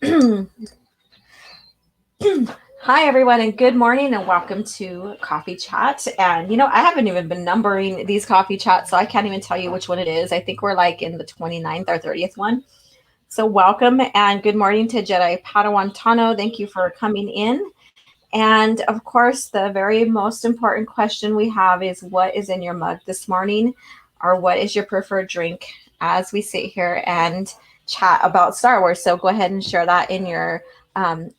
Hi, everyone, and good morning, and welcome to Coffee Chat. And I haven't even been numbering these coffee chats, so I can't even tell you which one it is. I think we're like in the 29th or 30th one. So, welcome and good morning to Jedi Padawan Tano. Thank you for coming in. And of course, the very most important question we have is what is in your mug this morning, or what is your preferred drink as we sit here and chat about Star Wars. So go ahead and share that in your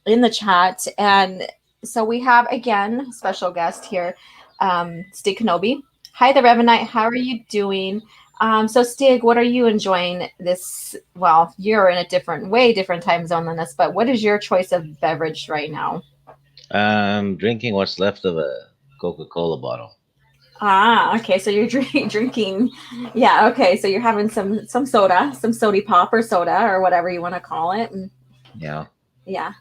in the chat. And so we have again special guest here, Stig Kenobi. Hi, the Revenite. How are you doing? So Stig, what are you enjoying this? Well, you're in a way different time zone than us, but what is your choice of beverage right now? Drinking what's left of a Coca-Cola bottle. Ah, okay. So you're drinking, yeah. Okay, so you're having some soda, some sody pop or soda or whatever you want to call it. And Yeah, yeah,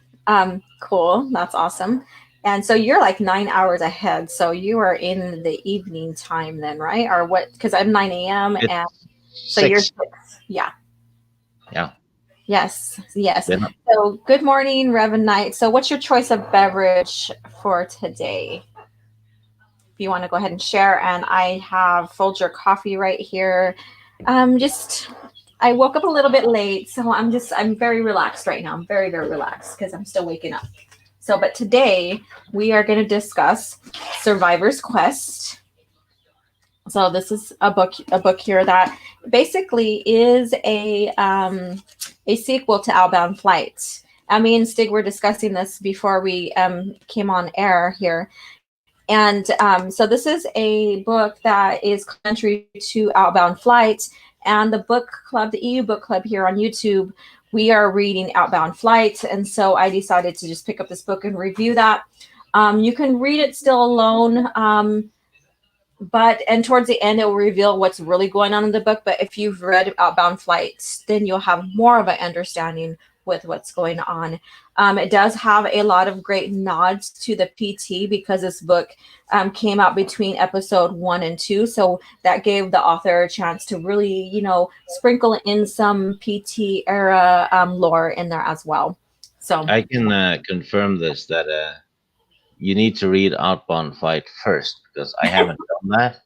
cool. That's awesome. And so you're like 9 hours ahead. So you are in the evening time then, right? Or what? Because I'm 9 a.m. it's and so you're 6. 6. Yeah. Yeah, Yes. Yes. then So good morning, Reverend Knight. So what's your choice of beverage for today? If you want to go ahead and share. And I have Folger coffee right here. Just I woke up a little bit late, so I'm very relaxed right now. I'm very, very relaxed because I'm still waking up. So, but today we are going to discuss Survivor's Quest. So this is a book here that basically is a sequel to Outbound Flight. I mean, Stig, we're discussing this before we came on air here. And so this is a book that is complimentary to Outbound Flight. And the book club, the EU book club here on YouTube, we are reading Outbound Flight. And so I decided to just pick up this book and review that. You can read it still alone. And towards the end, it will reveal what's really going on in the book. But if you've read Outbound Flights, then you'll have more of an understanding with what's going on. It does have a lot of great nods to the PT because this book came out between episode 1 and 2. So that gave the author a chance to really, sprinkle in some PT era lore in there as well. So, I can confirm this that you need to read Outbound Fight first because I haven't done that,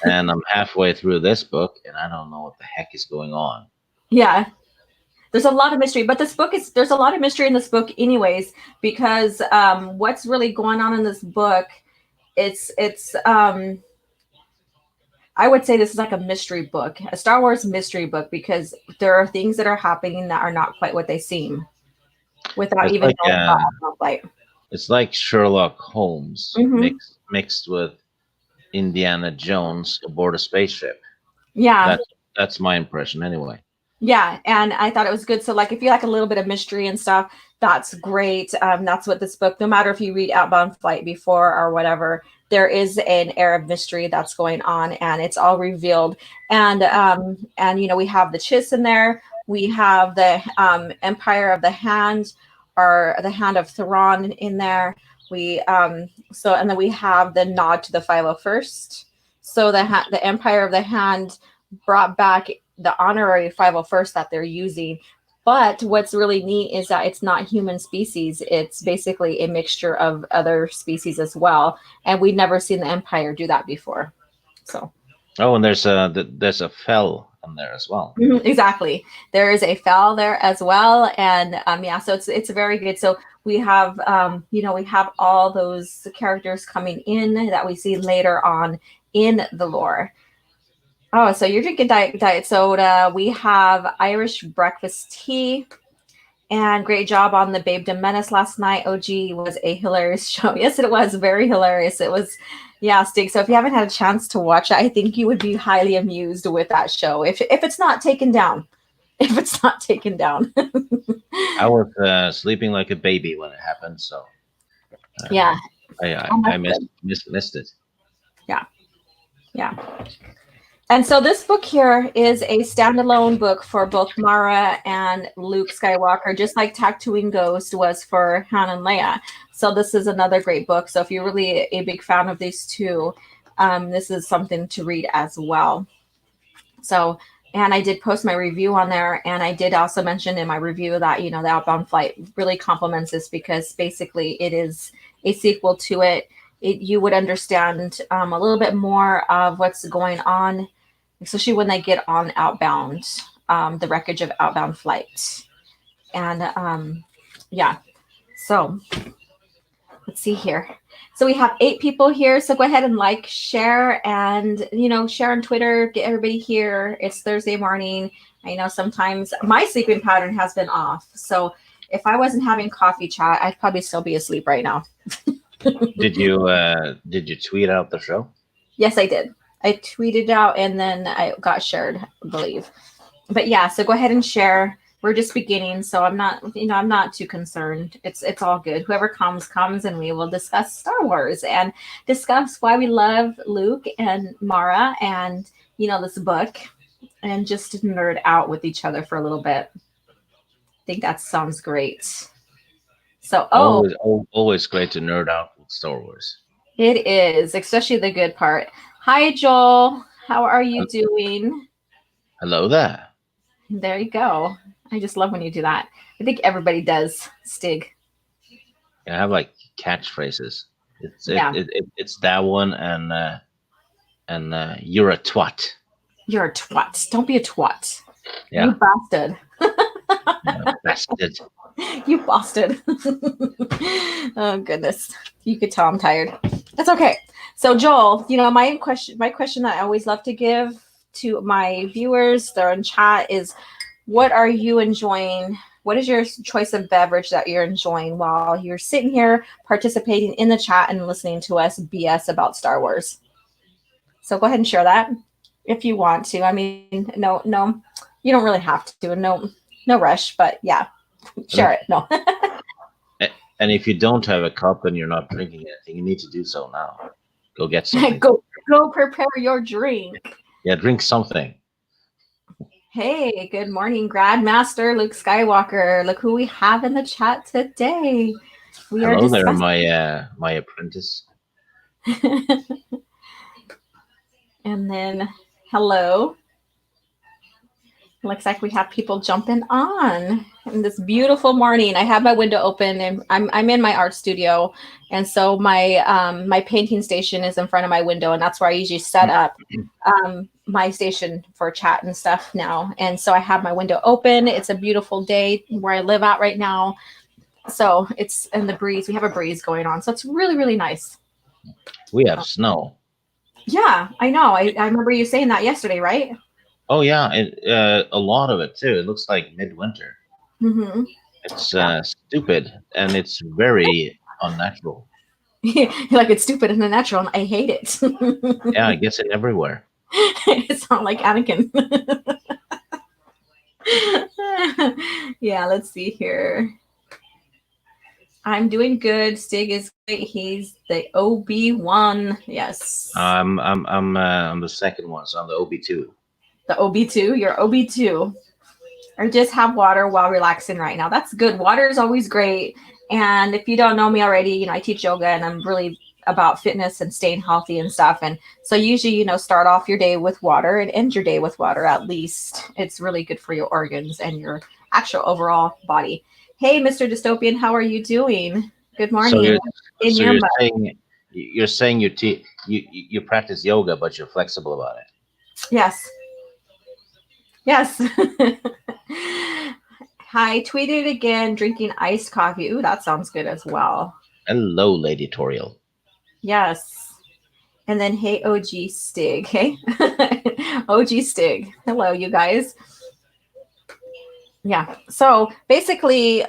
and I'm halfway through this book and I don't know what the heck is going on. yeah, there's a lot of mystery, but there's a lot of mystery in this book anyways, because what's really going on in this book, it's I would say this is like a mystery book, a Star Wars mystery book, because there are things that are happening that are not quite what they seem without It's even like knowing about Alpha Flight. Sherlock Holmes Hmm. mixed with Indiana Jones aboard a spaceship. Yeah. That's my impression anyway. Yeah, and I thought it was good. So, like, if you like a little bit of mystery and stuff, that's great. That's what this book. No matter if you read Outbound Flight before or whatever, there is an air of mystery that's going on, and it's all revealed. And we have the Chiss in there. We have the Empire of the Hand, or the Hand of Thrawn in there. And then we have the nod to the 501st. So the Empire of the Hand brought back the honorary 501st that they're using. But what's really neat is that it's not human species. It's basically a mixture of other species as well. And we've never seen the Empire do that before. So, Oh, and there's a fell in there as well. exactly. There is a foul there as well. And yeah, so it's very good. So we have all those characters coming in that we see later on in the lore. Oh, so you're drinking diet soda. We have Irish breakfast tea. And great job on the Babe de Menace last night. OG was a hilarious show. Yes, it was very hilarious. It was, yeah, Stig. So if you haven't had a chance to watch it, I think you would be highly amused with that show. If it's not taken down, if it's not taken down. I was sleeping like a baby when it happened, so uh, Yeah. Oh, I that's good. missed it. Yeah. Yeah. And so this book here is a standalone book for both Mara and Luke Skywalker, just like Tatooine Ghost was for Han and Leia. So this is another great book. So if you're really a big fan of these two, this is something to read as well. So And I did post my review on there, and I did also mention in my review that the Outbound flight really complements this because basically it is a sequel to it. You would understand a little bit more of what's going on, especially when they get on Outbound, the wreckage of Outbound flight, and yeah. So let's see here. So we have 8 people here. So go ahead and like, share, and share on Twitter. Get everybody here. It's Thursday morning. I know sometimes my sleeping pattern has been off. So if I wasn't having coffee chat, I'd probably still be asleep right now. Did you tweet out the show? Yes, I did. I tweeted out and then I got shared, I believe. But yeah, so go ahead and share. We're just beginning, so I'm not too concerned. It's all good. Whoever comes, and we will discuss Star Wars and discuss why we love Luke and Mara and this book, and just nerd out with each other for a little bit. I think that sounds great. So Always great to nerd out with Star Wars. It is, especially the good part. Hi, Joel. How are you doing? Hello there. There you go. I just love when you do that. I think everybody does, Stig. I have like catchphrases. It's Yeah. it's that one and you're a twat. You're a twat. Don't be a twat. Yeah. You bastard. Bastard. You bastard. Oh goodness. You could tell I'm tired. That's okay. So Joel, my question that I always love to give to my viewers, they're in chat, is what are you enjoying? What is your choice of beverage that you're enjoying while you're sitting here participating in the chat and listening to us BS about Star Wars? So go ahead and share that if you want to. I mean, no, you don't really have to. No rush, but yeah, share it. No. And if you don't have a cup and you're not drinking anything, you need to do so now. Go get something. Go prepare your drink. Yeah, drink something. Hey, good morning, Grandmaster Luke Skywalker. Look who we have in the chat today. Hello there, my apprentice. And then, hello. Looks like we have people jumping on in this beautiful morning. I have my window open, and I'm in my art studio, and so my painting station is in front of my window, and that's where I usually set up my station for chat and stuff now. And so I have my window open. It's a beautiful day where I live at right now, so it's in the breeze. We have a breeze going on, so it's really, really nice. We have snow. Yeah, I know. I remember you saying that yesterday, right? Oh yeah, a lot of it too. It looks like midwinter. Mm-hmm. It's stupid and it's very unnatural. Like, it's stupid and unnatural, and I hate it. Yeah, I guess it everywhere. It's not like Anakin. Yeah, let's see here. I'm doing good. Stig is great. He's the OB1. Yes. I'm the second one, so I'm the OB2. The OB2. You're OB2. Or just have water while relaxing right now. That's good. Water is always great. And if you don't know me already, I teach yoga, and I'm really about fitness and staying healthy and stuff. And so usually, start off your day with water and end your day with water at least. It's really good for your organs and your actual overall body. Hey, Mr. Dystopian, how are you doing? Good morning. You're saying you practice yoga, but you're flexible about it. Yes. Yes. Hi, tweeted again, drinking iced coffee. Ooh, that sounds good as well. Hello, Lady Toriel. Yes. And then, hey, OG Stig. Hey, OG Stig. Hello, you guys. Yeah. So basically,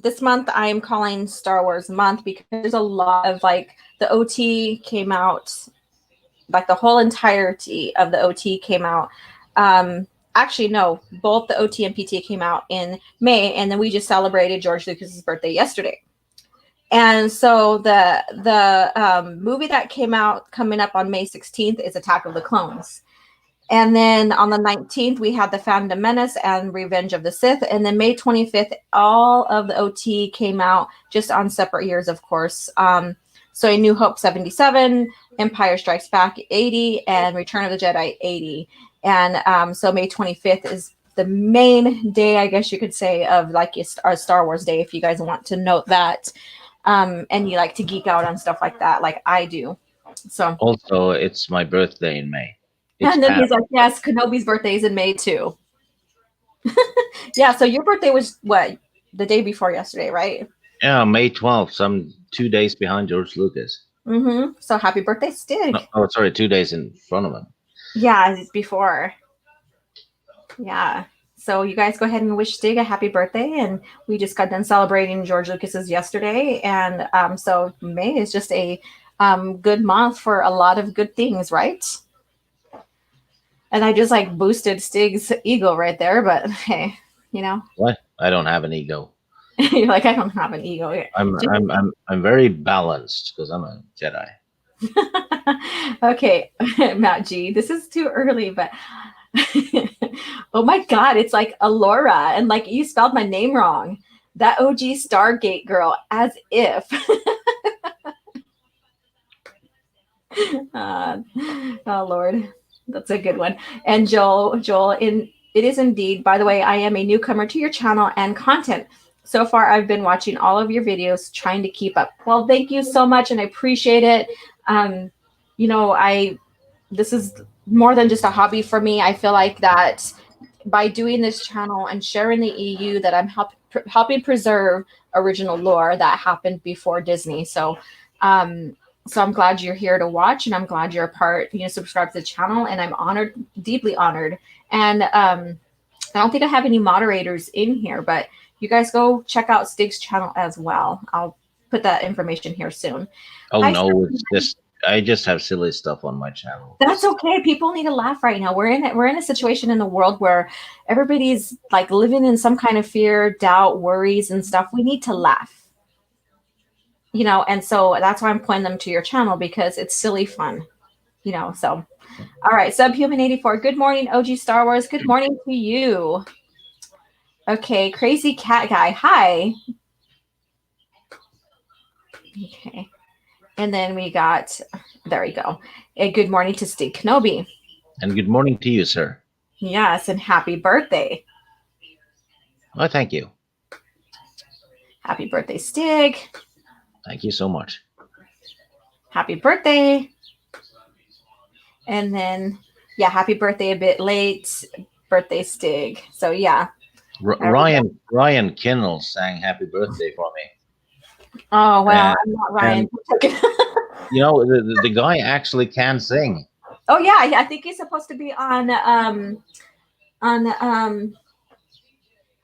this month I'm calling Star Wars month because there's a lot of the OT came out, the whole entirety of the OT came out. Actually, no, both the OT and PT came out in May, and then we just celebrated George Lucas's birthday yesterday. And so the movie that came out coming up on May 16th is Attack of the Clones. And then on the 19th, we had The Phantom Menace and Revenge of the Sith. And then May 25th, all of the OT came out just on separate years, of course. So A New Hope 77, Empire Strikes Back 80, and Return of the Jedi 80. And so May 25th is the main day, I guess you could say, of like our Star Wars day, if you guys want to note that. And you like to geek out on stuff like that, like I do. So, Also, it's my birthday in May. It's and then past. he's like, yes, Kenobi's birthday is in May too. Yeah, so your birthday was what? The day before yesterday, right? Yeah, May 12th. Some 2 days behind George Lucas. Mm-hmm. So happy birthday, No, Stig. oh, sorry, 2 days in front of him. Yeah, it's before. Yeah. So you guys go ahead and wish Stig a happy birthday. And we just got done celebrating George Lucas's yesterday. And so May is just a good month for a lot of good things, right? And I just like boosted Stig's ego right there, but hey, you know, What? I don't have an ego. you're like, I don't have an ego here. I'm very balanced because I'm a Jedi. Okay, Matt G, this is too early, but oh my God, it's like Alora, and like you spelled my name wrong. That OG Stargate girl, as if. uh, oh Lord, that's a good one. And Joel, in it is indeed. By the way, I am a newcomer to your channel and content. So far, I've been watching all of your videos, trying to keep up. Well, thank you so much, and I appreciate it. Um, you know, this is more than just a hobby for me. I feel like that by doing this channel and sharing the EU, that I'm helping preserve original lore that happened before Disney. Um, so I'm glad you're here to watch, and I'm glad you're a part. Subscribe to the channel, and I'm honored, deeply honored. And I don't think I have any moderators in here, but you guys go check out Stig's channel as well. I'll put that information here soon. Oh Hi, no, it's just I just have silly stuff on my channel. that's okay. People need to laugh right now. We're in a situation in the world where everybody's like living in some kind of fear, doubt, worries, and stuff. We need to laugh, and so that's why I'm pointing them to your channel, because it's silly fun, So, all right, Subhuman 84. Good morning, O.G.Starwars. Good morning to you. Okay, crazy cat guy. Hi. Okay, and then we got. There we go. A good morning to Stig Kenobi. And good morning to you, sir. Yes, and happy birthday. Oh, thank you. Happy birthday, Stig. Thank you so much. Happy birthday. And then, yeah, happy birthday a bit late. Birthday, Stig. So, yeah. Ryan Kinnell sang happy birthday for me. Oh, well, I'm not Ryan. The guy actually can sing. Oh, yeah. I think he's supposed to be on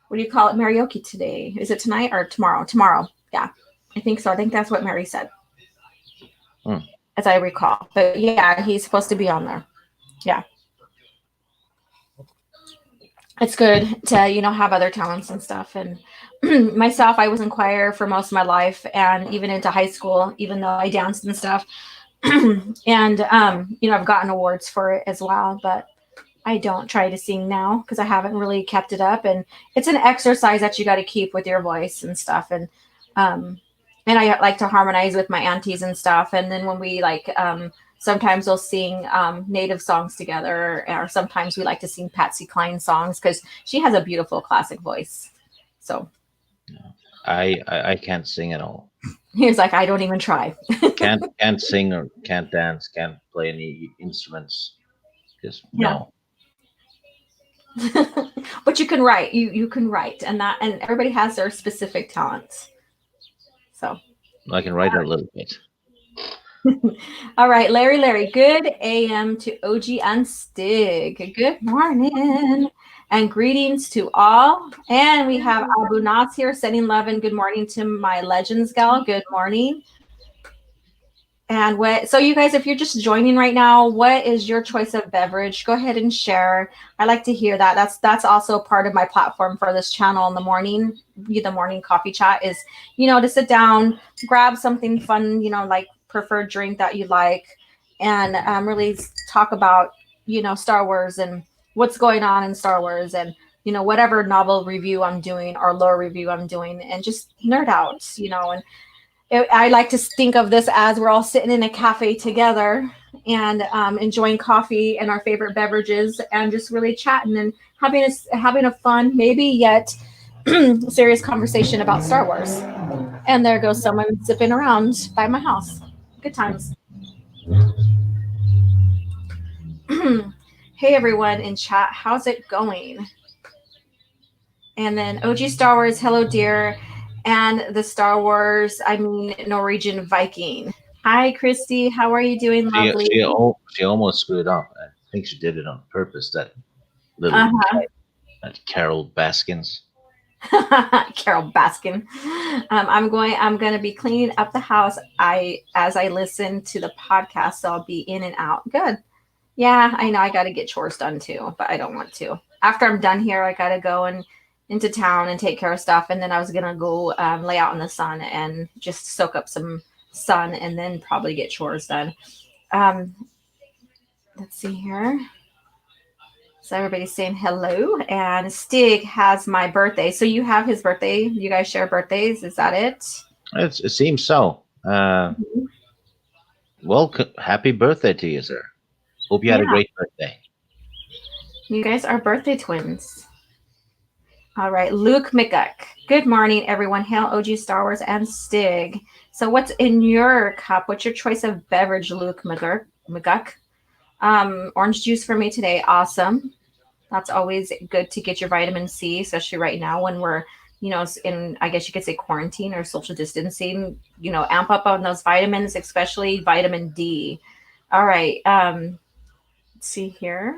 what do you call it, karaoke today. Is it tonight or tomorrow? Tomorrow. Yeah, I think so. I think that's what Mary said, as I recall. But yeah, he's supposed to be on there. Yeah, it's good to have other talents and stuff. And myself, I was in choir for most of my life, and even into high school, even though I danced and stuff. And I've gotten awards for it as well, but I don't try to sing now because I haven't really kept it up. And it's an exercise that you got to keep with your voice and stuff. And I like to harmonize with my aunties and stuff. And then when we sometimes we'll sing native songs together, or sometimes we like to sing Patsy Cline songs because she has a beautiful classic voice. So I can't sing at all. He was like, I don't even try. can't sing or can't dance, can't play any instruments. Just no. But you can write. You can write, and everybody has their specific talents. So I can write a little bit. All right, Larry. Good AM to OG and Stig. Good morning. And greetings to all. And we have Abu Nas here sending love and good morning to my Legends gal. Good morning. And so you guys, if you're just joining right now, what is your choice of beverage? Go ahead and share. I like to hear that. That's also part of my platform for this channel in the morning. The morning coffee chat is, to sit down, grab something fun, like preferred drink that you like, and really talk about, Star Wars and what's going on in Star Wars, and whatever novel review I'm doing or lore review I'm doing, and just nerd out, and I like to think of this as we're all sitting in a cafe together, and enjoying coffee and our favorite beverages and just really chatting and having a fun, maybe yet serious conversation about Star Wars. And there goes someone zipping around by my house. Good times. Hey everyone in chat, how's it going? And then O.G.Starwars, hello dear, and the Star Wars, I mean Norwegian Viking. Hi Christy, how are you doing, lovely? She almost screwed up. I think she did it on purpose. That little Uh-huh. that Carol Baskins. Carol Baskin. I'm going to be cleaning up the house. As I listen to the podcast, so I'll be in and out. Good. Yeah, I know I got to get chores done too, but I don't want to. After I'm done here, I got to go and into town and take care of stuff, and then I was gonna go lay out in the sun and just soak up some sun, and then probably get chores done. Um, let's see here. So everybody's saying hello, and Stig has my birthday. So you have his birthday. You guys share birthdays. Is that it? It seems so. Mhm. Well, happy birthday to you, sir. Hope you had a Yeah, great birthday. you guys are birthday twins. All right, Luke McGuck. Good morning, everyone. Hail O.G.Starwars and Stig. So, what's in your cup? What's your choice of beverage, Luke McGuck? Orange juice for me today. Awesome. That's always good to get your vitamin C, especially right now when we're, in, I guess you could say, quarantine or social distancing. Amp up on those vitamins, especially vitamin D. All right. Let's see here.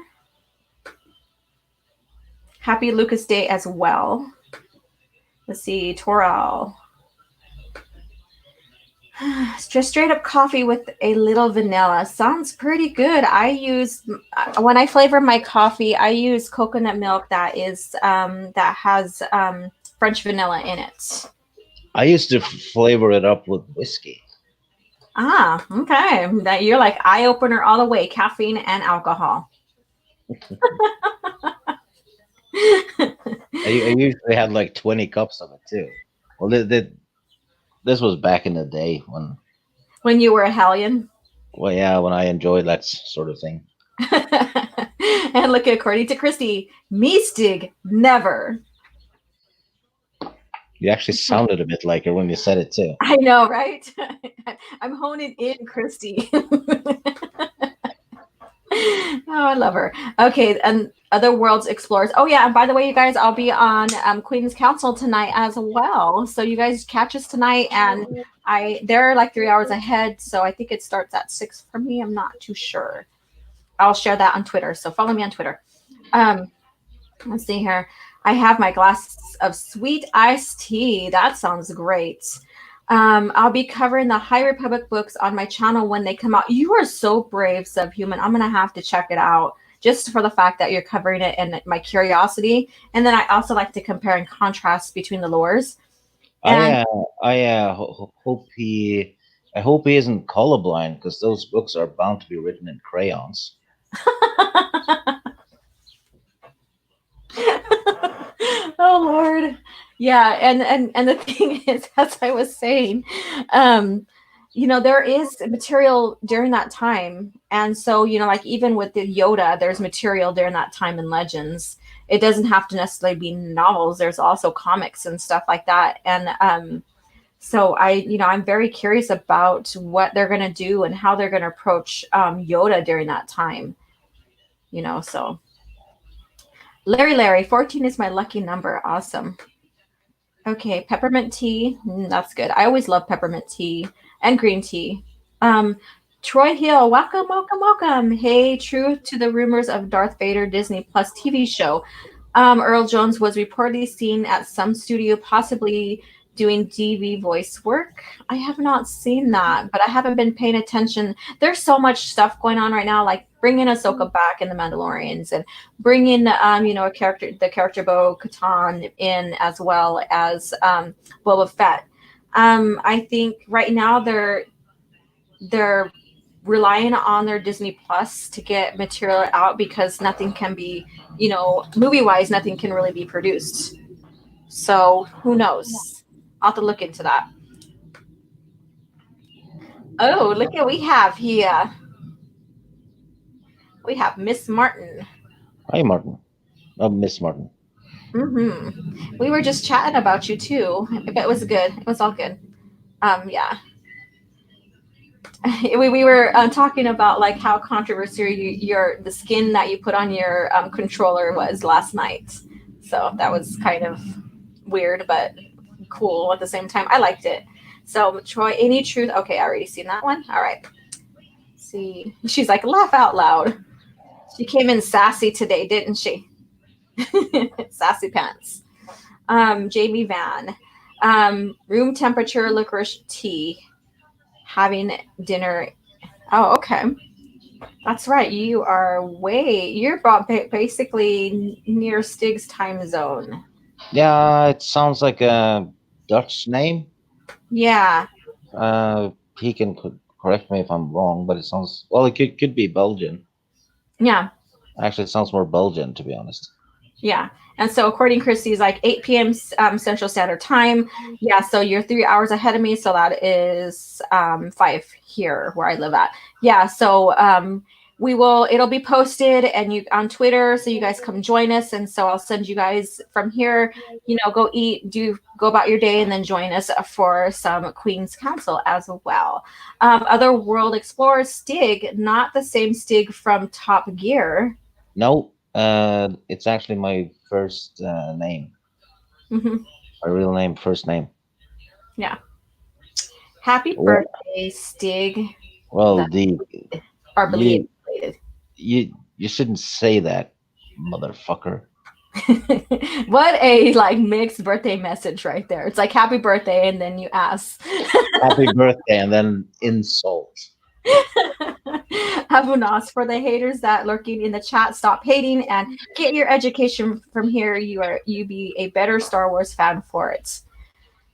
Happy Lucas Day as well. Let's see, Toral. Just straight up coffee with a little vanilla. Sounds pretty good. When I flavor my coffee, I use coconut milk that has French vanilla in it. I used to flavor it up with whiskey. Ah, okay. That you're like eye opener all the way, caffeine and alcohol. I usually had like 20 cups of it too. Well, this was back in the day when, When you were a hellion. well, yeah, when I enjoyed that sort of thing. And look, according to Christy, me Stig, never. You actually sounded a bit like her when you said it too. I know, right? I'm honing in, Christy. Oh, I love her. Okay, and Other Worlds Explorers. Oh yeah, and by the way, you guys, I'll be on Queen's Council tonight as well. So you guys catch us tonight, and they're like 3 hours ahead, so I think it starts at 6 for me. I'm not too sure. I'll share that on Twitter. So follow me on Twitter. Um, let's see here. I have my glass of sweet iced tea. That sounds great. I'll be covering the High Republic books on my channel when they come out. You are so brave, Subhuman. I'm gonna have to check it out just for the fact that you're covering it and my curiosity. And then I also like to compare and contrast between the lores. I And uh, I hope he isn't colorblind because those books are bound to be written in crayons. oh Lord, yeah, and the thing is, as I was saying, um, there is material during that time, and so like even with the Yoda, there's material during that time in Legends. It doesn't have to necessarily be novels. There's also comics and stuff like that, and so I'm very curious about what they're gonna do and how they're gonna approach Yoda during that time. So Larry, 14 is my lucky number. Awesome. Okay, peppermint tea. That's good. I always love peppermint tea and green tea. Um, Troy Hill, welcome, welcome, welcome. Hey, true to the rumors of Darth Vader Disney Plus TV show. Earl Jones was reportedly seen at some studio, possibly doing DV voice work. I have not seen that, but I haven't been paying attention. There's so much stuff going on right now, like bringing Ahsoka back in the Mandalorians and bringing, the character Bo Katan in as well as Boba Fett. I think right now they're relying on their Disney Plus to get material out because nothing can be, movie wise, nothing can really be produced. So who knows? I'll have to look into that. Oh, look at we have here. We have Miss Martin. Hi, Martin. Oh, Miss Martin. We were just chatting about you too. It was good. It was all good. Yeah, we were talking about like how controversial your the skin that you put on your controller was last night. So that was kind of weird, but cool at the same time. I liked it. So Troy, any truth? Okay, I already seen that one. All right. See, she's like laugh out loud. She came in sassy today, didn't she? Sassy pants. Jamie Van. Room temperature licorice tea. Having dinner. Oh, okay. That's right. You are you're basically near Stig's time zone. Yeah, it sounds like a Dutch name. Yeah. He can correct me if I'm wrong, but it sounds well. It could be Belgian. Yeah. Actually, it sounds more Belgian, to be honest. Yeah. And so, according to Christy's, like 8 p.m. Central Standard Time. Yeah. So you're 3 hours ahead of me. So that is 5 here where I live at. Yeah. So it'll be posted and you on Twitter. So you guys come join us. And so I'll send you guys from here, go eat, go about your day, and then join us for some Queen's Council as well. Other World Explorers, Stig, not the same Stig from Top Gear. No, it's actually my first name, Hmm. my real name, first name. Yeah. Happy Well, birthday, Stig. well, That the are belated. you you shouldn't say that, motherfucker. What a like mixed birthday message right there. It's like happy birthday, and then you ask. Happy birthday, and then insult. Habunas for the haters that lurking in the chat. Stop hating and get your education from here. You be a better Star Wars fan for it.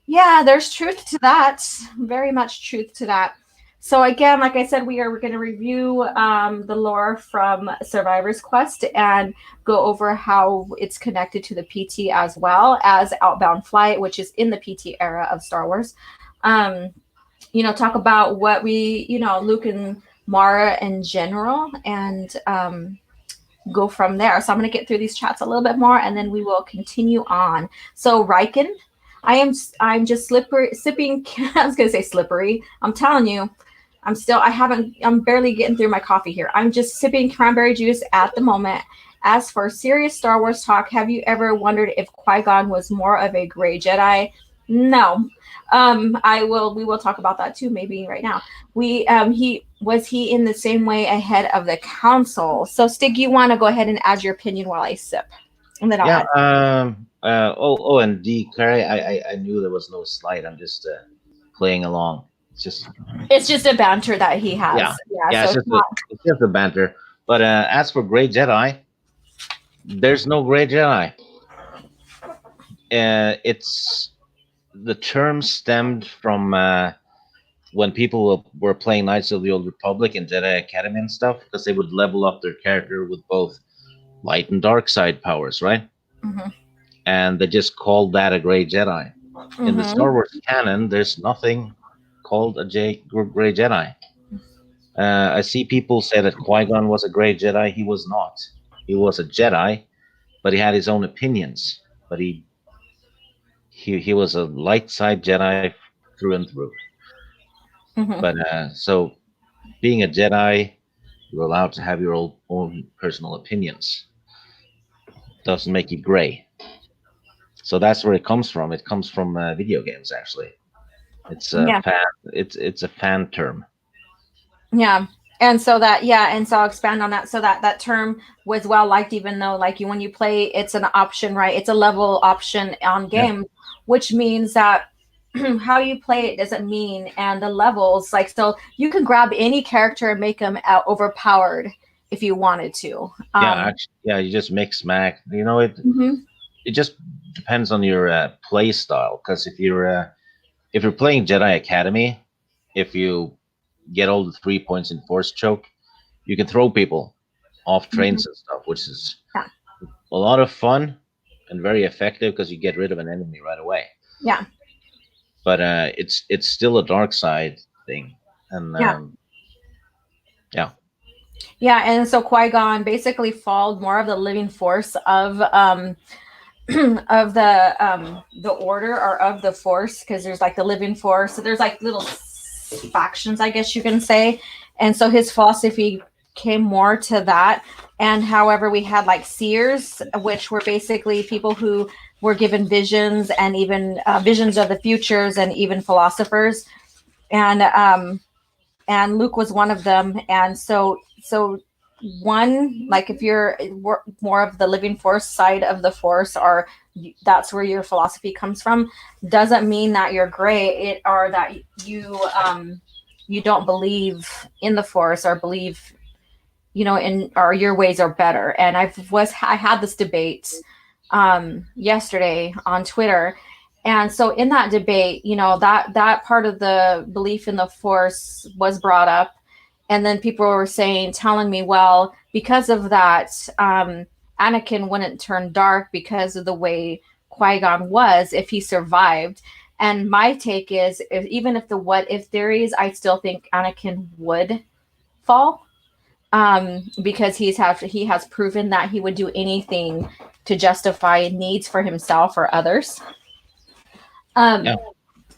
Yeah, there's truth to that. Very much truth to that. So again, like I said, we're going to review the lore from Survivor's Quest and go over how it's connected to the PT as well as Outbound Flight, which is in the PT era of Star Wars. Um, talk about what Luke and Mara in general, and go from there. So I'm going to get through these chats a little bit more, and then we will continue on. So Riken, I'm just slippery sipping. I was going to say slippery. I'm telling you, I'm barely getting through my coffee here. I'm just sipping cranberry juice at the moment. As for serious Star Wars talk, have you ever wondered if Qui-Gon was more of a gray Jedi? No. We will talk about that too, maybe right now. He in the same way ahead of the council. So Stig, you want to go ahead and add your opinion while I sip, and then I'll Yeah. add. And D Carey, I knew there was no slide. I'm just playing along. It's just It's just a banter that he yeah, has. Yeah, yeah. so it's not. It's just a banter. But as for Grey Jedi, there's no Grey Jedi. It's the term stemmed from when people were playing Knights of the Old Republic and Jedi Academy and stuff, because they would level up their character with both light and dark side powers, right? Mm-hmm. And they just called that a Grey Jedi. In the Star Mm-hmm. Wars canon, there's nothing called a Grey Jedi. I see people say that Qui Gon was a Grey Jedi. He was not. He was a Jedi, but he had his own opinions. But he was a light side Jedi through and through. Mm-hmm. But so being a Jedi, you're allowed to have your own personal opinions. Doesn't make you gray. So that's where it comes from. It comes from video games, actually. It's a Yeah. fan. It's a fan term. Yeah. And so I'll expand on that. So that term was well liked, even though like when you play, it's an option, right? It's a level option on Yeah, game, which means that how you play it doesn't mean, and the levels, like, so you can grab any character and make them overpowered if you wanted to. yeah. Actually, yeah. You just mix mac. Mhm. It just depends on your play style. Because if you're playing Jedi Academy, if you get all the 3 points in Force choke, you can throw people off Mhm. trains and stuff, which is Yeah. a lot of fun and very effective because you get rid of an enemy right away. Yeah. But it's still a dark side thing, and Yeah. yeah, Yeah, and so Qui-Gon basically followed more of the living force of of the order or of the force, because there's like the living force. So there's like little factions, I guess you can say. And so his philosophy came more to that. And however, we had like seers, which were basically people who were given visions and even visions of the futures, and even philosophers. And Luke was one of them. And so one, like if you're more of the living force side of the force, or that's where your philosophy comes from, doesn't mean that you're gray, it or that you don't believe in the force, or believe, in, or your ways are better. And I had this debate yesterday on Twitter. And so in that debate, that part of the belief in the force was brought up. And then people were telling me, well, because of that, Anakin wouldn't turn dark because of the way Qui-Gon was if he survived. And my take is, even if the what if theories, I still think Anakin would fall, because he has proven that he would do anything to justify needs for himself or others. Yeah, Um,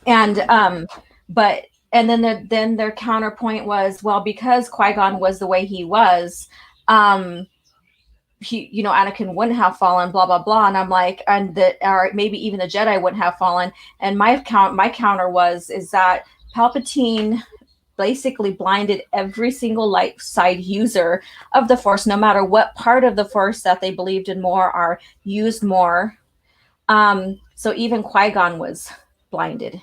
and but and then their counterpoint was, well, because Qui-Gon was the way he was, um, Anakin wouldn't have fallen, blah blah blah. And I'm like, or maybe even the Jedi wouldn't have fallen. And my counter was, is that Palpatine basically blinded every single light side user of the force, no matter what part of the force that they believed in more or used more. So even Qui-Gon was blinded.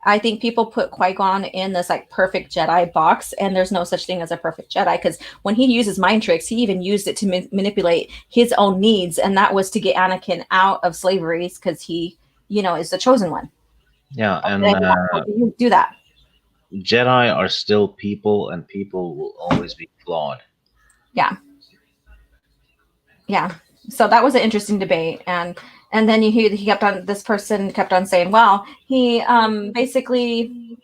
I think people put Qui-Gon in this like perfect Jedi box, and there's no such thing as a perfect Jedi, because when he uses mind tricks, he even used it to manipulate his own needs, and that was to get Anakin out of slavery, because he, is the chosen one. yeah, and And how do you do that? Jedi are still people, and people will always be flawed. Yeah, yeah. So that was an interesting debate. And then he kept on, this person kept on saying, well, he basically,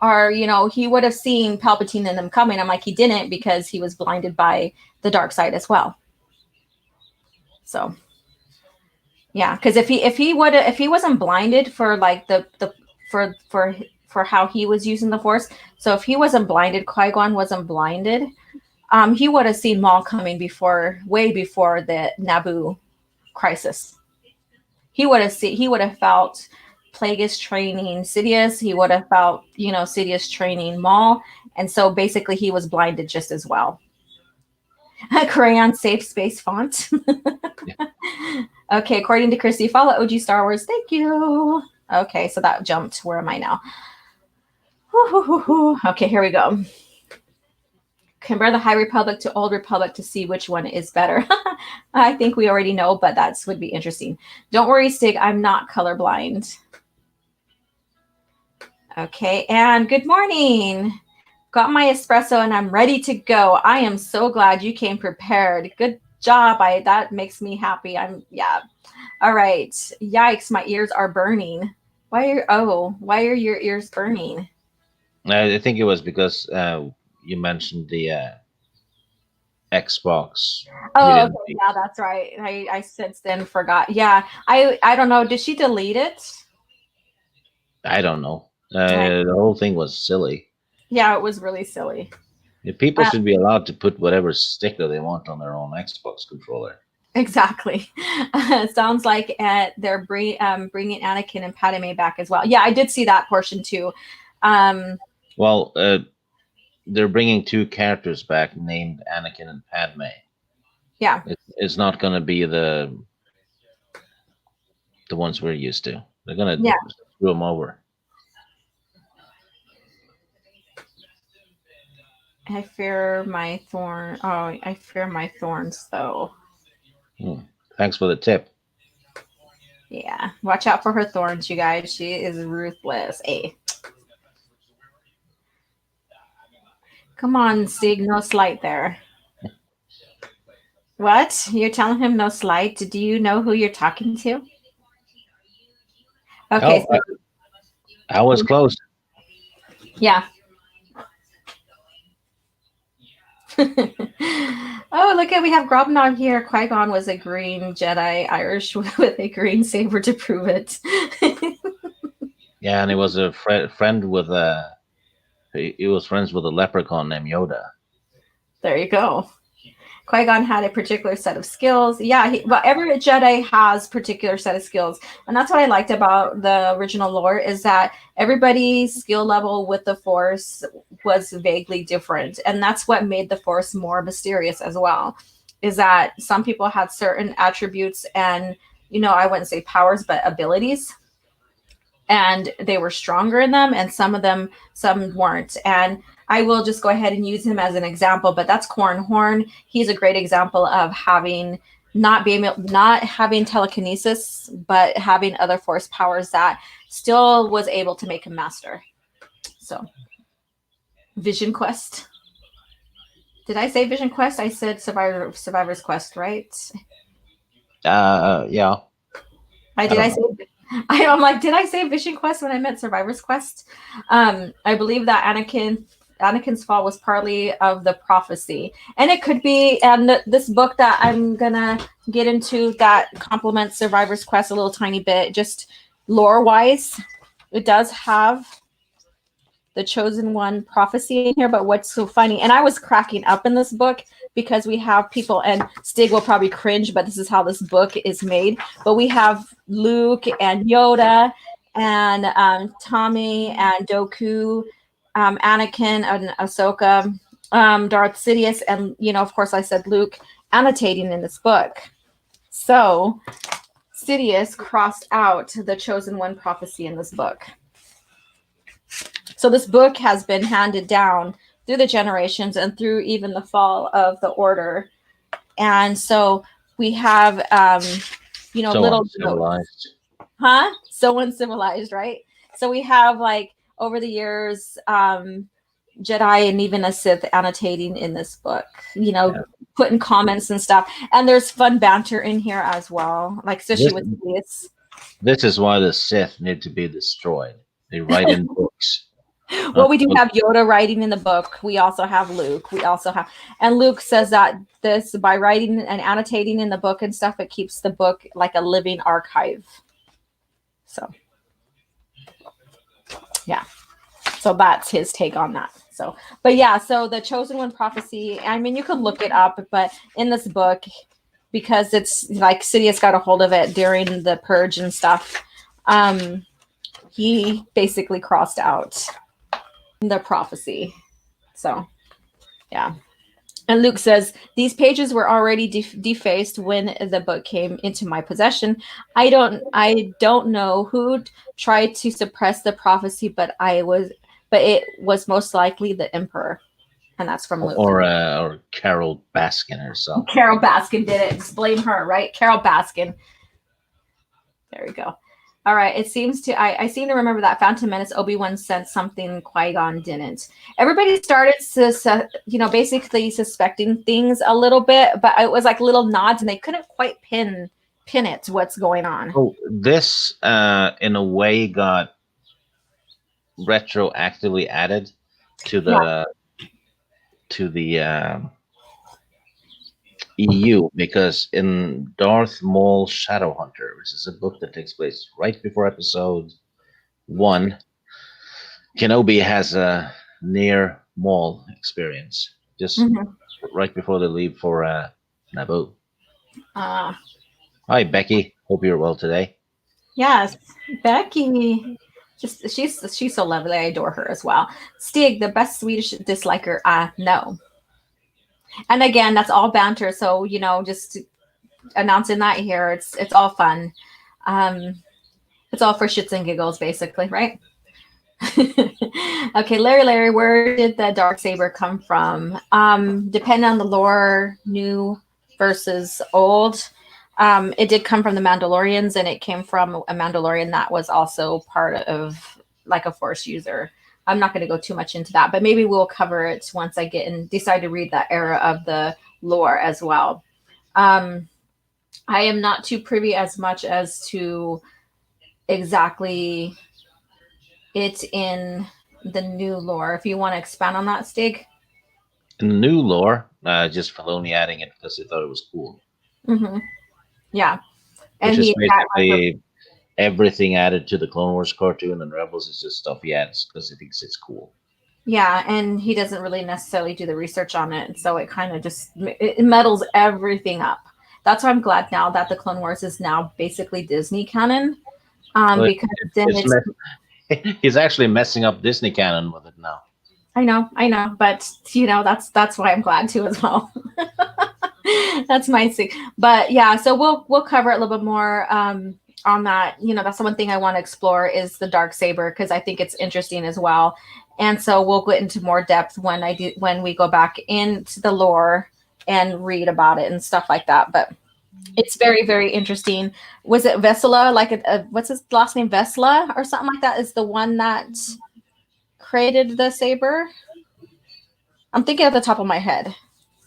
or he would have seen Palpatine and them coming. I'm like, he didn't, because he was blinded by the dark side as well. So yeah, because if he wasn't blinded for like the for how he was using the force, so if he wasn't blinded, Qui-Gon wasn't blinded, he would have seen Maul coming before, way before the Naboo crisis. He would have felt Plagueis training Sidious. He would have felt, Sidious training Maul. And so basically he was blinded just as well. Crayon safe space font. Yeah. Okay, according to Christy, follow O.G.Starwars. Thank you. Okay, so that jumped. Where am I now? Okay, here we go. Compare the High Republic to Old Republic to see which one is better. I think we already know, but that would be interesting. Don't worry, Stig, I'm not colorblind. Okay, and good morning. Got my espresso and I'm ready to go. I am so glad you came prepared. Good job. That makes me happy. Yeah. All right. Yikes, my ears are burning. Why are your ears burning? I think it was because you mentioned the Xbox. You Oh, okay. didn't. Yeah, that's right. I since then forgot. Yeah. I don't know. Did she delete it? I don't know. I, The whole thing was silly. yeah, it was really silly. People Uh, should be allowed to put whatever sticker they want on their own Xbox controller. exactly. Sounds like they're bringing Anakin and Padme back as well. Yeah, I did see that portion too. Um, Well, they're bringing two characters back named Anakin and Padme. yeah. It's not going to be the ones we're used to. They're going to Yeah. screw them over. I fear my thorns, though. Hmm. Thanks for the tip. Yeah, watch out for her thorns, you guys. She is ruthless. Hey, come on, Stig. No slight there. What? You're telling him no slight? Do you know who you're talking to? Okay, Oh, so I was close. yeah. Oh, look at we have Grobnog here. Qui-Gon was a green Jedi Irish with a green saber to prove it. Yeah, and he was a friend with a. He was friends with a leprechaun named Yoda. There you go. Qui-Gon had a particular set of skills. Yeah, well, every Jedi has particular set of skills, and that's what I liked about the original lore is that everybody's skill level with the Force was vaguely different, and that's what made the Force more mysterious as well. Is that some people had certain attributes and I wouldn't say powers, but abilities, and they were stronger in them, and some weren't. And I will just go ahead and use him as an example, but that's Corn Horn. He's a great example of having not having telekinesis, but having other force powers that still was able to make him master. So Vision Quest. Did I say Vision Quest? I said Survivor's Quest, right? Yeah. I did. I say. I'm like, did I say Vision Quest when I meant Survivor's Quest? I believe that Anakin's fall was partly of the prophecy, and it could be. And this book that I'm gonna get into that complements Survivor's Quest a little tiny bit, just lore wise, it does have the Chosen One prophecy in here. But what's so funny, and I was cracking up in this book because we have people, and Stig will probably cringe, but this is how this book is made. But we have Luke and Yoda and Tommy and Dooku, Anakin and Ahsoka, Darth Sidious, and of course, I said Luke annotating in this book. So Sidious crossed out the Chosen One prophecy in this book. So this book has been handed down through the generations and through even the fall of the order. And so we have, So little uncivilized. So uncivilized, right? So we have over the years, Jedi and even a Sith annotating in this book, Yeah. putting comments and stuff. And there's fun banter in here as well, especially This with this. this is why the Sith need to be destroyed. They write in books. Well, we do have Yoda writing in the book. We also have Luke. And Luke says that this by writing and annotating in the book and stuff, it keeps the book like a living archive. So, yeah. So that's his take on that. So, but yeah, so the Chosen One prophecy, I mean, you can look it up, but in this book, because it's Sidious got a hold of it during the purge and stuff, he basically crossed out the prophecy. So, yeah. And Luke says, these pages were already defaced when the book came into my possession. I don't know who tried to suppress the prophecy, but it was most likely the Emperor. And that's from Luke. Or Carol Baskin herself. Carol Baskin did it. Just blame her, right? Carol Baskin. There we go. All right. It seems to I seem to remember that Phantom Menace Obi-Wan sent something Qui-Gon didn't. Everybody started basically suspecting things a little bit, but it was like little nods, and they couldn't quite pin it what's going on. Oh, this in a way got retroactively added to the EU because in Darth Maul Shadowhunter, which is a book that takes place right before Episode 1, Kenobi has a near Maul experience just right before they leave for Naboo. Hi, Becky. Hope you're well today. Yes, Becky. Just she's so lovely. I adore her as well. Stig, the best Swedish disliker. No. And again, that's all banter. So just announcing that here. It's all fun. It's all for shits and giggles, basically, right? Okay, Larry, where did the dark saber come from? Depending on the lore, new versus old. It did come from the Mandalorians, and it came from a Mandalorian that was also part of a Force user. I'm not going to go too much into that, but maybe we'll cover it once I decide to read that era of the lore as well. I am not too privy as much as to exactly it in the new lore. If you want to expand on that, Stig. In the new lore, just Filoni adding it because he thought it was cool, Hmm. Yeah, which and is he had like basically everything added to the Clone Wars cartoon and Rebels is just stuff he adds because he thinks it's cool. yeah, and he doesn't really necessarily do the research on it, and so it kind of just it muddles everything up. That's why I'm glad now that the Clone Wars is now basically Disney canon, Well, because then it's it's he's actually messing up Disney canon with it now. I know, but that's why I'm glad too as well. That's my thing. But yeah, so we'll cover it a little bit more on that. That's the one thing I want to explore is the dark saber because I think it's interesting as well. And so we'll get into more depth when we go back into the lore and read about it and stuff like that. But it's very very interesting. Was it Vesela? Like what's his last name? Vesela or something like that is the one that created the saber. I'm thinking at the top of my head.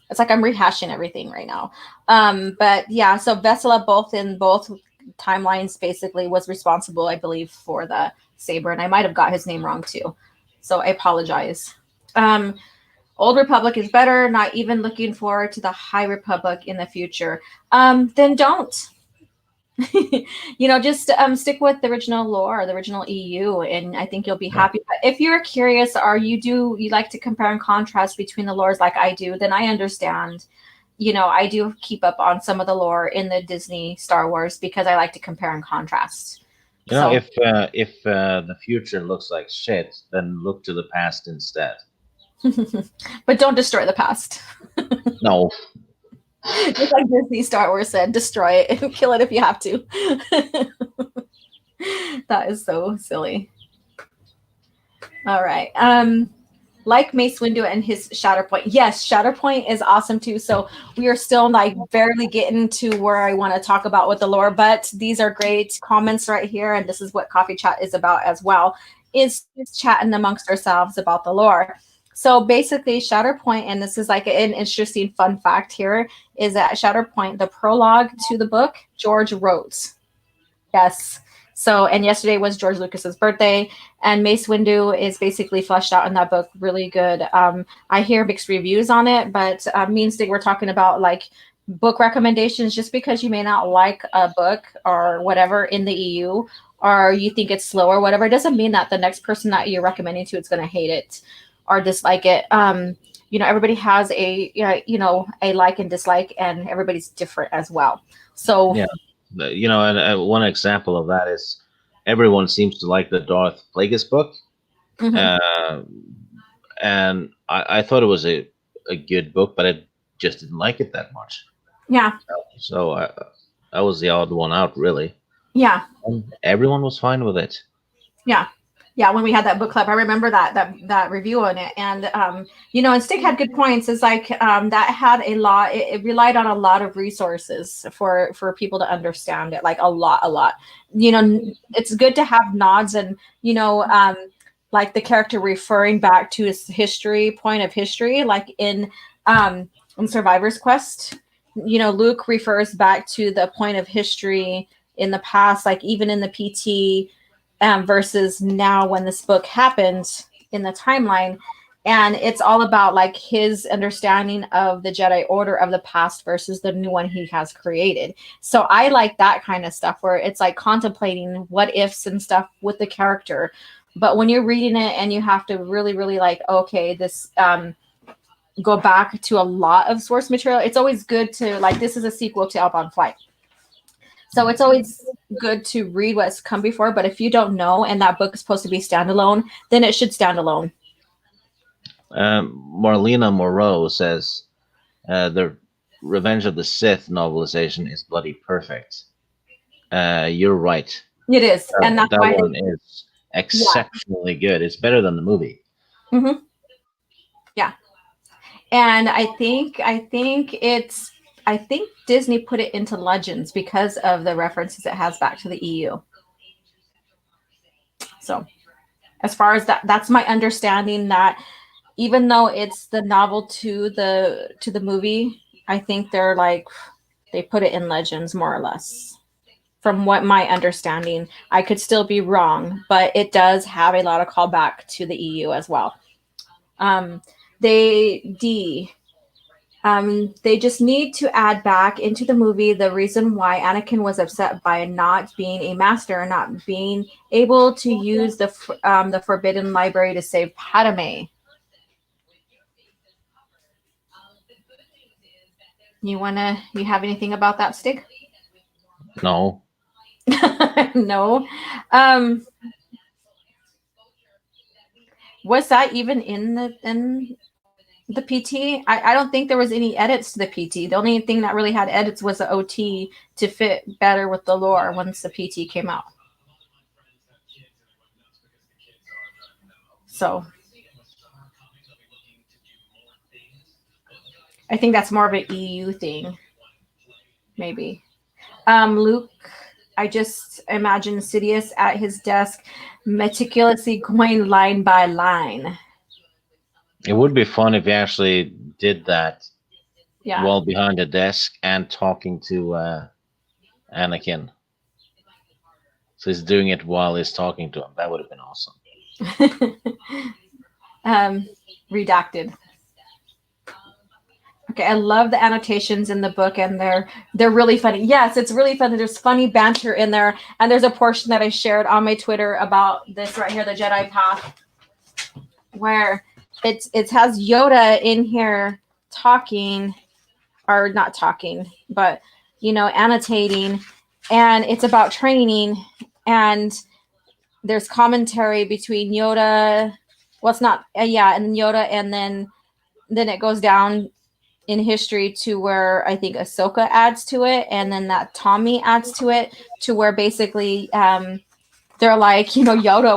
It's like I'm rehashing everything right now. But yeah, so Vesela both in both timelines basically was responsible, I believe, for the saber, and I might have got his name wrong too. So I apologize. Um, Old Republic is better. Not even looking forward to the High Republic in the future. Then don't. Just stick with the original lore, the original EU, and I think you'll be Yeah. happy. But if you're curious, or you like to compare and contrast between the lores like I do, then I understand. I do keep up on some of the lore in the Disney Star Wars because I like to compare and contrast. So, If the future looks like shit, then look to the past instead. but don't destroy the past. No, Just like Disney Star Wars said, destroy it and kill it if you have to. That is so silly. All right. Like Mace Windu and his Shatterpoint. Yes, Shatterpoint is awesome too. So we are still like barely getting to where I want to talk about with the lore, but these are great comments right here, and this is what Coffee Chat is about as well. Is chatting amongst ourselves about the lore. So basically, Shatterpoint, and this is like an interesting fun fact here, is that Shatterpoint, the prologue to the book, George wrote. Yes. So, and yesterday was George Lucas's birthday, and Mace Windu is basically fleshed out in that book. Really good. I hear mixed reviews on it, but me and Stig were talking about like book recommendations. Just because you may not like a book or whatever in the EU, or you think it's slow or whatever, it doesn't mean that the next person that you're recommending to it's going to hate it or dislike it. Everybody has a like and dislike, and everybody's different as well. So, yeah, and one example of that is everyone seems to like the Darth Plagueis book, mhm. uh, and I thought it was a good book, but I just didn't like it that much. Yeah, So I was the odd one out, really. yeah. And everyone was fine with it. Yeah. Yeah, when we had that book club, I remember that review on it, and and Stick had good points. Is like that had a lot. It relied on a lot of resources for people to understand it, like a lot, a lot. It's good to have nods and like the character referring back to his history, point of history, like in Survivor's Quest. Luke refers back to the point of history in the past, like even in the PT versus now when this book happened in the timeline. And it's all about like his understanding of the Jedi Order of the past versus the new one he has created. So I like that kind of stuff where it's like contemplating what ifs and stuff with the character. But when you're reading it and you have to really, really like, okay, this go back to a lot of source material, it's always good to like, this is a sequel to Outbound Flight. So it's always good to read what's come before, but if you don't know and that book is supposed to be standalone, then it should stand alone. Marlena Moreau says the Revenge of the Sith novelization is bloody perfect. You're right. It is, and that's That why, one is yeah, exceptionally good. It's better than the movie. hmm yeah. And I think Disney put it into Legends because of the references it has back to the EU. So as far as that's my understanding that even though it's the novel to the movie, I think they put it in Legends more or less. From what my understanding, I could still be wrong, but it does have a lot of callback to the EU as well. Um, they D They just need to add back into the movie the reason why Anakin was upset by not being a master, not being able to use the Forbidden Library to save Padme. You have anything about that, Stig? No, No. Um, was that even in the PT? I don't think there was any edits to the PT. The only thing that really had edits was the OT to fit better with the lore once the PT came out. So I think that's more of an EU thing, maybe. Luke, I just imagine Sidious at his desk, meticulously going line by line. it would be fun if he actually did that Yeah. while behind the desk and talking to Anakin. So he's doing it while he's talking to him. That would have been awesome. um, redacted. Okay, I love the annotations in the book, and they're really funny. Yes, it's really funny. There's funny banter in there, and there's a portion that I shared on my Twitter about this right here, the Jedi Path, where it has Yoda in here talking, or not talking, but annotating, and it's about training, and there's commentary between Yoda. Well, it's not, yeah, and Yoda, and then it goes down in history to where I think Ahsoka adds to it, and then that Tommy adds to it, to where basically they're like, Yoda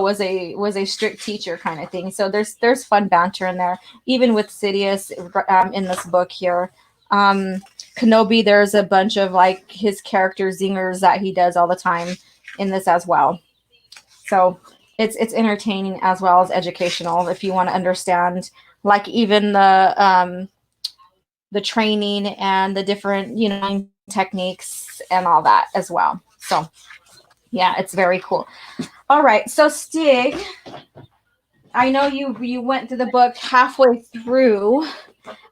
was a strict teacher kind of thing. So there's fun banter in there, even with Sidious in this book here. Kenobi, there's a bunch of like his character zingers that he does all the time in this as well. So it's entertaining as well as educational if you want to understand, like, even the training and the different techniques and all that as well. So yeah, it's very cool. All right, so Stig, I know you went through the book halfway through.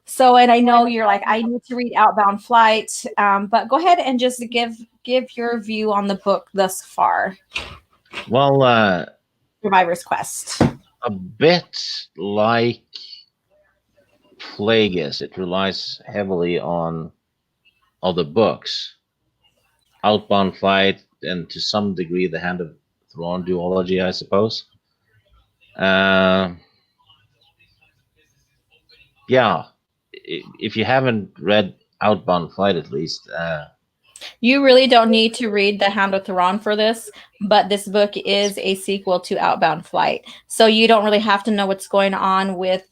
So, and I know you're like, I need to read Outbound Flight, but go ahead and just give your view on the book thus far. Well, Survivor's Quest. a bit like Plagueis, it relies heavily on other books. Outbound Flight, and to some degree, the Hand of Thrawn duology, I suppose. Uh, yeah, if you haven't read Outbound Flight, at least, You really don't need to read The Hound of Thrawn for this, but this book is a sequel to Outbound Flight. So you don't really have to know what's going on with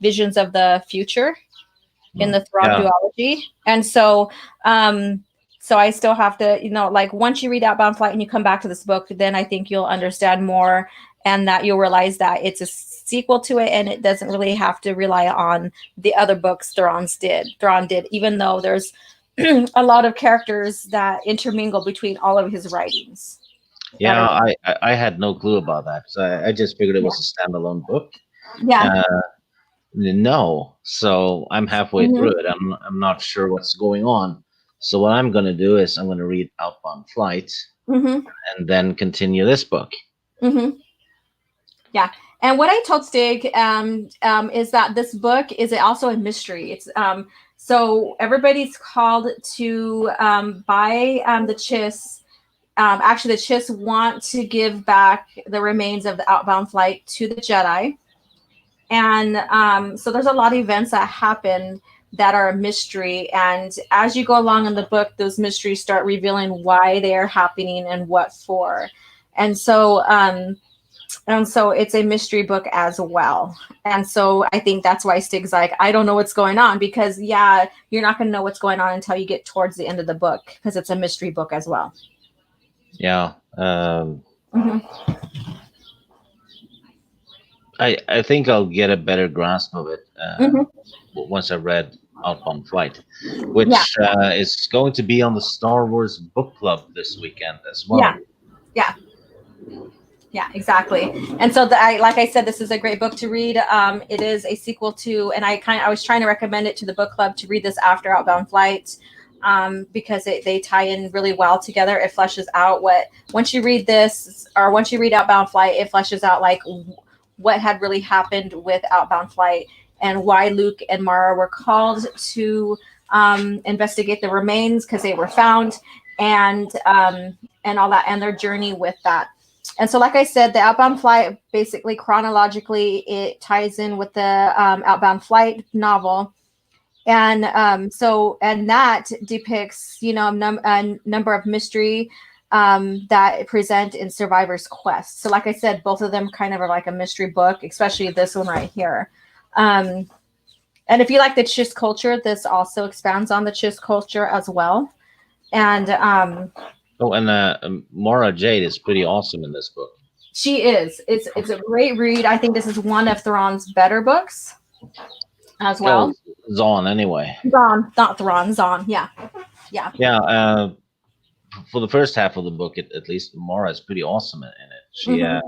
visions of the future in the Thrawn yeah, duology. And so I still have to, like, once you read Outbound Flight and you come back to this book, then I think you'll understand more, and that you'll realize that it's a sequel to it, and it doesn't really have to rely on the other books Thrawn did, even though there's a lot of characters that intermingle between all of his writings. yeah. I had no clue about that, so I just figured it was a standalone book. Yeah. No, so I'm halfway Mhm. through it. I'm not sure what's going on. So what I'm gonna do is I'm gonna read Outbound Flight Mhm. and then continue this book. Mhm. Yeah. And what I told Stig is that this book is also a mystery. It's so everybody's called to buy the Chiss. Actually, the Chiss want to give back the remains of the Outbound Flight to the Jedi. And so there's a lot of events that happen that are a mystery. And as you go along in the book, those mysteries start revealing why they are happening and what for. And so it's a mystery book as well. And so I think that's why Stig's like, I don't know what's going on, because yeah, you're not going to know what's going on until you get towards the end of the book, because it's a mystery book as well. Yeah. Mm-hmm. I think I'll get a better grasp of it Mm-hmm. once I read Outbound Flight, Yeah. which is going to be on the Star Wars book club this weekend as Yeah. well. Yeah. Yeah, exactly. And so, like I said, this is a great book to read. It is a sequel to, and I was trying to recommend it to the book club to read this after Outbound Flight, because they tie in really well together. It fleshes out what once you read this, or once you read Outbound Flight, it fleshes out like what had really happened with Outbound Flight and why Luke and Mara were called to investigate the remains because they were found, and all that, and their journey with that. And so, like I said, the Outbound Flight, basically chronologically, it ties in with the Outbound Flight novel. And and that depicts, a number of mystery that present in Survivor's Quest. So, like I said, both of them kind of are like a mystery book, especially this one right here. Um, and if you like the Chiss culture, this also expands on the Chiss culture as well. And Oh, and Mara Jade is pretty awesome in this book. she is. It's a great read. I think this is one of Thrawn's better books as Oh, well. Zahn anyway. Zahn, not Thrawn, Zahn. Yeah, yeah. Yeah, for the first half of the book, at least, Mara is pretty awesome in it.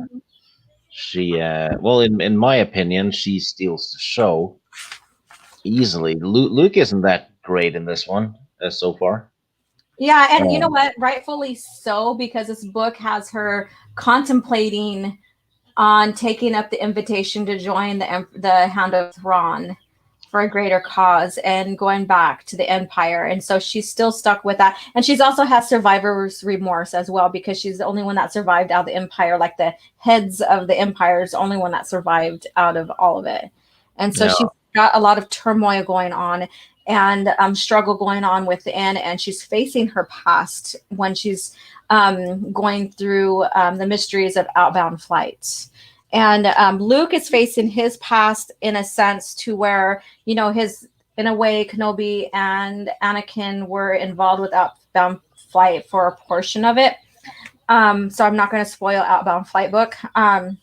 Hmm. Well, in my opinion, she steals the show easily. Luke isn't that great in this one so far. Yeah, and you know Um, what? Rightfully so, because this book has her contemplating on taking up the invitation to join the Hand of Thrawn for a greater cause and going back to the Empire. And so she's still stuck with that. And she's also has survivor's remorse as well, because she's the only one that survived out of the Empire. Like the heads of the Empire is the only one that survived out of all of it. And so yeah, she's got a lot of turmoil going on and struggle going on within. And she's facing her past when she's going through the mysteries of Outbound Flight. And Luke is facing his past in a sense to where, his, in a way, Kenobi and Anakin were involved with Outbound Flight for a portion of it. So I'm not going to spoil Outbound Flight book. And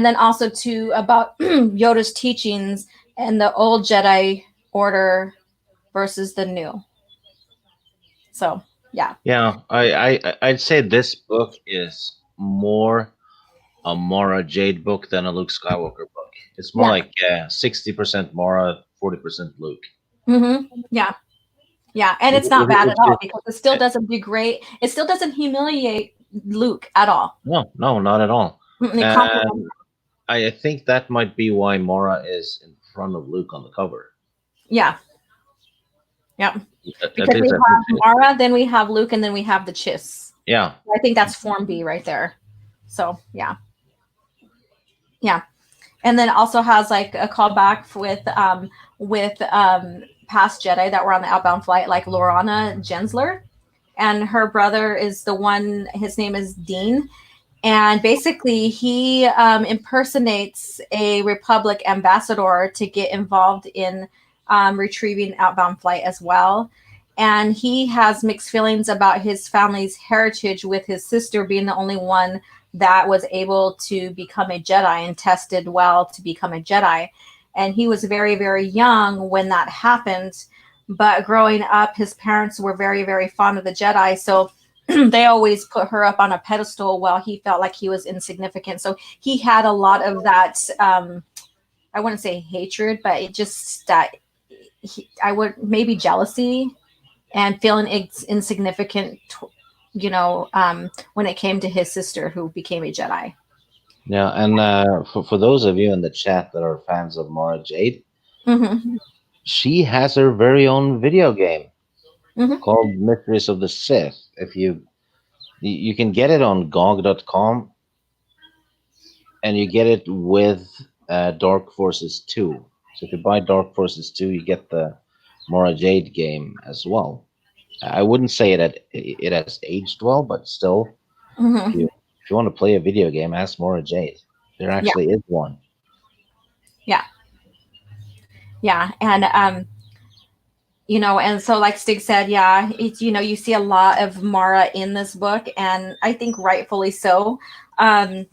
then also to about Yoda's teachings and the old Jedi Order versus the new. So yeah, yeah. I'd say this book is more a Mara Jade book than a Luke Skywalker book. It's more yeah, like 60% Mara, 40% Luke. yeah, yeah. And It, it's not it, bad it, at all it, because it still doesn't degrade. It still doesn't humiliate Luke at all. no, no, not at all. It compliments. And I think that might be why Mara is in front of Luke on the cover. Yeah, yeah. At Because we least I think have so. Mara, then we have Luke, and then we have the Chiss. Yeah, I think that's Form B right there. So yeah, yeah. And then also has like a callback with past Jedi that were on the Outbound Flight, like Lorana Gensler, and her brother is the one. His name is Dean, and basically he impersonates a Republic ambassador to get involved in retrieving Outbound Flight as well. And he has mixed feelings about his family's heritage, with his sister being the only one that was able to become a Jedi and tested well to become a Jedi. And he was very, very young when that happened. But growing up, his parents were very, very fond of the Jedi. So they always put her up on a pedestal while he felt like he was insignificant. So he had a lot of that, I wouldn't say hatred, but it just that I would maybe jealousy and feeling insignificant, when it came to his sister who became a Jedi. yeah. And for those of you in the chat that are fans of Mara Jade, Mm-hmm. she has her very own video game Mm-hmm. called Mysteries of the Sith. If you can get it on GOG.com, and you get it with Dark Forces 2. So if you buy Dark Forces 2, you get the Mara Jade game as well. I wouldn't say it has aged well, but still, if Mm-hmm. you want to play a video game, ask Mara Jade. There Yeah, actually is one. yeah, yeah, and and so like Stig said, yeah, it's you see a lot of Mara in this book, and I think rightfully so. Um,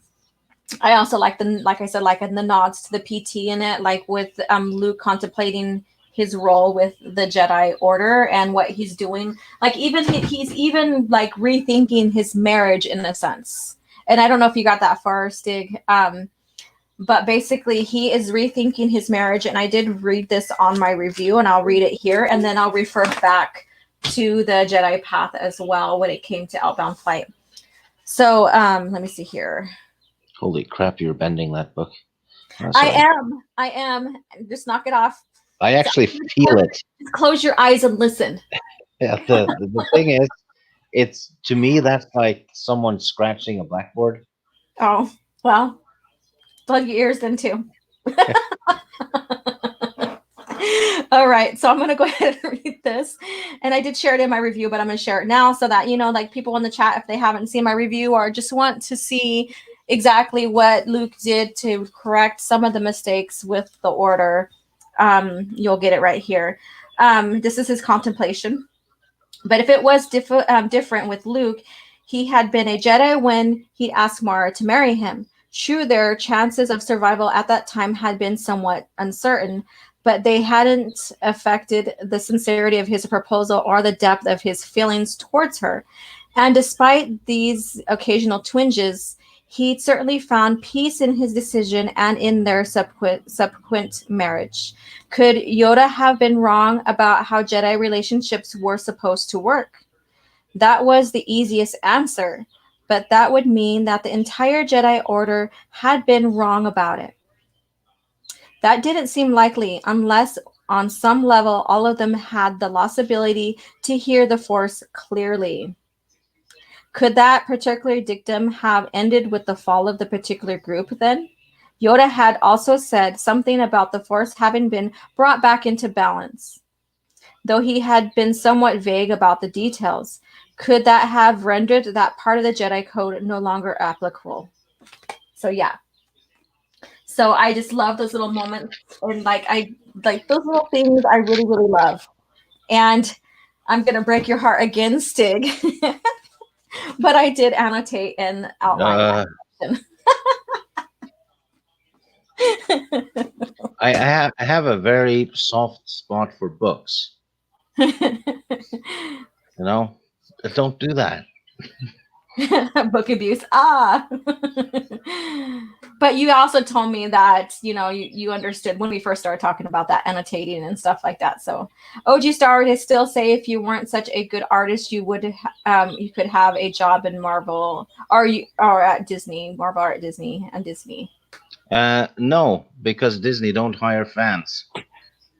I also like I said, like in the nods to the PT in it, like with Luke contemplating his role with the Jedi Order and what he's doing. Like even he's even like rethinking his marriage in a sense, And I don't know if you got that far, Stig. But basically, he is rethinking his marriage. And I did read this on my review, and I'll read it here. And then I'll refer back to the Jedi Path as well when it came to Outbound Flight. So let me see here. Holy crap, you're bending that book. Oh, I sorry. am. I am. Just knock it off. I actually feel it. Just close your eyes and listen. Yeah, the thing is, it's to me that's like someone scratching a blackboard. Oh, well, plug your ears then too. All right, so I'm going to go ahead and read this. And I did share it in my review, but I'm going to share it now so that, like people in the chat, if they haven't seen my review or just want to see exactly what Luke did to correct some of the mistakes with the order, you'll get it right here. This is his contemplation. But if it was different with Luke, he had been a Jedi when he asked Mara to marry him. True, their chances of survival at that time had been somewhat uncertain, but they hadn't affected the sincerity of his proposal or the depth of his feelings towards her. And despite these occasional twinges, he certainly found peace in his decision and in their subsequent marriage. Could Yoda have been wrong about how Jedi relationships were supposed to work? That was the easiest answer, but that would mean that the entire Jedi Order had been wrong about it. That didn't seem likely unless, on some level, all of them had the lost ability to hear the Force clearly. Could that particular dictum have ended with the fall of the particular group then? Yoda had also said something about the Force having been brought back into balance, though he had been somewhat vague about the details. Could that have rendered that part of the Jedi Code no longer applicable? So yeah. So I just love those little moments, and I like those little things. I really, really love. And I'm gonna break your heart again, Stig, but I did annotate and outline Uh, that. I have a very soft spot for books. You know, don't do that. Book abuse. But you also told me that you understood when we first started talking about that annotating and stuff like that. So O.G.Starwars, I still say if you weren't such a good artist, you could have a job in Marvel or at Disney, Marvel or at Disney and Disney. No, because Disney don't hire fans.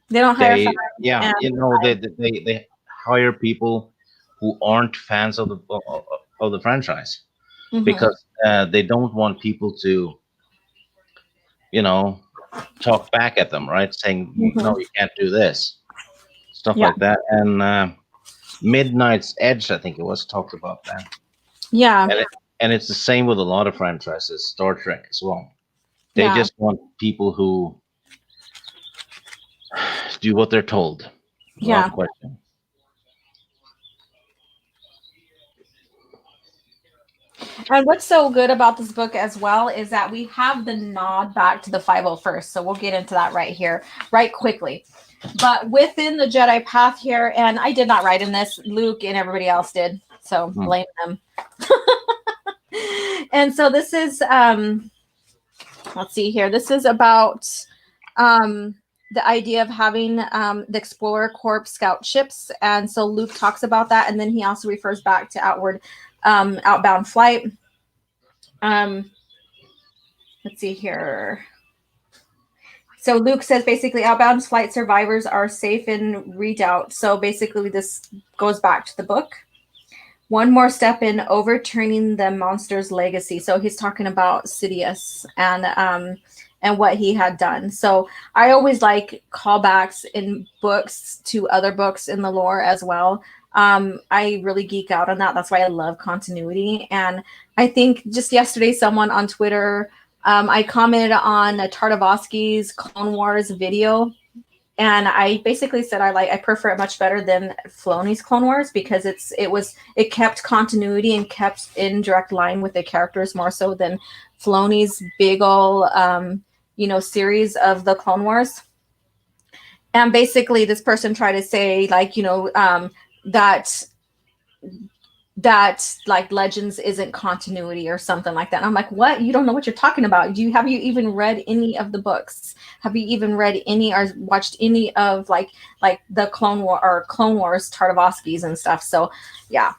They don't hire fans. Yeah, they hire people who aren't fans of the franchise, because they don't want people to, talk back at them, right? Saying, no, you can't do this, stuff Yeah. like that. And Midnight's Edge, I think it was, talked about that. Yeah. And it's the same with a lot of franchises, Star Trek as well. They just want people who do what they're told without question. And what's so good about this book as well is that we have the nod back to the 501st. So we'll get into that right here, right quickly. But within the Jedi Path here, and I did not write in this, Luke and everybody else did. So blame them. And so this is, let's see here. This is about the idea of having the Explorer Corps scout ships. And so Luke talks about that. And then he also refers back to Outbound Flight. Let's see here. So Luke says basically Outbound Flight survivors are safe in Redoubt. So basically this goes back to the book. One more step in overturning the monster's legacy. So he's talking about Sidious and what he had done. So I always like callbacks in books to other books in the lore as well. I really geek out on that. That's why I love continuity. And I think just yesterday, someone on Twitter, I commented on Tartakovsky's Clone Wars video. And I basically said I prefer it much better than Filoni's Clone Wars because it kept continuity and kept in direct line with the characters more so than Filoni's big ol' series of the Clone Wars. And basically this person tried to say that that like Legends isn't continuity or something like that. And I'm like, what? You don't know what you're talking about. Have you even read any of the books? Have you even read any or watched any of like the Clone Wars Tartakovskis and stuff? So yeah.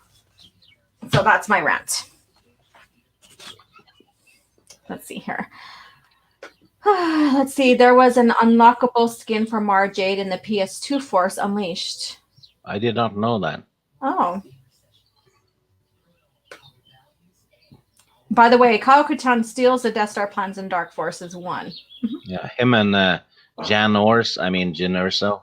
So that's my rant. Let's see here. Let's see. There was an unlockable skin for Mara Jade in the PS2 Force Unleashed. I did not know that. Oh. By the way, Kyle Katarn steals the Death Star plans in Dark Forces 1. Yeah, him and Jan Ors, I mean Jyn Erso.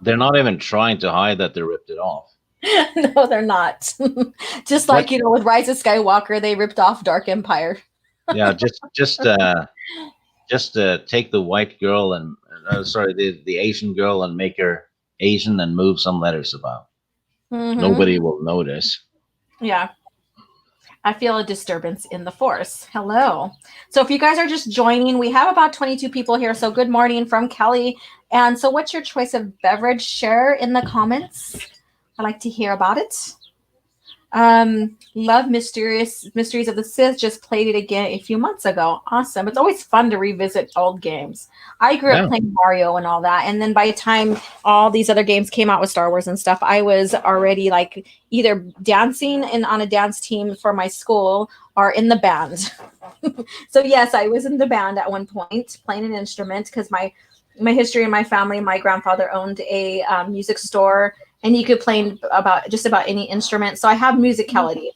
They're not even trying to hide that they ripped it off. No, they're not. Just like, with Rise of Skywalker, they ripped off Dark Empire. Yeah, just take the white girl and the Asian girl and make her Asian and move some letters about. Mm-hmm. Nobody will notice. Yeah. I feel a disturbance in the force. Hello. So if you guys are just joining, we have about 22 people here. So good morning from Kelly. And so what's your choice of beverage? Share in the comments. I like to hear about it. Love Mysteries of the Sith. Just played it again a few months ago. Awesome. It's always fun to revisit old games. I grew up playing Mario and all that. And then by the time all these other games came out with Star Wars and stuff, I was already like either dancing on a dance team for my school or in the band. So yes, I was in the band at one point playing an instrument because my history in my family, my grandfather owned a music store. And he could play just about any instrument. So I have musicality.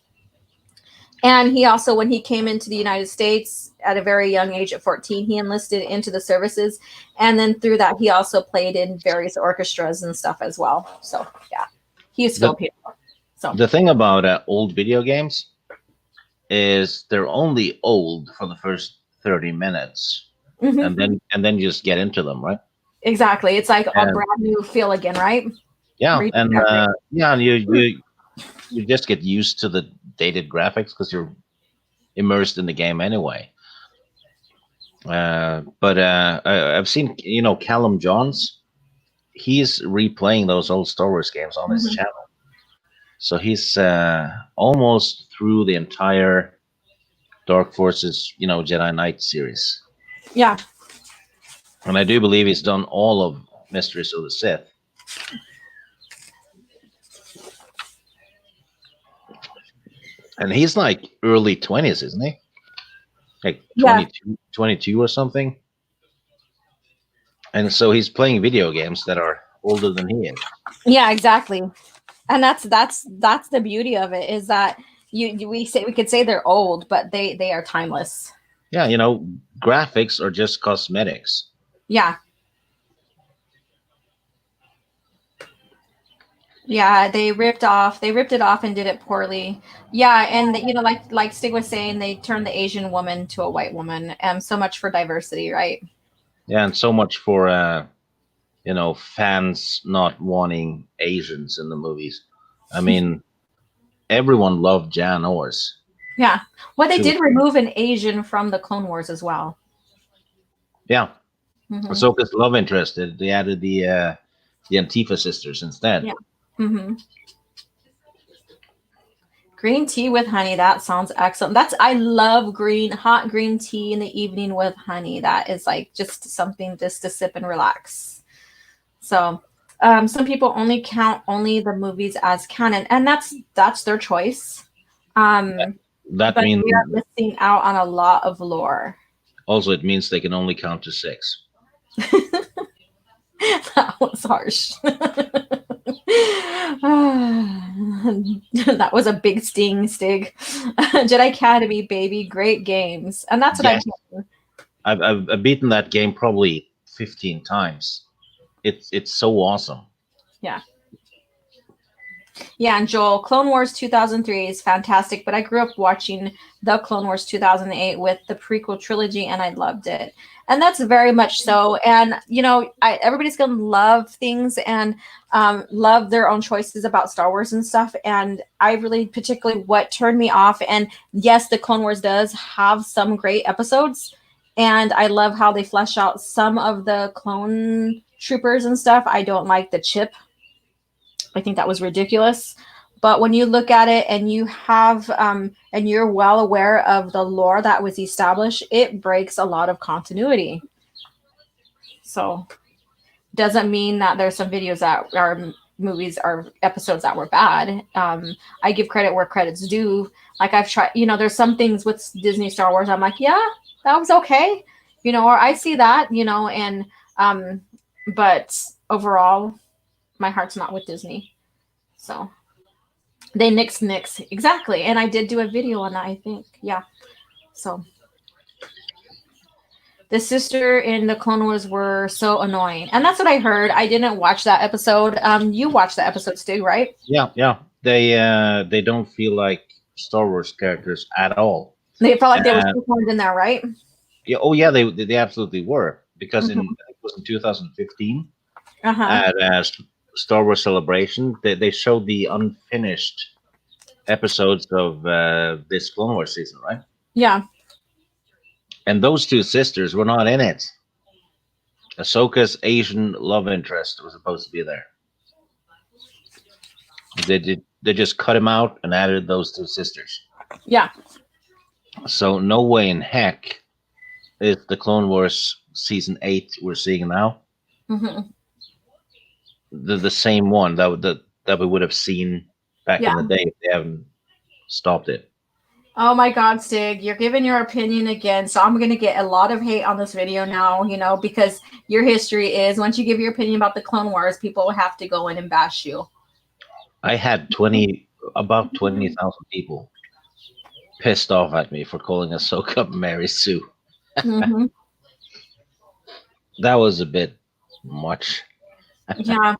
And he also, when he came into the United States at a very young age, at 14, he enlisted into the services. And then through that, he also played in various orchestras and stuff as well. So yeah, he's Filipino. So the thing about old video games is they're only old for the first 30 minutes. Mm-hmm. and then you just get into them, right? Exactly. It's like a brand new feel again, right? Yeah, and you just get used to the dated graphics because you're immersed in the game anyway. But I've seen, Callum Johns. He's replaying those old Star Wars games on his channel, so he's almost through the entire Dark Forces, Jedi Knight series. Yeah, and I do believe he's done all of Mysteries of the Sith. And he's like early 20s, isn't he? Like 22 or something. And so he's playing video games that are older than he is. Yeah, exactly. And that's the beauty of it, is that we could say they're old, but they are timeless. Yeah, graphics are just cosmetics. Yeah. Yeah, they ripped it off and did it poorly. Yeah, and like Stig was saying, they turned the Asian woman to a white woman. So much for diversity, right? Yeah, and so much for fans not wanting Asians in the movies. I mean, everyone loved Jan Ors. Yeah. Well, they did remove an Asian from the Clone Wars as well. Yeah. Mm-hmm. Ahsoka's love interest. They added the Antifa sisters instead. Yeah. Mm-hmm. Green tea with honey. That sounds excellent. I love hot green tea in the evening with honey. That is like just something just to sip and relax. So some people only count the movies as canon, and that's their choice. That means we are missing out on a lot of lore. Also, it means they can only count to 6. That was harsh. That was a big Stig. Jedi Academy, baby, great games, and that's what I've beaten that game probably 15 times. It's so awesome. Yeah. Yeah, and Joel, Clone Wars 2003 is fantastic, but I grew up watching the Clone Wars 2008 with the prequel trilogy, and I loved it. And that's very much so. And, everybody's going to love things and love their own choices about Star Wars and stuff. And I really, particularly what turned me off, and yes, the Clone Wars does have some great episodes, and I love how they flesh out some of the clone troopers and stuff. I don't like the chip. I think that was ridiculous. But when you look at it and you have and you're well aware of the lore that was established, it breaks a lot of continuity. So doesn't mean that there's some videos that are movies or episodes that were bad. I give credit where credit's due. Like I've tried, there's some things with Disney Star Wars. I'm like, yeah, that was okay, or I see that, and but overall, my heart's not with Disney. So they nix exactly, and I did do a video on that. I think, yeah. So the sister in the Clone Wars were so annoying, and that's what I heard. I didn't watch that episode. You watched the episodes too, right? Yeah, yeah. They don't feel like Star Wars characters at all. They felt like they were Uh, shoehorned in there, right? yeah, oh yeah, they absolutely were, because Mm-hmm. it was in 2015 Uh huh. at Star Wars Celebration. They showed the unfinished episodes of this Clone Wars season, right? Yeah. And those two sisters were not in it. Ahsoka's Asian love interest was supposed to be there. They just cut him out and added those two sisters. Yeah. So no way in heck is the Clone Wars season 8 we're seeing now Mm-hmm. the same one that we would have seen back Yeah. in the day if they haven't stopped it. Oh my God, Stig, you're giving your opinion again. So I'm going to get a lot of hate on this video now, because your history is once you give your opinion about the Clone Wars, people will have to go in and bash you. I had about 20,000 people pissed off at me for calling Ahsoka Mary Sue. Mm-hmm. That was a bit much. Yeah.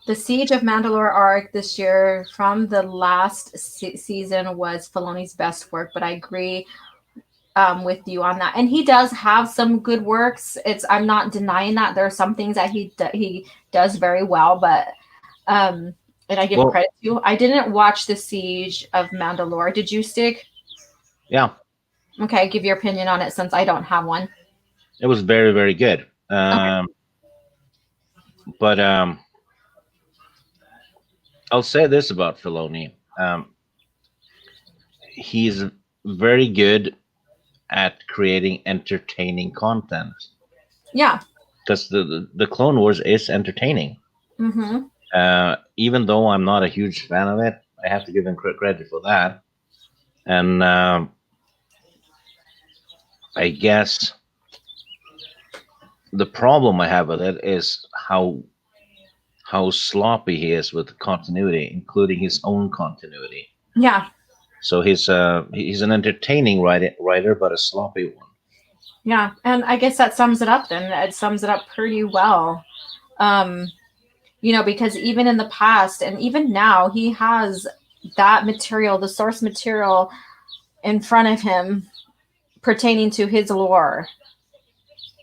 The Siege of Mandalore arc this year from the last season was Filoni's best work, but I agree with you on that. And he does have some good works. I'm not denying that there are some things that he does very well, but and I give Well, credit to. I didn't watch the Siege of Mandalore. Did you, Stig? yeah, Okay, give your opinion on it since I don't have one. it was very, very good. Okay. But I'll say this about Filoni. He's very good at creating entertaining content, Yeah. because the Clone Wars is entertaining. Mm-hmm. Even though I'm not a huge fan of it, I have to give him credit for that. And I guess the problem I have with it is how sloppy he is with continuity, including his own continuity. Yeah. So he's an entertaining writer, but a sloppy one. Yeah. And I guess that sums it up then. It sums it up pretty well. Um, because even in the past and even now, he has that material, the source material in front of him pertaining to his lore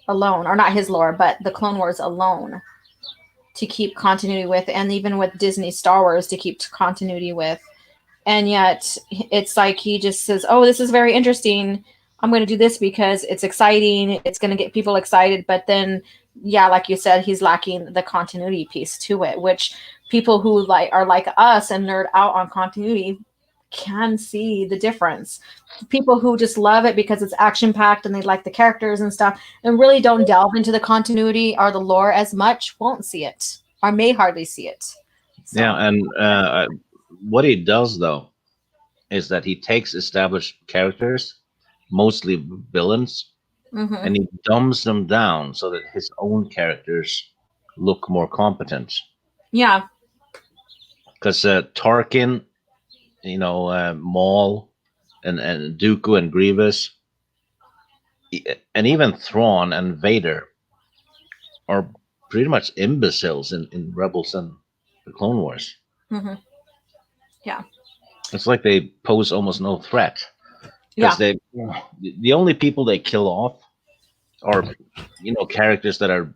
alone, or not his lore, but the Clone Wars alone to keep continuity with, and even with Disney Star Wars to keep continuity with. And yet it's like he just says, oh, this is very interesting. I'm going to do this because it's exciting. It's going to get people excited. But then, yeah, like you said, he's lacking the continuity piece to it, which people who are like us and nerd out on continuity can see the difference. People who just love it because it's action packed and they like the characters and stuff and really don't delve into the continuity or the lore as much won't see it or may hardly see it. So. Yeah, and what he does though is that he takes established characters, mostly villains, Mm-hmm. and he dumbs them down so that his own characters look more competent. Yeah. Because Tarkin, Maul, and Dooku and Grievous, and even Thrawn and Vader are pretty much imbeciles in Rebels and the Clone Wars. Mm-hmm. Yeah. It's like they pose almost no threat, because the only people they kill off are characters that are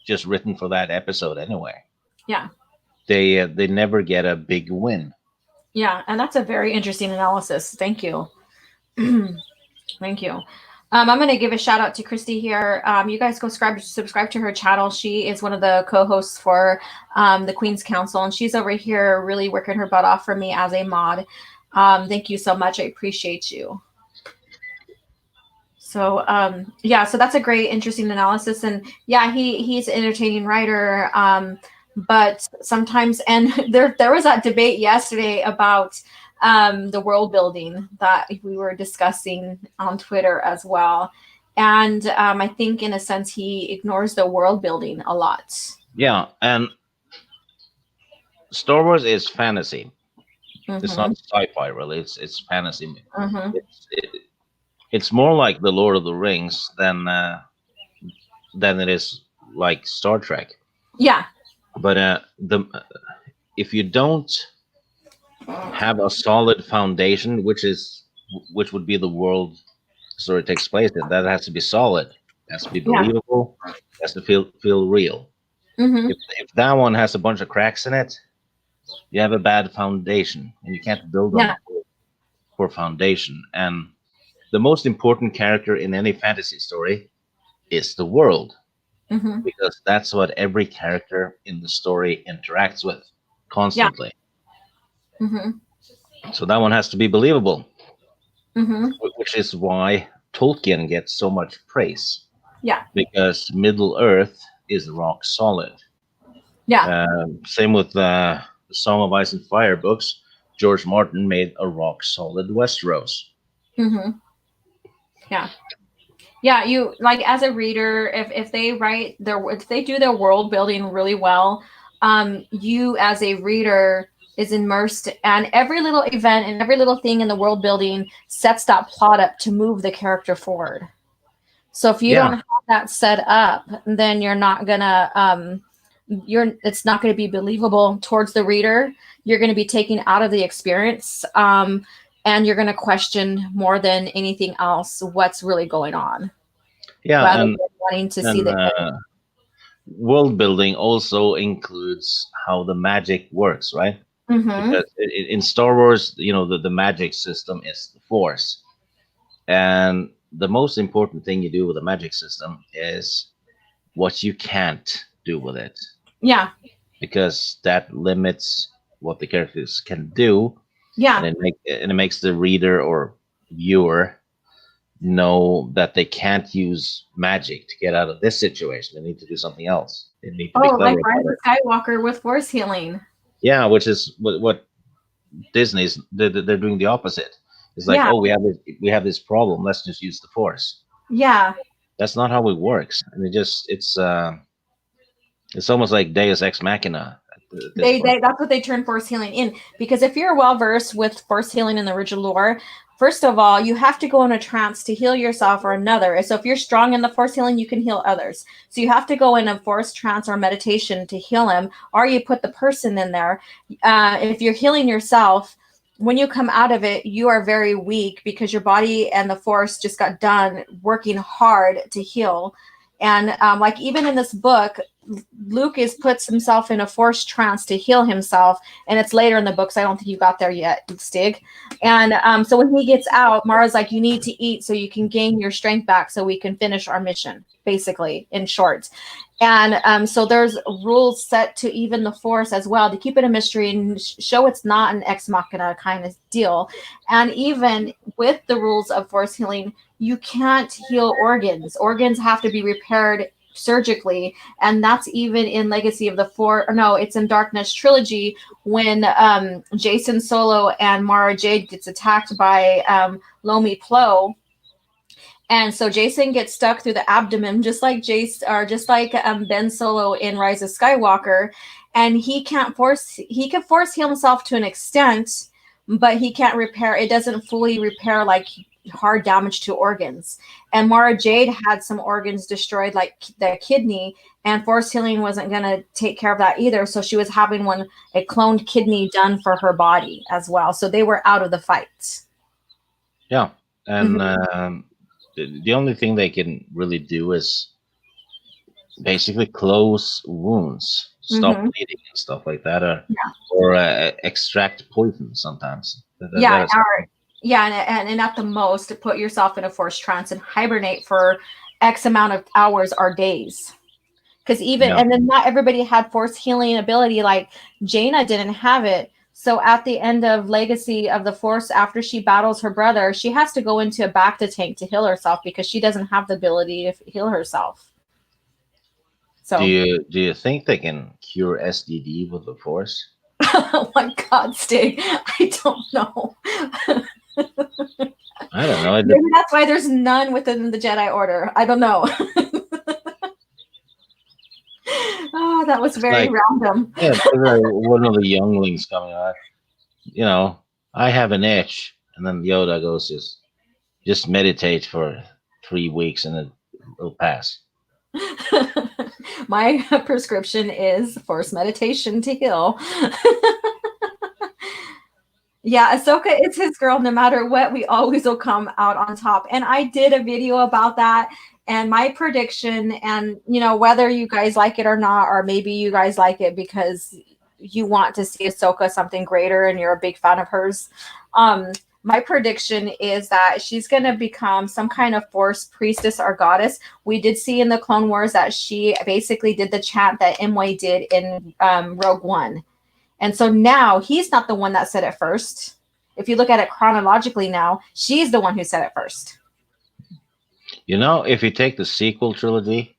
just written for that episode anyway. Yeah. They never get a big win. Yeah, and that's a very interesting analysis. Thank you. Thank you. I'm going to give a shout out to Christy here. You guys go subscribe to her channel. She is one of the co-hosts for the Queen's Council, and she's over here really working her butt off for me as a mod. Thank you so much. I appreciate you. So yeah, so that's a great, interesting analysis, and yeah, he's an entertaining writer. But sometimes, and there was that debate yesterday about the world building that we were discussing on Twitter as well, and I think in a sense he ignores the world building a lot. Yeah, and Star Wars is fantasy. It's Mm-hmm. not sci-fi, really. It's fantasy. Mm-hmm. It's more like the Lord of the Rings than it is like Star Trek. Yeah. But the if you don't have a solid foundation, which would be the world story takes place in, that has to be solid, has to be Yeah. believable, has to feel real. Mm-hmm. If that one has a bunch of cracks in it, you have a bad foundation, and you can't build on Yeah. a poor foundation. And the most important character in any fantasy story is the world, Mm-hmm. because that's what every character in the story interacts with Yeah. constantly. Mm-hmm. So that one has to be believable, Mm-hmm. which is why Tolkien gets so much praise, Yeah. because Middle Earth is rock solid. Yeah. Same with the Song of Ice and Fire books. George Martin made a rock solid Westeros. Mm-hmm. Yeah. Yeah, you like as a reader, if they write their if they do their world building really well, you as a reader is immersed, and every little event and every little thing in the world building sets that plot up to move the character forward. So if you don't Yeah, have that set up, then you're not gonna you're it's not going to be believable towards the reader. You're going to be taken out of the experience, and you're going to question more than anything else what's really going on, yeah, rather than wanting to see and the world building also includes how the magic works, right? mm-hmm. Because in Star Wars, the magic system is the Force, and the most important thing you do with a magic system is what you can't do with it, Yeah. because that limits what the characters can do, Yeah. and it makes the reader or viewer know that they can't use magic to get out of this situation. They need to do something else. They need to be Oh, like clever Rise about of it. Skywalker with force healing. Yeah, which is what Disney's they're doing the opposite. It's like, Yeah. oh, we have this problem. Let's just use the Force. Yeah. That's not how it works. And it's almost like Deus Ex Machina at this point. They that's what they turn force healing in, because if you're well versed with force healing in the original lore, first of all you have to go in a trance to heal yourself or another. So if you're strong in the force healing, you can heal others. So you have to go in a force trance or meditation to heal him, or you put the person in there. If you're healing yourself, when you come out of it, you are very weak because your body and the force just got done working hard to heal. And like even in this book, Lucas puts himself in a forced trance to heal himself, and it's later in the books. I don't think you got there yet, Stig. And so when he gets out, Mara's like, "You need to eat so you can gain your strength back, so we can finish our mission." Basically, in short. And so there's rules set to even the Force as well to keep it a mystery and show it's not an ex machina kind of deal. And even with the rules of Force healing, you can't heal organs. Organs have to be repaired surgically, and that's even in Legacy of the Four. Or no, it's in Darkness trilogy when Jason Solo and Mara Jade gets attacked by Lomi Plo. And so Jason gets stuck through the abdomen, just like just like Ben Solo in Rise of Skywalker, and he can force heal himself to an extent, but he can't repair. It doesn't fully repair like hard damage to organs. And Mara Jade had some organs destroyed, like the kidney, and force healing wasn't going to take care of that either. So she was having a cloned kidney done for her body as well. So they were out of the fight. Yeah, and Mm-hmm. the only thing they can really do is basically close wounds, stop Mm-hmm. bleeding and stuff like that, Yeah. or extract poison sometimes. That, Yeah, that is something. Yeah, and at the most, to put yourself in a forced trance and hibernate for X amount of hours or days. Because even, Yeah. and then not everybody had force healing ability. Like Jaina didn't have it. So at the end of Legacy of the Force, after she battles her brother, she has to go into a Bacta tank to heal herself because she doesn't have the ability to heal herself. So, Do you think they can cure SDD with the Force? oh my God, Stig, I don't know. I don't know. Maybe that's why there's none within the Jedi Order. I don't know. Oh, that was It's very like, random. yeah, it's like one of the younglings coming out. You know, I have an itch, and then Yoda goes, just meditate for 3 weeks, and it'll pass. My prescription is force meditation to heal. Yeah, Ahsoka is his girl no matter what. We always will come out on top. And I did a video about that and my prediction. And, whether you guys like it or not, or maybe you guys like it because you want to see Ahsoka something greater and you're a big fan of hers. My prediction is that she's going to become some kind of force priestess or goddess. We did see in the Clone Wars that she basically did the chant that Imwe did in Rogue One. And so now he's not the one that said it first. If you look at it chronologically now, she's the one who said it first. If you take the sequel trilogy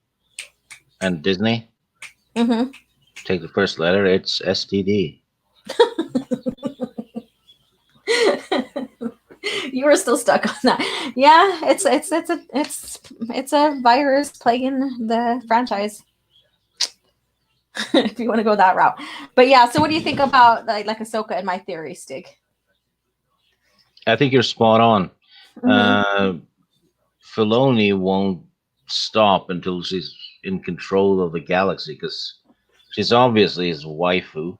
and Disney, Mm-hmm. take the first letter, it's STD. You were still stuck on that. Yeah, it's a virus plaguing the franchise. If you want to go that route. But yeah, so what do you think about like Ahsoka and my theory, Stig? I think you're spot on. Mm-hmm. Uh, Filoni won't stop until she's in control of the galaxy because she's obviously his waifu.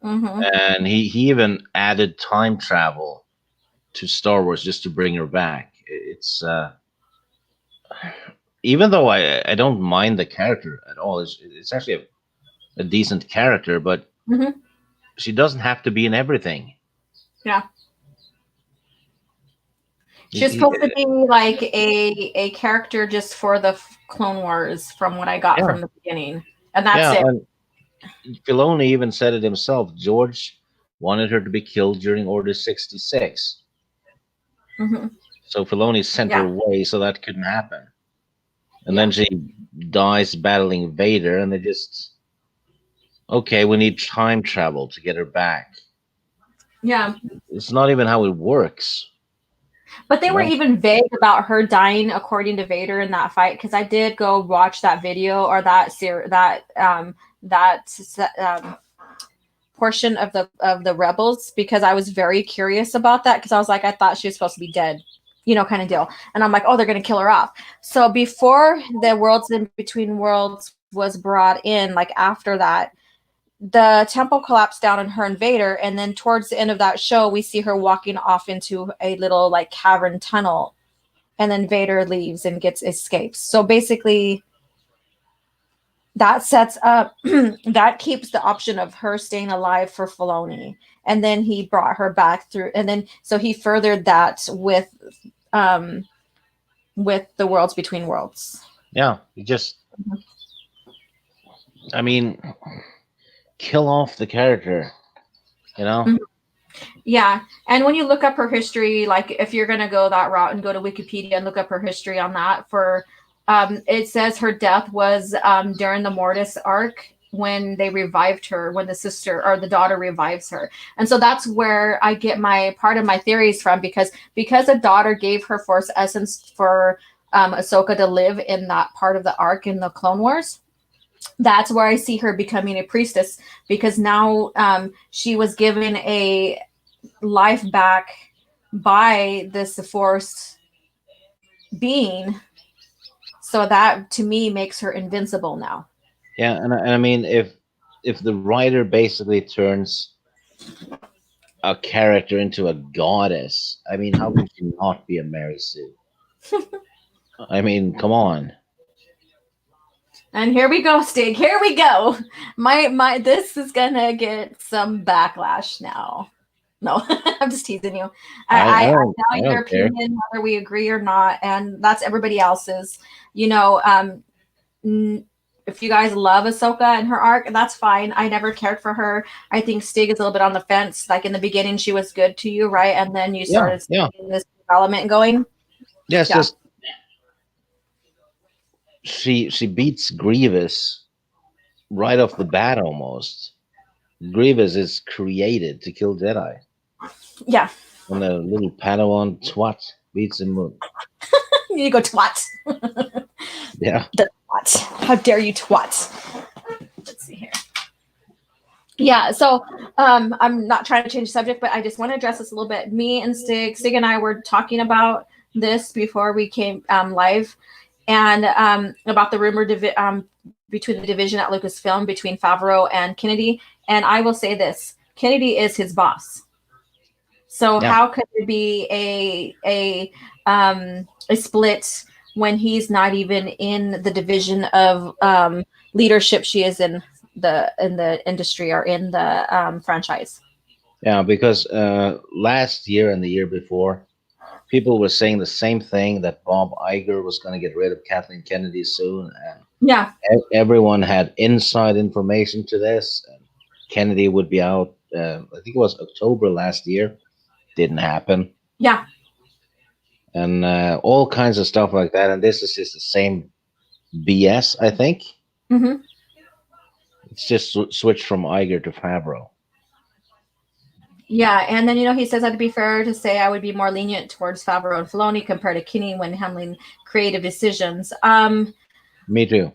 Mm-hmm. And he even added time travel to Star Wars just to bring her back. It's even though I don't mind the character at all, it's actually a decent character, but Mm-hmm. she doesn't have to be in everything. Yeah. She's He- supposed to be like a character just for the Clone Wars, from what I got yeah, from the beginning, and that's yeah, it. and Filoni even said it himself. George wanted her to be killed during Order 66, Hmm. so Filoni sent her Yeah, away so that couldn't happen. And then yeah, she dies battling Vader, and they just okay, we need time travel to get her back. yeah. It's not even how it works, But they you were know. even vague about her dying according to Vader in that fight because I did go watch that video or that portion of the Rebels because I was very curious about that because I was like I thought she was supposed to be dead, kind of deal. And I'm like, oh, they're gonna kill her off. So before the Worlds in Between Worlds was brought in, like after that, the temple collapsed down on her and Vader, and then towards the end of that show, we see her walking off into a little like cavern tunnel, and then Vader leaves and gets escapes. So basically, that sets up that keeps the option of her staying alive for Filoni, and then he brought her back through, and then so he furthered that um with the Worlds Between Worlds. Yeah, you just, I mean, kill off the character, you know. Mhm. Yeah. And when you look up her history, like if you're going to go that route and go to Wikipedia and look up her history on that, it says her death was during the Mortis arc when they revived her, when the sister or the daughter revives her. And so that's where I get my part of my theories from because a daughter gave her force essence for Ahsoka to live in that part of the arc in the Clone Wars. That's where I see her becoming a priestess because now she was given a life back by this force being. So that to me makes her invincible now. Yeah, and I mean, if the writer basically turns a character into a goddess, I mean, how can she not be a Mary Sue? I mean, come on. And here we go, Stig. Here we go. My this is gonna get some backlash now. No, I'm just teasing you. I Value your don't care. opinion, whether we agree or not, and that's everybody else's. You know, if you guys love Ahsoka and her arc, that's fine. I never cared for her. I think Stig is a little bit on the fence. Like in the beginning, she was good to you, right? And then you Yeah, started yeah, seeing this development going. yeah. It's Yeah, just she beats Grievous right off the bat almost. Grievous is created to kill Jedi, yeah. and the little Padawan twat beats him up. You go twat. Yeah, The twat. How dare you twat? Let's see here. Yeah, so I'm not trying to change the subject, but I just want to address this a little bit. Me and Stig and I were talking about this before we came live, and about the rumor between the division at Lucasfilm between Favreau and Kennedy. And I will say this: Kennedy is his boss. So yeah, how could there be a split when he's not even in the division of leadership she is in the industry or in the franchise? yeah. Because last year and the year before, people were saying the same thing that Bob Iger was going to get rid of Kathleen Kennedy soon, and Yeah, everyone had inside information to this. And Kennedy would be out. I think it was October last year. Didn't happen, yeah. and all kinds of stuff like that. And this is just the same BS. I think Hmm. it's just switched from Iger to Favreau. Yeah, and then he says, "To be fair to say, I would be more lenient towards Favreau and Filoni compared to Kinney when handling creative decisions." Me too.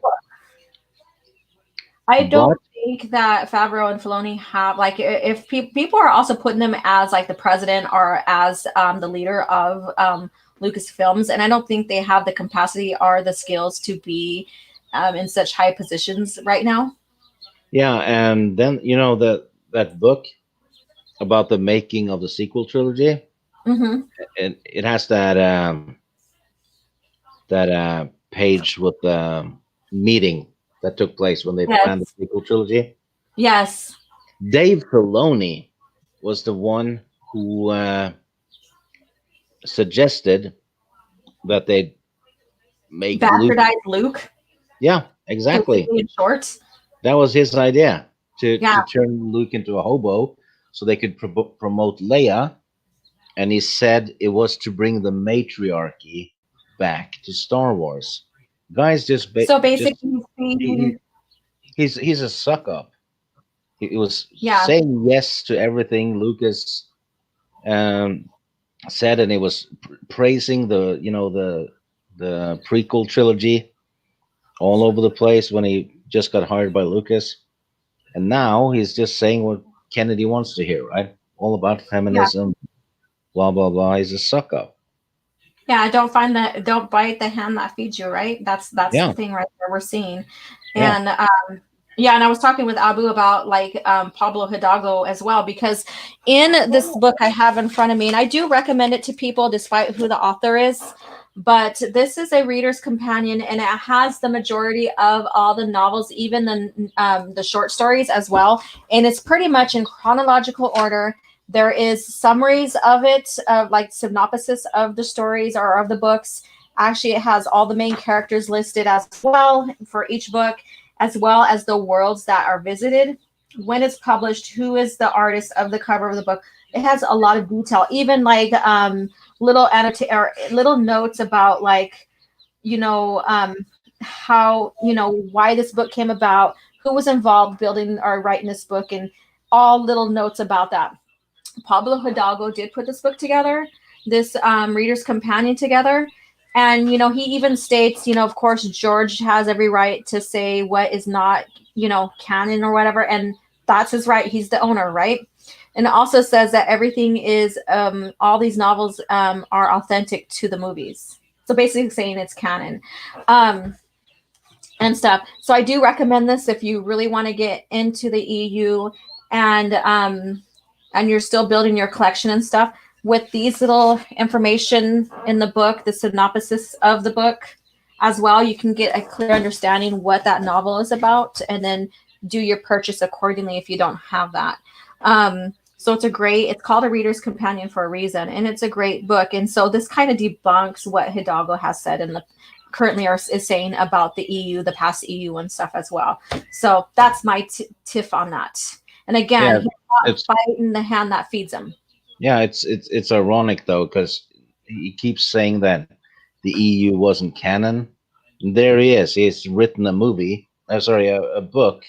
I don't But think that Favreau and Filoni have like if people are also putting them as like the president or as the leader of Lucasfilms, and I don't think they have the capacity or the skills to be in such high positions right now. yeah, and then that book about the making of the sequel trilogy, Hmm. and it has that page with the meeting that took place when they planned the Yes. sequel trilogy. Yes. Dave Filoni was the one who suggested that they make Luke. Bastardized Luke Yeah, exactly. completely in short. That was his idea Yeah. to turn Luke into a hobo so they could promote Leia. And he said it was to bring the matriarchy back to Star Wars. Guys, So just basically, he's he, saying, he's a suck up. He was yeah, saying yes to everything Lucas um, said, and he was praising the prequel trilogy all over the place when he just got hired by Lucas, and now he's just saying what Kennedy wants to hear, right? All about yeah. feminism, blah blah blah. He's a suck up. Yeah, don't bite the hand that feeds you, right? That's the Yeah, thing right there we're seeing. yeah, And yeah, and I was talking with Abu about like Pablo Hidalgo as well, because in this book I have in front of me, and I do recommend it to people despite who the author is, but this is a reader's companion and it has the majority of all the novels, even the short stories as well, and it's pretty much in chronological order. There is summaries of it, like synopsis of the stories or of the books. Actually, it has all the main characters listed as well for each book, as well as the worlds that are visited. When it's published, who is the artist of the cover of the book? It has a lot of detail, even like little notes about like how why this book came about, who was involved building or writing this book, and all little notes about that. Pablo Hidalgo did put this book together, this reader's companion together. And, he even states, of course, George has every right to say what is not, canon or whatever. And that's his right. He's the owner, right? And it also says that everything is, all these novels are authentic to the movies. So basically saying it's canon. Um, and stuff. So I do recommend this if you really want to get into the EU and you're still building your collection and stuff. With these little information in the book, the synopsis of the book as well, you can get a clear understanding what that novel is about, and then do your purchase accordingly if you don't have that. So it's called A Reader's Companion for a reason, and it's a great book. And so this kind of debunks what Hidalgo has said and currently is saying about the EU, the past EU and stuff as well. So that's my tiff on that. And again, Yeah, he's not it's fighting the hand that feeds him. yeah, it's ironic though because he keeps saying that the EU wasn't canon. And there he is. He's written a movie. Sorry, a book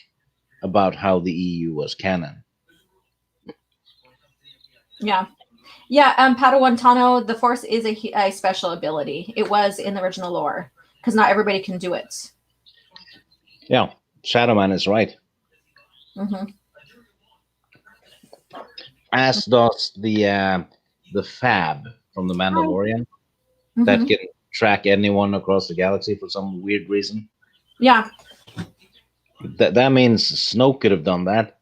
about how the EU was canon. Yeah. Yeah, Padawan, the Force is a special ability. It was in the original lore because not everybody can do it. Yeah, Shadowman is right. Mm-hmm. As does the Fab from the Mandalorian that Mm-hmm. can track anyone across the galaxy for some weird reason. Yeah, That means Snoke could have done that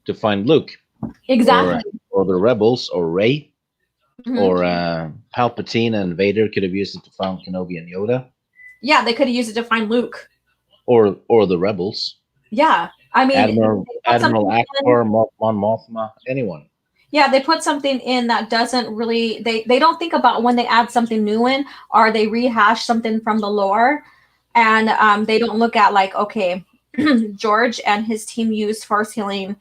to find Luke or exactly. or the rebels or Rey Mm-hmm. or Palpatine and Vader could have used it to find Kenobi and Yoda Yeah, they could have used it to find Luke. or the rebels. Yeah, I mean, they put Admiral something in. Akbar, Mon Mothma, anyone. Yeah, they put something in that doesn't really. They don't think about when they add something new in, or they rehash something from the lore, and they don't look at like, okay, George and his team used force healing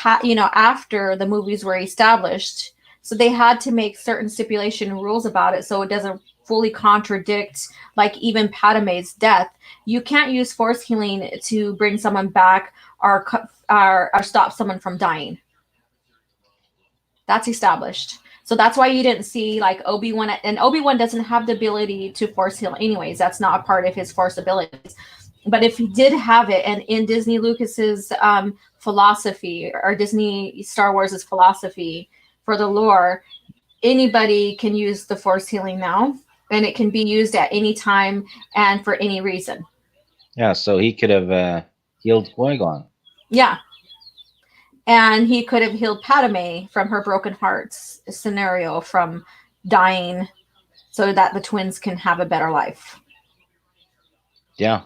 after the movies were established. So they had to make certain stipulation rules about it so it doesn't fully contradict like even Padme's death. You can't use force healing to bring someone back or stop someone from dying. That's established. So that's why you didn't see like Obi-Wan, and Obi-Wan doesn't have the ability to force heal anyways. That's not a part of his force abilities. But if he did have it, and in Disney Lucas's philosophy or Disney Star Wars's philosophy for the lore, anybody can use the force healing now, and it can be used at any time and for any reason. Yeah, so he could have healed Qui-Gon. Yeah, and he could have healed Padme from her broken heart scenario from dying, so that the twins can have a better life. Yeah.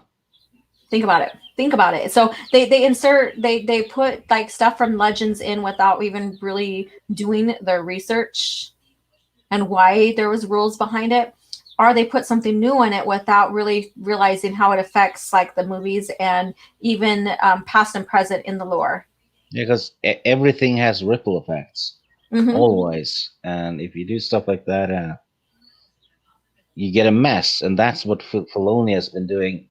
Think about it. Think about it. So they put like stuff from Legends in without even really doing their research and why there was rules behind it, or they put something new in it without really realizing how it affects like the movies and even past and present in the lore. Because everything has ripple effects, Mm-hmm. always. And if you do stuff like that, you get a mess. And that's what Filoni has been doing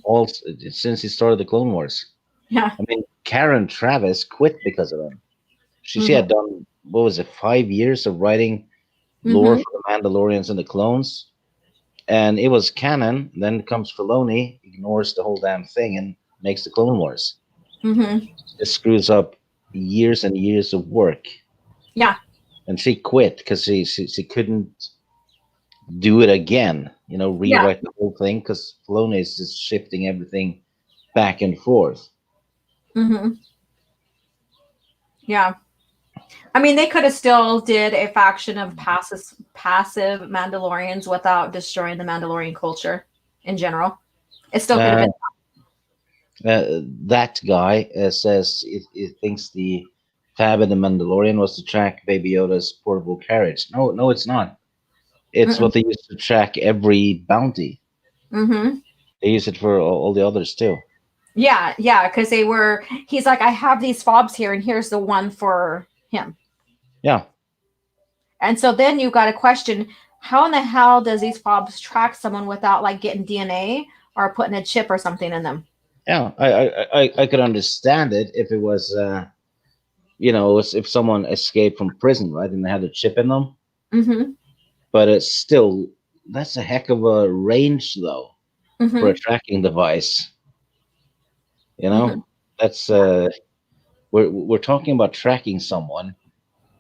all since he started the Clone Wars. Yeah. I mean, Karen Travis quit because of him. She Mm-hmm. had done, what was it, 5 years of writing lore Mm-hmm. for the Mandalorians and the clones. And it was canon. Then comes Filoni, ignores the whole damn thing, and makes the Clone Wars. Mm-hmm. It screws up years and years of work. Yeah. And she quit because she couldn't do it again. Yeah. Rewrite the whole thing because Filoni is just shifting everything back and forth. Mm-hmm. Yeah. I mean, they could have still did a faction of passive Mandalorians without destroying the Mandalorian culture in general. It still could have Uh, been. that guy says it thinks the Fab in the Mandalorian was to track Baby Yoda's portable carriage. No, no, it's not. It's Mm-mm. what they use to track every bounty. Mm-hmm. They use it for all the others too. Yeah, yeah, because he's like, I have these fobs here, and here's the one for him. Yeah. And so then you got to question, how in the hell does these fobs track someone without like getting DNA or putting a chip or something in them? Yeah, I could understand it if it was if someone escaped from prison, right, and they had a chip in them. Mm-hmm. But it's still that's a heck of a range though for a Mm-hmm. tracking device. Mm-hmm. That's we're talking about tracking someone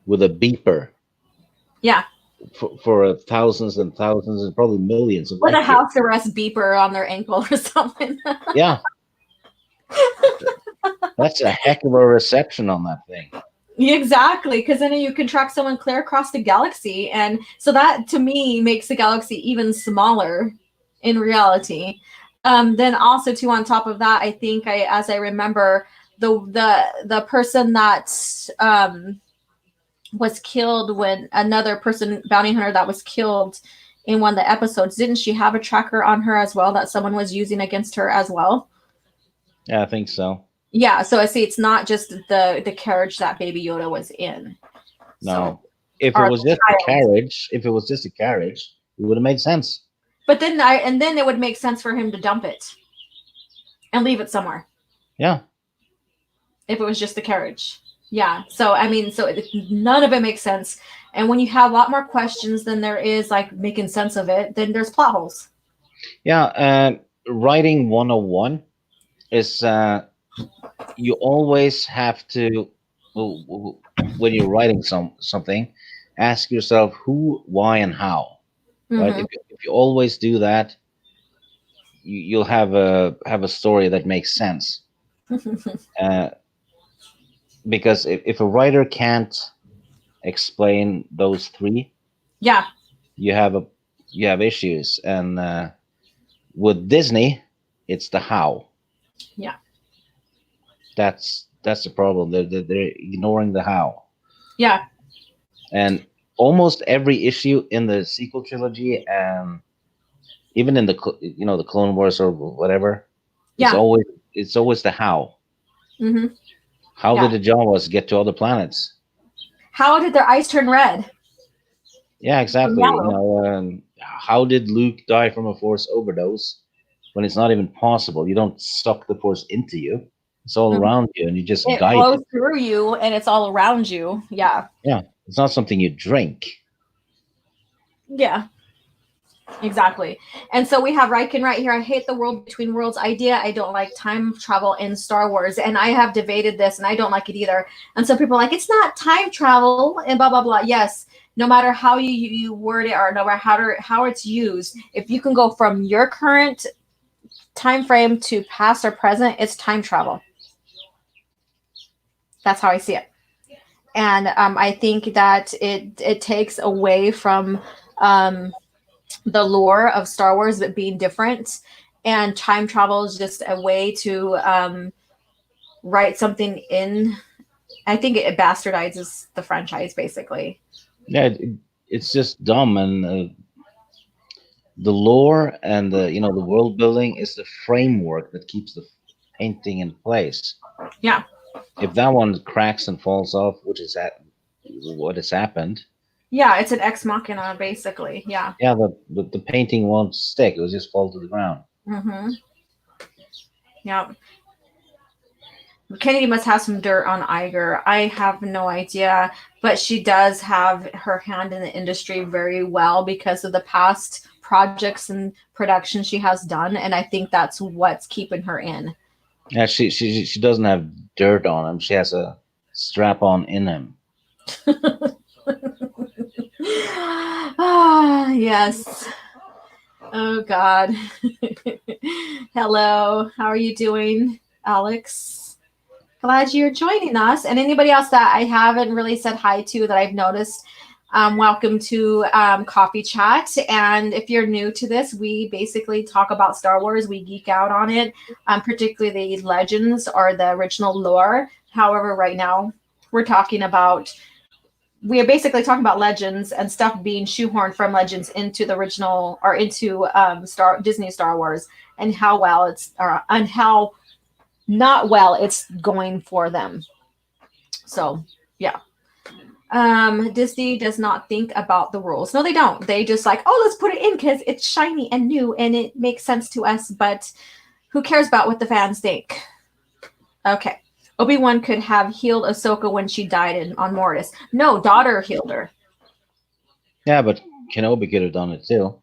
with a beeper Yeah. for thousands and thousands and probably millions of With light a years. house arrest beeper on their ankle or something. Yeah, that's a heck of a reception on that thing. Exactly, because then you can track someone clear across the galaxy, and so that to me makes the galaxy even smaller in reality. Then also too, on top of that, I think as I remember, the person that was killed, when another person, bounty hunter, that was killed in one of the episodes, didn't she have a tracker on her as well that someone was using against her as well? Yeah, I think so. Yeah, so I see it's not just the carriage that Baby Yoda was in. So, No, if it or was the just a child. carriage, if it was just a carriage, it would have made sense. But then it would make sense for him to dump it and leave it somewhere Yeah, if it was just the carriage. Yeah. So I mean, none of it makes sense. And when you have a lot more questions than there is like making sense of it, then there's plot holes. yeah. Writing 101 is you always have to, when you're writing something, ask yourself who, why, and how. Right? Mm-hmm. If you always do that, you'll have a story that makes sense. Uh, because if a writer can't explain those three, Yeah. you have a you have issues. And with Disney, it's the how. Yeah. That's the problem. They're ignoring the how. Yeah. And almost every issue in the sequel trilogy, and even in the Clone Wars or whatever, is Yeah. always it's always the how. Mm-hmm. How did Yeah. the Jawas get to other planets? How did their eyes turn red Yeah, from exactly. yellow? How did Luke die from a Force overdose when it's not even possible? You don't suck the Force into you; it's all Mhm. around you, and you just It guide flows it. through you and it's all around you. Yeah. Yeah, it's not something you drink. Yeah. Exactly. And so we have Riken right here. I hate the world between worlds idea. I don't like time travel in Star Wars. And I have debated this and I don't like it either. And so people are like, it's not time travel and blah, blah, blah. Yes. No matter how you word it or no matter how it's used, if you can go from your current time frame to past or present, it's time travel. That's how I see it. And I think that it takes away from the lore of Star Wars but being different. And time travel is just a way to write something in. I think it bastardizes the franchise, basically. Yeah, it's just dumb, and the lore and the world building is the framework that keeps the painting in place. Yeah. If that one cracks and falls off, which is what has happened, Yeah, it's an ex machina, basically. Yeah. yeah, the painting won't stick. It will just fall to the ground. Mm-hmm. Yeah. Kennedy must have some dirt on Iger. I have no idea, but she does have her hand in the industry very well because of the past projects and production she has done, and I think that's what's keeping her in. Yeah, she doesn't have dirt on him. She has a strap on in him. Ah, yes. Oh God. Hello. How are you doing, Alex? Glad you're joining us. And anybody else that I haven't really said hi to that I've noticed, welcome to Coffee Chat. And if you're new to this, we basically talk about Star Wars. We geek out on it, particularly the legends or the original lore. However, right now we are basically talking about legends and stuff being shoehorned from legends into the original or into Disney Star Wars, and how well it's and how not well it's going for them. So yeah. Disney does not think about the rules. No, they don't. They just like, oh, let's put it in because it's shiny and new and it makes sense to us, but who cares about what the fans think? Okay. Obi-Wan could have healed Ahsoka when she died on Mortis. No, daughter healed her. Yeah, but Kenobi could have done it too.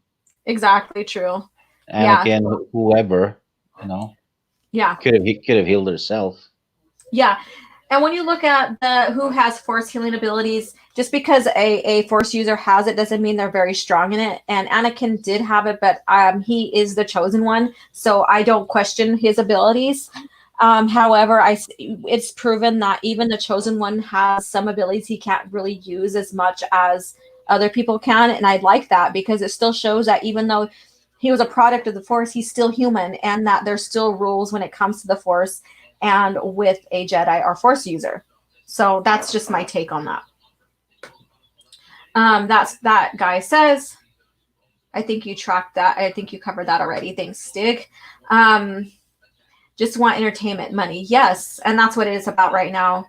Exactly true. Yeah. Anakin, whoever, Yeah. could have healed herself. Yeah. And when you look at the who has force healing abilities, just because a force user has it doesn't mean they're very strong in it. And Anakin did have it, but he is the chosen one, so I don't question his abilities. However, it's proven that even the chosen one has some abilities he can't really use as much as other people can, and I like that because it still shows that even though he was a product of the force, he's still human, and that there's still rules when it comes to the force. and with a Jedi or Force user. So that's just my take on that. That's that guy says. I think you tracked that. I think you covered that already. Thanks, Stig. Just want entertainment money. Yes, and that's what it is about right now.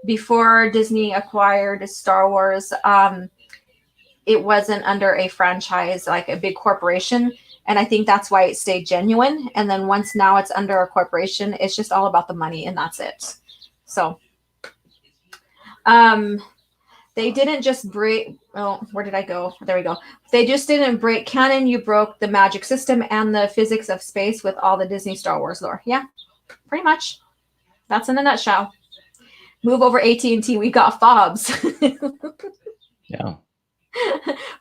Before Disney acquired Star Wars, it wasn't under a franchise, like a big corporation. And I think that's why it stayed genuine. And then once now it's under a corporation, it's just all about the money and that's it. So they didn't just break. Oh, where did I go? There we go. They just didn't break canon. You broke the magic system and the physics of space with all the Disney Star Wars lore. Yeah, pretty much. That's in a nutshell. Move over AT&T. We got fobs. Yeah.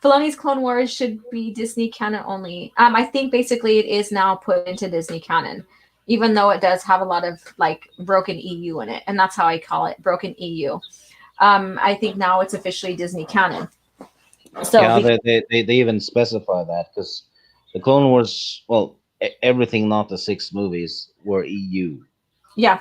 Filoni's Clone Wars should be Disney canon only. I think basically it is now put into Disney canon, even though it does have a lot of like broken EU in it, and that's how I call it, broken EU. I think now it's officially Disney canon. So yeah, they even specify that because the Clone Wars, well, everything not the 6 movies were EU. Yeah.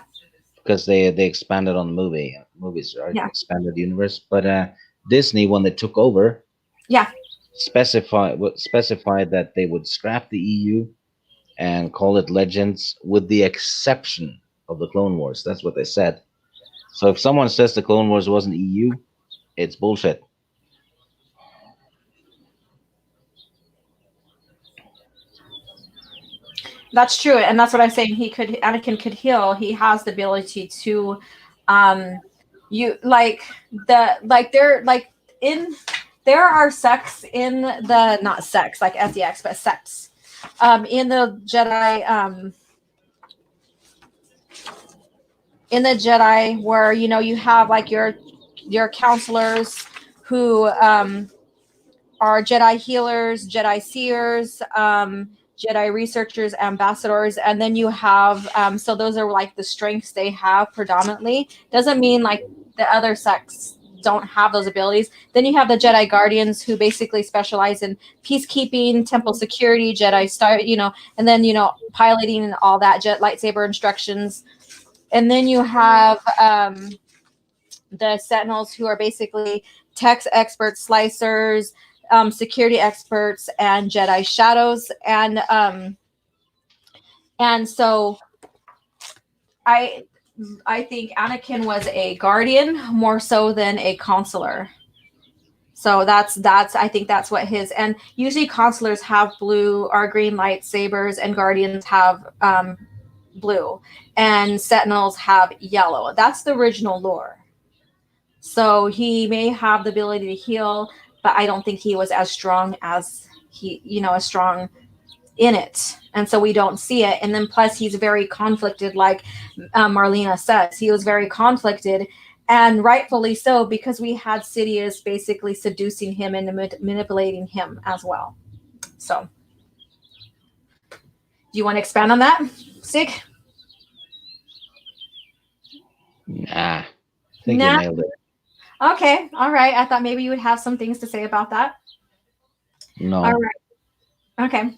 Because they expanded on the movies, right? Yeah. Expanded the universe, but Disney, when they took over, yeah, specified that they would scrap the EU and call it Legends, with the exception of the Clone Wars. That's what they said. So if someone says the Clone Wars wasn't EU, it's bullshit. That's true, and that's what I'm saying. Anakin could heal. He has the ability to, you like they're like in. There are sects in the not sects like SEX, but sects, in the Jedi, where you have like your counselors who are Jedi healers, Jedi seers, Jedi researchers, ambassadors, and then you have so those are like the strengths they have predominantly. Doesn't mean like the other sects don't have those abilities. Then you have the Jedi Guardians who basically specialize in peacekeeping, temple security, Jedi star, and then piloting and all that, jet lightsaber instructions. And then you have the Sentinels who are basically tech experts, slicers, security experts, and Jedi shadows, and so I think Anakin was a guardian more so than a consular. So that's I think that's what his, and usually consulars have blue or green lightsabers and guardians have blue and sentinels have yellow. That's the original lore. So he may have the ability to heal, but I don't think he was as strong as as strong in it. And so we don't see it. And then plus he's very conflicted, like Marlena says. He was very conflicted, and rightfully so, because we had Sidious basically seducing him and manipulating him as well. So do you want to expand on that, Sig? Nah. I think you nailed it. Okay. All right. I thought maybe you would have some things to say about that. No. All right. Okay.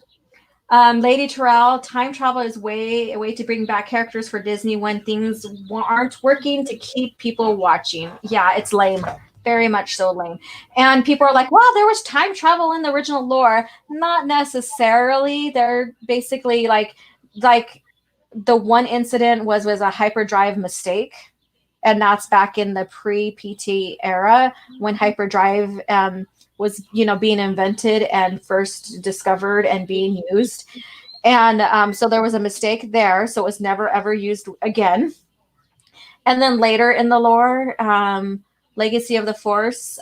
Lady Terrell, time travel is a way to bring back characters for Disney when things aren't working to keep people watching. Yeah, it's lame. Very much so lame. And people are like, well, there was time travel in the original lore. Not necessarily. They're basically like the one incident was a hyperdrive mistake. And that's back in the pre-PT era when hyperdrive was being invented and first discovered and being used. And so there was a mistake there. So it was never, ever used again. And then later in the lore, Legacy of the Force,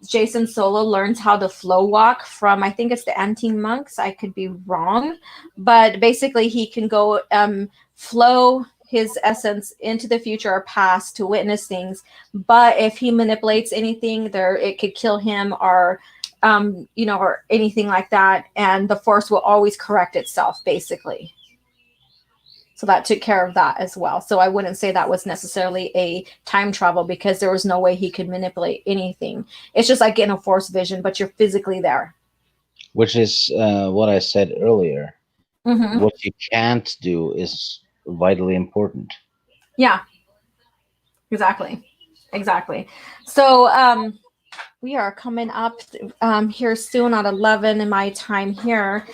Jason Solo learns how to flow walk from, I think it's the Antine monks. I could be wrong. But basically he can go flow his essence into the future or past to witness things. But if he manipulates anything there, it could kill him or or anything like that. And the Force will always correct itself, basically. So that took care of that as well. So I wouldn't say that was necessarily a time travel because there was no way he could manipulate anything. It's just like getting a Force vision, but you're physically there. Which is what I said earlier. Mm-hmm. What you can't do is vitally important. Yeah, exactly. Exactly. So we are coming up here soon at 11 in my time here.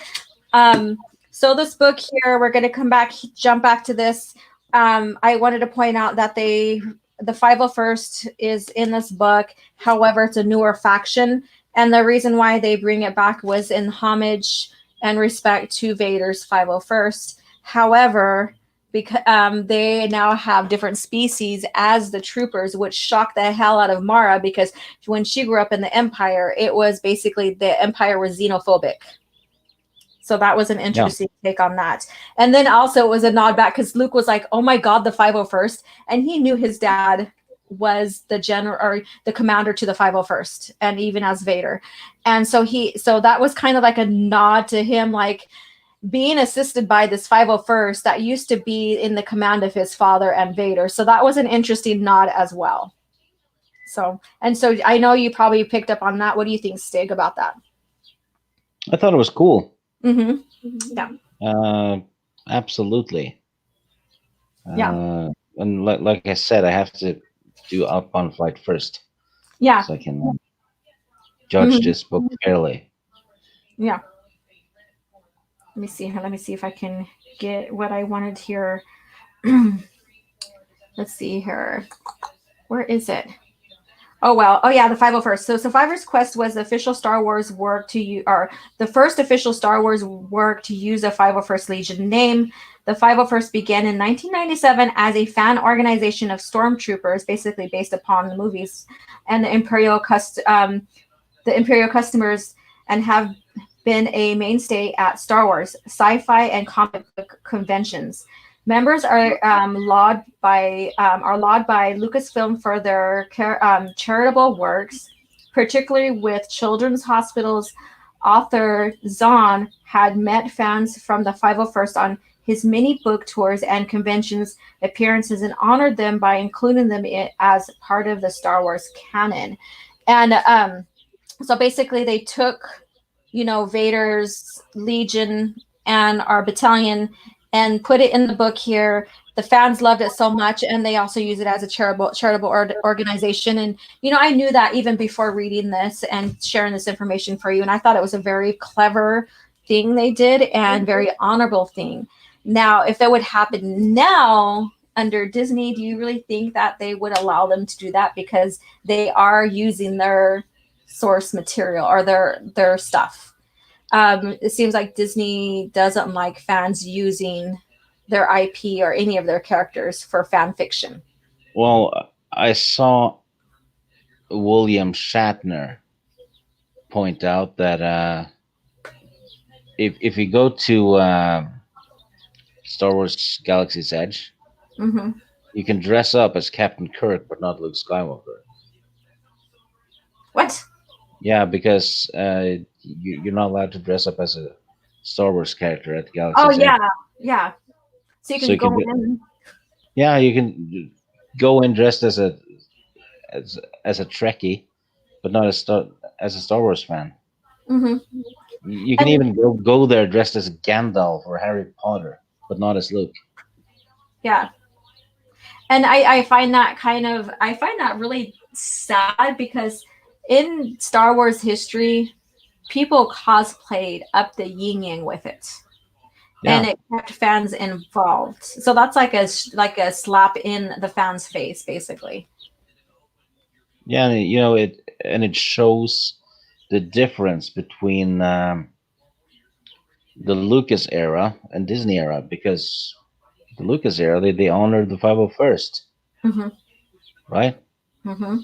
Um, so this book here, we're going to come back, jump back to this. I wanted to point out that the 501st is in this book. However, it's a newer faction. And the reason why they bring it back was in homage and respect to Vader's 501st. However, because they now have different species as the troopers, which shocked the hell out of Mara because when she grew up in the Empire, it was basically the Empire was xenophobic. So that was an Yeah. interesting take on that. And then also it was a nod back because Luke was like, oh my God, the 501st. And he knew his dad was the general or the commander to the 501st and even as Vader. And so that was kind of like a nod to him, like being assisted by this 501st that used to be in the command of his father and Vader. So that was an interesting nod as well. So I know you probably picked up on that. What do you think, Stig, about that? I thought it was cool. Mm-hmm. Yeah. Uh, Absolutely. Yeah. And like I said, I have to do Outbound Flight first, Yeah. so I can judge Mm-hmm. this book fairly. Yeah. Let me see here. Let me see if I can get what I wanted here. Let's see here. Where is it? Oh well. Oh yeah, the 501st. So Survivor's Quest was the official Star Wars work to use, or the first official Star Wars work to use a 501st Legion name. The 501st began in 1997 as a fan organization of stormtroopers, basically based upon the movies, and the Imperial customers, and have been a mainstay at Star Wars, sci-fi, and comic book conventions. Members are lauded by Lucasfilm for their charitable works, particularly with children's hospitals. Author Zahn had met fans from the 501st on his many book tours and conventions appearances and honored them by including them as part of the Star Wars canon. And so basically they took Vader's Legion and our battalion and put it in the book here. The fans loved it so much, and they also use it as a charitable organization. And I knew that even before reading this and sharing this information for you, and I thought it was a very clever thing they did and very honorable thing. Now, if that would happen now under Disney, do you really think that they would allow them to do that because they are using their source material or their stuff? It seems like Disney doesn't like fans using their IP or any of their characters for fan fiction. Well, I saw William Shatner point out that if you go to Star Wars Galaxy's Edge, Mm-hmm. you can dress up as Captain Kirk, but not Luke Skywalker. What? Yeah, because you're not allowed to dress up as a Star Wars character at Oh Galaxy's Edge. yeah, yeah. So you So can you can, go in. yeah, you can go in dressed as a Trekkie, but not as a Star Wars fan. Mm-hmm. You can And even go there dressed as Gandalf or Harry Potter, but not as Luke. yeah, and I find that really sad because in Star Wars history, people cosplayed up the yin yang with it, and Yeah, it kept fans involved. So that's like a slap in the fans' face, basically. yeah, and it shows the difference between the Lucas era and Disney era because the Lucas era they honored the 501st, Mm-hmm. right? Mm-hmm.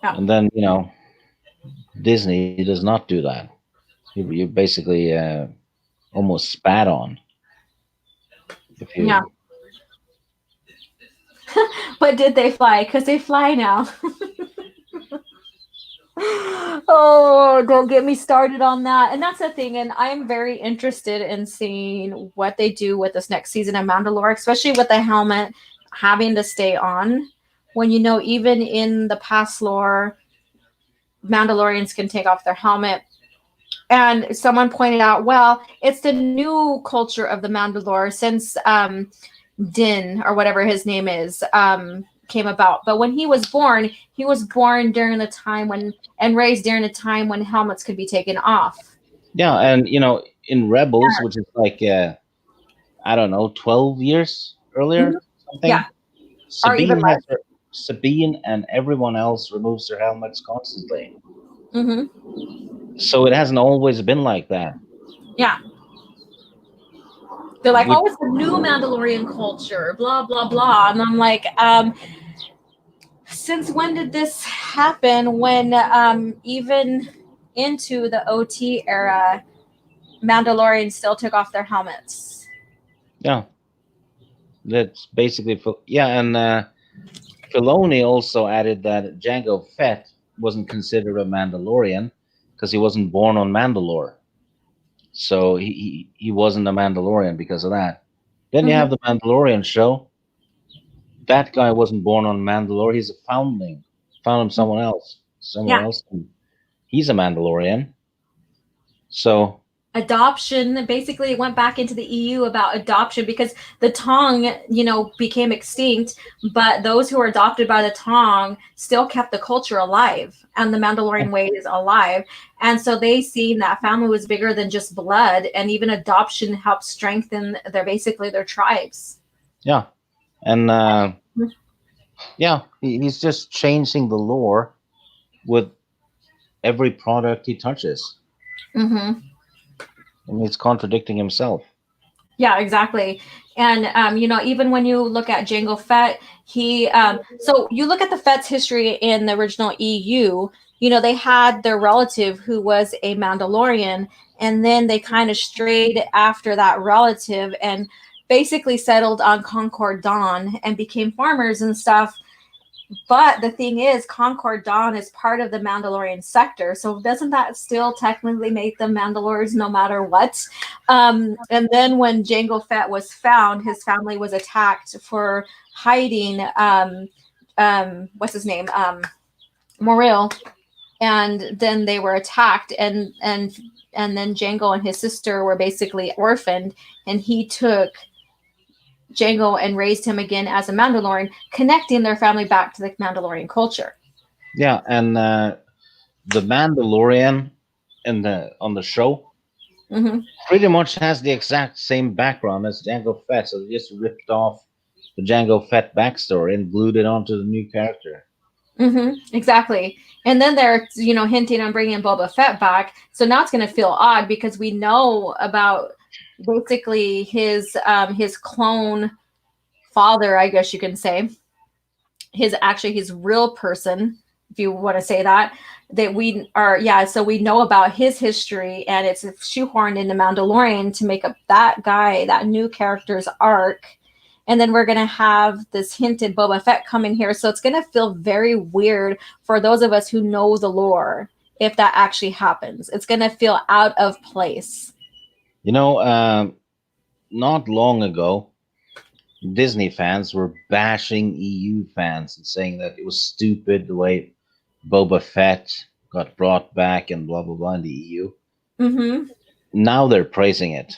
Yeah. And then Disney does not do that. You basically almost spat on if Yeah. you. But did they fly? Because they fly now. Oh, don't get me started on that. And that's the thing. And I'm very interested in seeing what they do with this next season of Mandalore, especially with the helmet having to stay on. When even in the past lore, Mandalorians can take off their helmet. And someone pointed out, well, it's the new culture of the Mandalore since Din or whatever his name is came about. But when he was born during the time when and raised during a time when helmets could be taken off. Yeah, and in Rebels, which is like I don't know, 12 years Mhm. earlier, Yeah, something. or even Sabine has her, Sabine and everyone else removes their helmets constantly. less. So it hasn't always been like that. Yeah, they're like, Which, oh, it's the new Mandalorian culture, blah blah blah, and I'm like, since when did this happen? When even into the OT era, Mandalorians still took off their helmets. yeah, that's basically yeah, and Filoni also added that Jango Fett wasn't considered a Mandalorian because he wasn't born on Mandalore. So he wasn't a Mandalorian because of that. Then you Hmm. have the Mandalorian show. That guy wasn't born on Mandalore. He's a foundling. Found him someone else, somewhere Yeah, else. And he's a Mandalorian. So adoption. Basically, it went back into the EU about adoption because the Tong, became extinct, but those who were adopted by the Tong still kept the culture alive and the Mandalorian way is alive. And so they seen that family was bigger than just blood, and even adoption helped strengthen their tribes. yeah, and yeah, he's just changing the lore with every product he touches. Mm-hmm. I mean, he's contradicting himself. Yeah, exactly. And even when you look at Jango Fett, he so you look at the Fett's history in the original EU, they had their relative who was a Mandalorian, and then they kind of strayed after that relative and basically settled on Concord Dawn and became farmers and stuff. But the thing is, Concord Dawn is part of the Mandalorian sector, so doesn't that still technically make them Mandalores no matter what? And then when Jango Fett was found, his family was attacked for hiding. What's his name? Moril, and then they were attacked, and then Jango and his sister were basically orphaned, and he took Jango and raised him again as a Mandalorian, connecting their family back to the Mandalorian culture. Yeah, and the Mandalorian in the on the show Mm-hmm. pretty much has the exact same background as Jango Fett, so they just ripped off the Jango Fett backstory and glued it onto the new character. Mm-hmm. Exactly. And then they're, hinting on bringing Boba Fett back. So now it's going to feel odd because we know about basically his clone father, I guess you can say, his real person, if you want to say that, we are, yeah, so we know about his history, and it's shoehorned into Mandalorian to make up that guy, that new character's arc. And then we're going to have this hinted Boba Fett coming here, so it's going to feel very weird for those of us who know the lore. If that actually happens, it's going to feel out of place. You know, not long ago, Disney fans were bashing EU fans and saying that it was stupid the way Boba Fett got brought back and blah blah blah in the EU. Mm-hmm. Now they're praising it.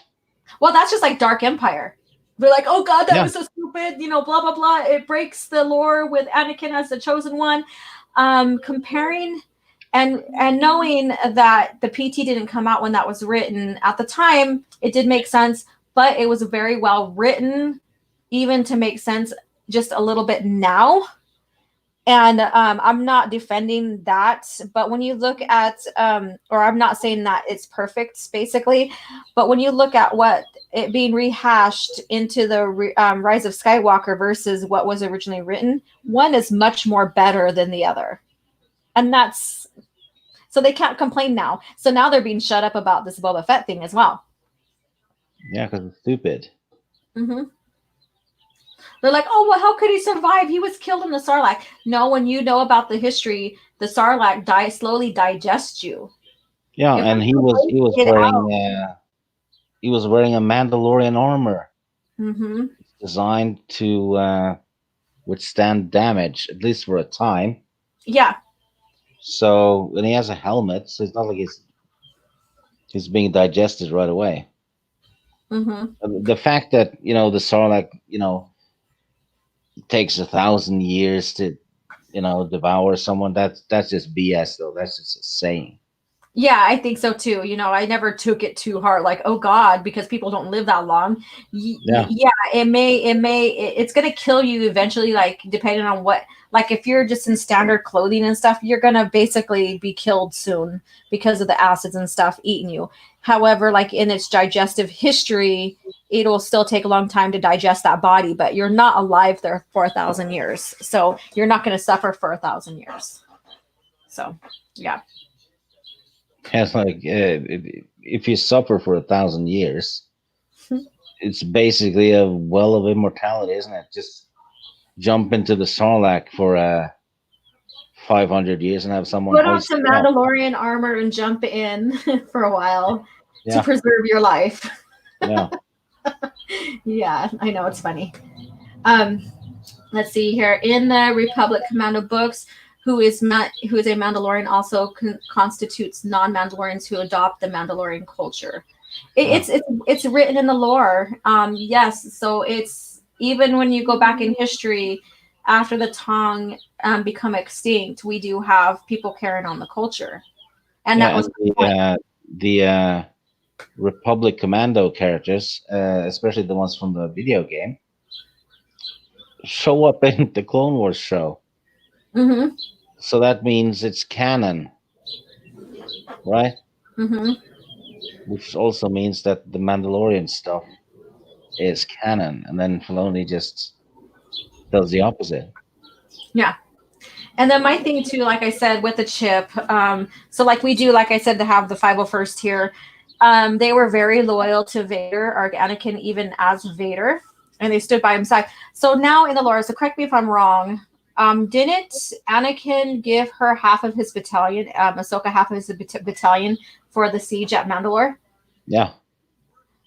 Well, that's just like Dark Empire. We're like, oh god, that Yeah, was so stupid, blah blah blah. It breaks the lore with Anakin as the chosen one. Comparing and knowing that the PT didn't come out when that was written at the time, it did make sense, but it was very well written, even to make sense just a little bit now. And I'm not defending that, but when you look at or I'm not saying that it's perfect basically, but when you look at what it being rehashed into the Rise of Skywalker versus what was originally written, one is much more better than the other. And that's so they can't complain now, so now they're being shut up about this Boba Fett thing as well. yeah, because it's stupid. Mm-hmm. They're like, oh, well, how could he survive? He was killed in the Sarlacc. No, when you know about the history, the Sarlacc slowly digests you. Yeah, If and he you was wait he to was get wearing out. he was wearing a Mandalorian armor Mm-hmm. designed to withstand damage at least for a time. Yeah. So when he has a helmet, so it's not like It's being digested right away. Mm-hmm. The fact that the Sarlacc takes 1,000 years to devour someone, that's just BS though. That's just a saying. Yeah, I think so too. I never took it too hard, like, oh God, because people don't live that long. Yeah, Yeah, it's gonna kill you eventually, like depending on what. Like if you're just in standard clothing and stuff, you're gonna basically be killed soon because of the acids and stuff eating you. However, like in its digestive history, it'll still take a long time to digest that body, but you're not alive there for 1,000 years, so you're not gonna suffer for 1,000 years. So, yeah. it's like if you suffer for 1,000 years, it's basically a well of immortality, isn't it? Just jump into the Sarlacc for 500 years and have someone Put on hoist some you up. Mandalorian armor and jump in for a while to Yeah, preserve your life. yeah, Yeah, I know it's funny. Um, let's see here in the Republic Commando books. Who is a Mandalorian also constitutes non-Mandalorians who adopt the Mandalorian culture. yeah, It's written in the lore. Yes, so it's even when you go back in history, after the Tong become extinct, we do have people carrying on the culture, and that yeah. was And the point. the Republic Commando characters, especially the ones from the video game, show up in the Clone Wars show. Mm-hmm. So that means it's canon, right? Mm-hmm. Which also means that the Mandalorian stuff is canon, and then Filoni just does the opposite. Yeah. And then my thing too, like I said, with the chip, so like we do, like I said, to have the 501st here, they were very loyal to Vader, or Anakin, even as Vader, and they stood by his side. So now in the lore, so correct me if I'm wrong, didn't Anakin give her half of his battalion, Ahsoka half of his battalion for the siege at Mandalore? Yeah,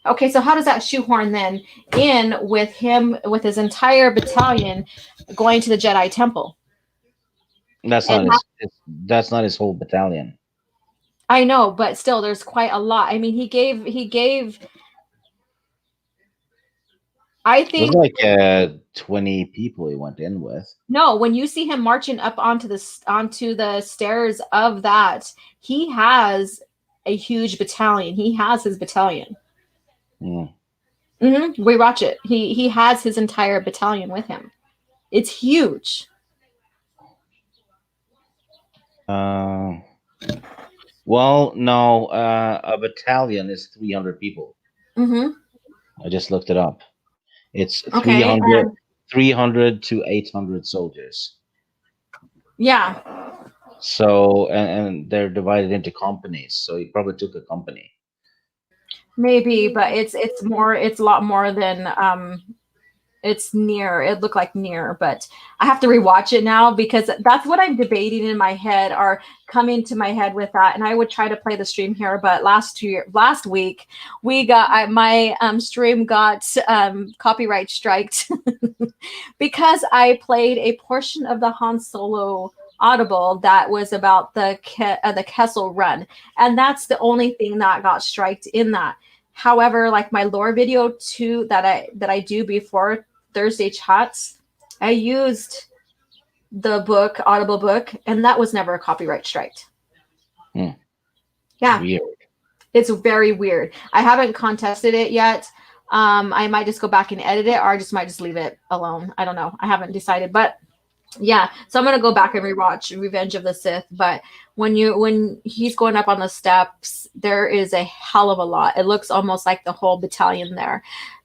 Okay, so how does that shoehorn then in with him with his entire battalion going to the Jedi Temple? that's And not that's not his whole battalion. I know, but still, there's quite a lot. I mean, he gave. I It was think like 20 people he went in with. no. When you see him marching up onto the stairs of that, he has a huge battalion. He has his battalion. Mm. We watch it. He has his entire battalion with him. It's huge. Uh, well, no, a battalion is 300 people. hmm I just looked it up. It's Okay. 300 to 800 soldiers. Yeah. So, and they're divided into companies. So he probably took a company. Maybe, but it's a lot more than it's near. It looked like near, but I have to rewatch it now because that's what I'm debating in my head or coming to my head with that. And I would try to play the stream here, but last week we got my stream got copyright striked because I played a portion of the Han Solo audible that was about the Kessel Run, and that's the only thing that got striked in that. However, like my lore video too that I do before Thursday chats, I used the book, Audible book, and that was never a copyright strike. Hmm. Yeah, Weird. it's very weird. I haven't contested it yet. I might just go back and edit it, or I just might just leave it alone. I don't know. I haven't decided, but yeah. So I'm gonna go back and rewatch Revenge of the Sith. But when he's going up on the steps, there is a hell of a lot. It looks almost like the whole battalion there.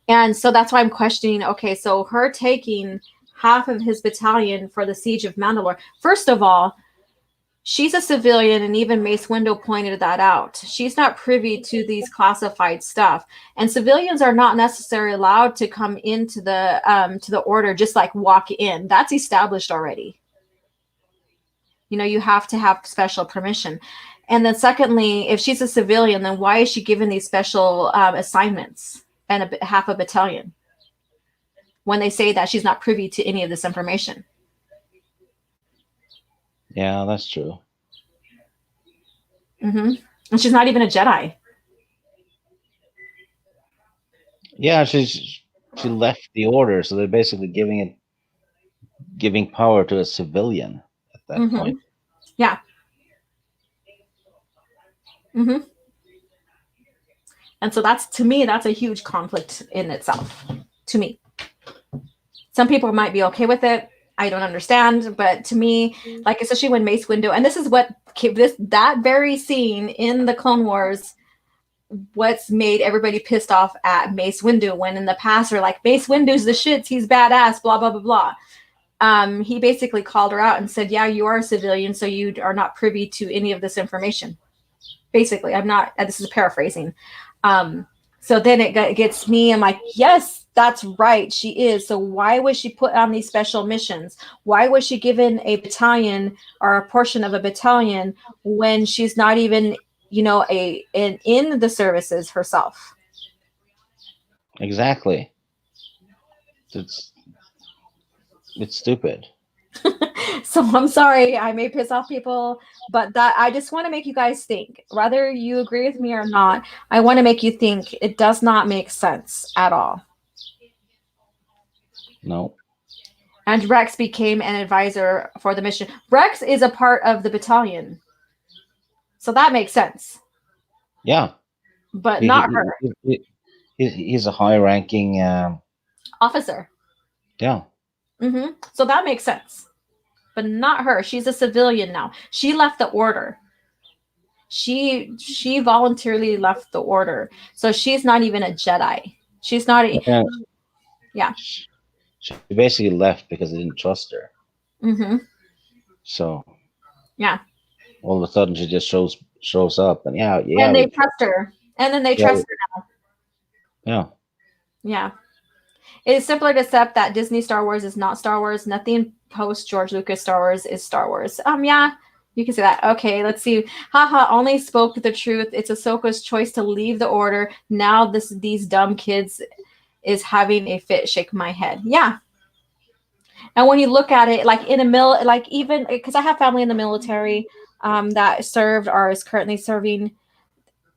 And so that's why I'm questioning, okay, so her taking half of his battalion for the siege of Mandalore. First of all, she's a civilian, and even Mace Windu pointed that out. She's not privy to these classified stuff, and civilians are not necessarily allowed to come into the order, just like walk in. That's established already. You have to have special permission. And then secondly, if she's a civilian, then why is she given these special assignments and half a battalion when they say that she's not privy to any of this information? Yeah, that's true. And she's not even a Jedi. Yeah, she left the order, so they're basically giving power to a civilian at that Mm-hmm. point. Yeah. Mm-hmm. And so that's, to me, that's a huge conflict in itself. To me, some people might be okay with it. I don't understand, but to me, like especially when Mace Windu, and this is what this that very scene in the Clone Wars, what's made everybody pissed off at Mace Windu, when in the past are like, Mace Windu's the shits, he's badass, blah blah blah blah. He basically called her out and said, "Yeah, you are a civilian, so you are not privy to any of this information." Basically, I'm not. This is paraphrasing. Um, so then it gets me. I'm like, yes, that's right. She is. So why was she put on these special missions? Why was she given a battalion or a portion of a battalion when she's not even, in the services herself? Exactly. It's it's stupid. So I'm sorry, I may piss off people, but that I just want to make you guys think. Whether you agree with me or not, I want to make you think. It does not make sense at all. No. And Rex became an advisor for the mission. Rex is a part of the battalion, so that makes sense, Yeah. but He, not he, her. he's a high-ranking. Officer. Yeah. So that makes sense, but not her. She's a civilian now. She left the order. She voluntarily left the order, so she's not even a Jedi. She's not. Yeah. Yeah. She basically left because they didn't trust her. Mm-hmm. So Yeah. all of a sudden she just shows up, and And they trust her, and then they yeah, trust her. yeah, Yeah. It is simpler to accept that Disney Star Wars is not Star Wars. Nothing post George Lucas Star Wars is Star Wars. Yeah, you can say that. Okay, let's see. Haha, only spoke the truth. It's Ahsoka's choice to leave the order. Now these dumb kids is having a fit. Shake my head. Yeah. And when you look at it, like in a like even because I have family in the military that served or is currently serving,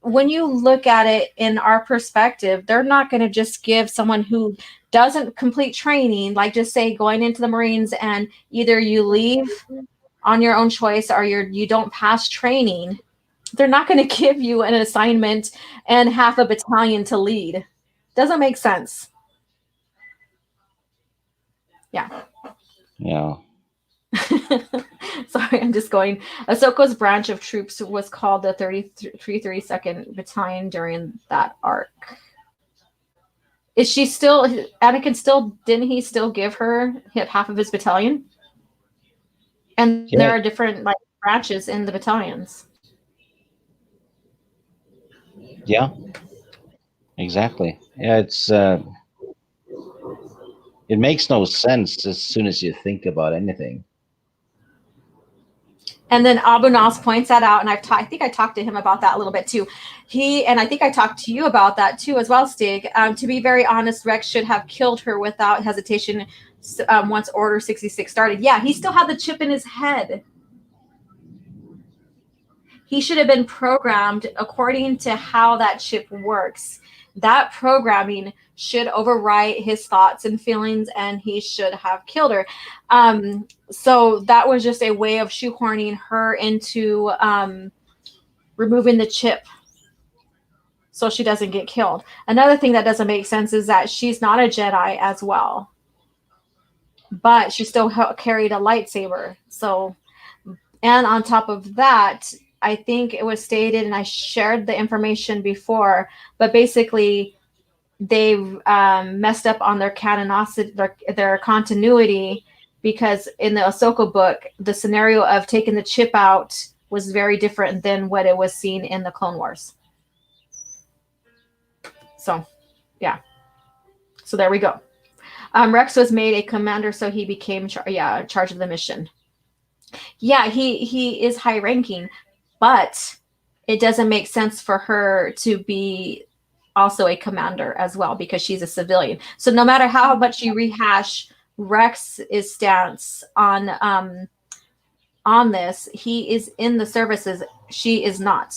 when you look at it in our perspective, they're not going to just give someone who doesn't complete training, like just say going into the Marines, and either you leave on your own choice or you don't pass training. They're not going to give you an assignment and half a battalion to lead. Doesn't make sense. Yeah. yeah, Sorry, I'm just going. Ahsoka's branch of troops was called the 32nd Battalion during that arc. Is she still Anakin still didn't he still give her half of his battalion? And there are yeah, different like branches in the battalions. yeah. Exactly. Yeah, it makes no sense as soon as you think about anything. And then Abu Nas points that out, and I think I talked to him about that a little bit too. And I think I talked to you about that too as well, Stig. To be very honest, Rex should have killed her without hesitation once Order 66 started. Yeah, he still had the chip in his head. He should have been programmed according to how that chip works. That programming should overwrite his thoughts and feelings, and he should have killed her. So that was just a way of shoehorning her into removing the chip so she doesn't get killed. Another thing that doesn't make sense is that she's not a Jedi as well, but she still carried a lightsaber. So, and on top of that, I think it was stated, and I shared the information before, but basically they messed up on their canonicity, their continuity, because in the Ahsoka book, the scenario of taking the chip out was very different than what it was seen in the Clone Wars. So, yeah. So there we go. Rex was made a commander, so he became charge of the mission. Yeah, he is high ranking, but it doesn't make sense for her to be also a commander as well because she's a civilian. So no matter how much you rehash Rex's stance on this, he is in the services. She is not.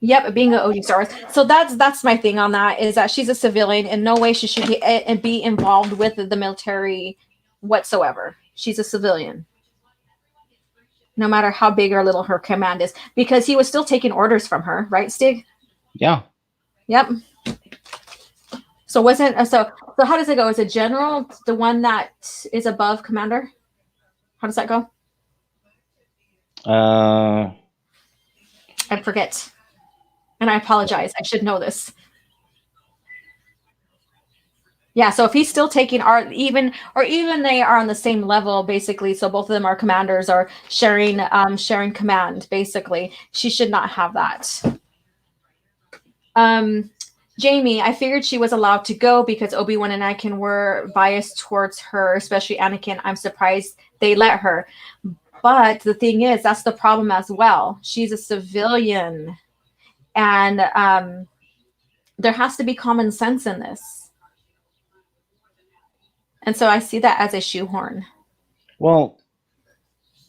Yep, being an OG Star Wars. So that's my thing on that is that she's a civilian. In no way she should be involved with the military whatsoever. She's a civilian, no matter how big or little her command is, because he was still taking orders from her, right, Stig? Yeah. Yep. So wasn't so how does it go? Is a general the one that is above commander? How does that go? Uh, I forget. And I apologize. I should know this. Yeah, so if he's still taking our even they are on the same level basically, so both of them are commanders are sharing command basically. She should not have that. Um Jamie, I figured she was allowed to go because Obi-Wan and Anakin were biased towards her, especially Anakin. I'm surprised they let her. But the thing is, that's the problem as well. She's a civilian, and there has to be common sense in this. And so I see that as a shoehorn. well,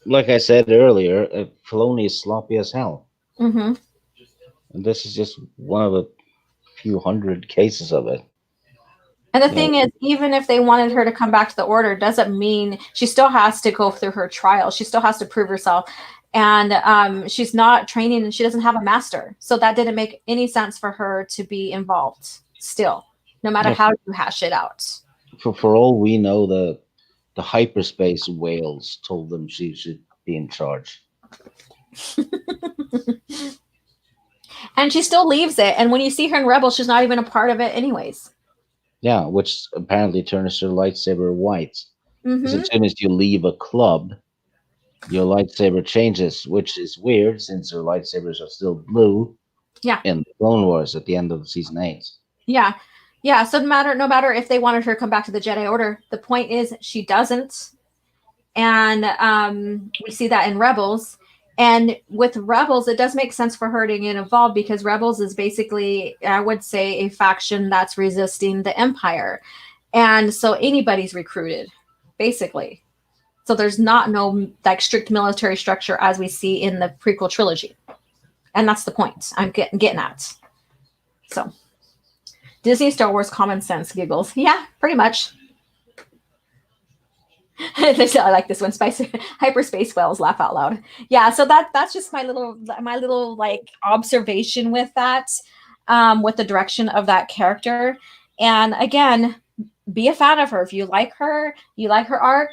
like I said earlier, Filoni is sloppy as hell, Mm-hmm. and this is just one of a few hundred cases of it. And the You know, thing is, even if they wanted her to come back to the order, doesn't mean she still has to go through her trial. She still has to prove herself. And she's not training and she doesn't have a master. So that didn't make any sense for her to be involved still, no matter yeah, how you hash it out. for all we know, the hyperspace whales told them she should be in charge. And she still leaves it. And when you see her in Rebels, she's not even a part of it, anyways. Yeah, which apparently turns her lightsaber white. Because Mm-hmm. as soon as you leave a club, your lightsaber changes, which is weird since her lightsabers are still blue Yeah. in the Clone Wars at the end of season 8. Yeah. Yeah. So no matter if they wanted her to come back to the Jedi Order, the point is she doesn't. And we see that in Rebels. And with Rebels, it does make sense for her to get involved because Rebels is basically, I would say, a faction that's resisting the Empire, and so anybody's recruited, basically. So there's not no like strict military structure as we see in the prequel trilogy, and that's the point I'm getting at. So Disney Star Wars common sense giggles, yeah, pretty much. I like this one. Spice hyperspace whales laugh out loud. Yeah, so that's just my little like observation with that, with the direction of that character. And again, be a fan of her. If you like her arc,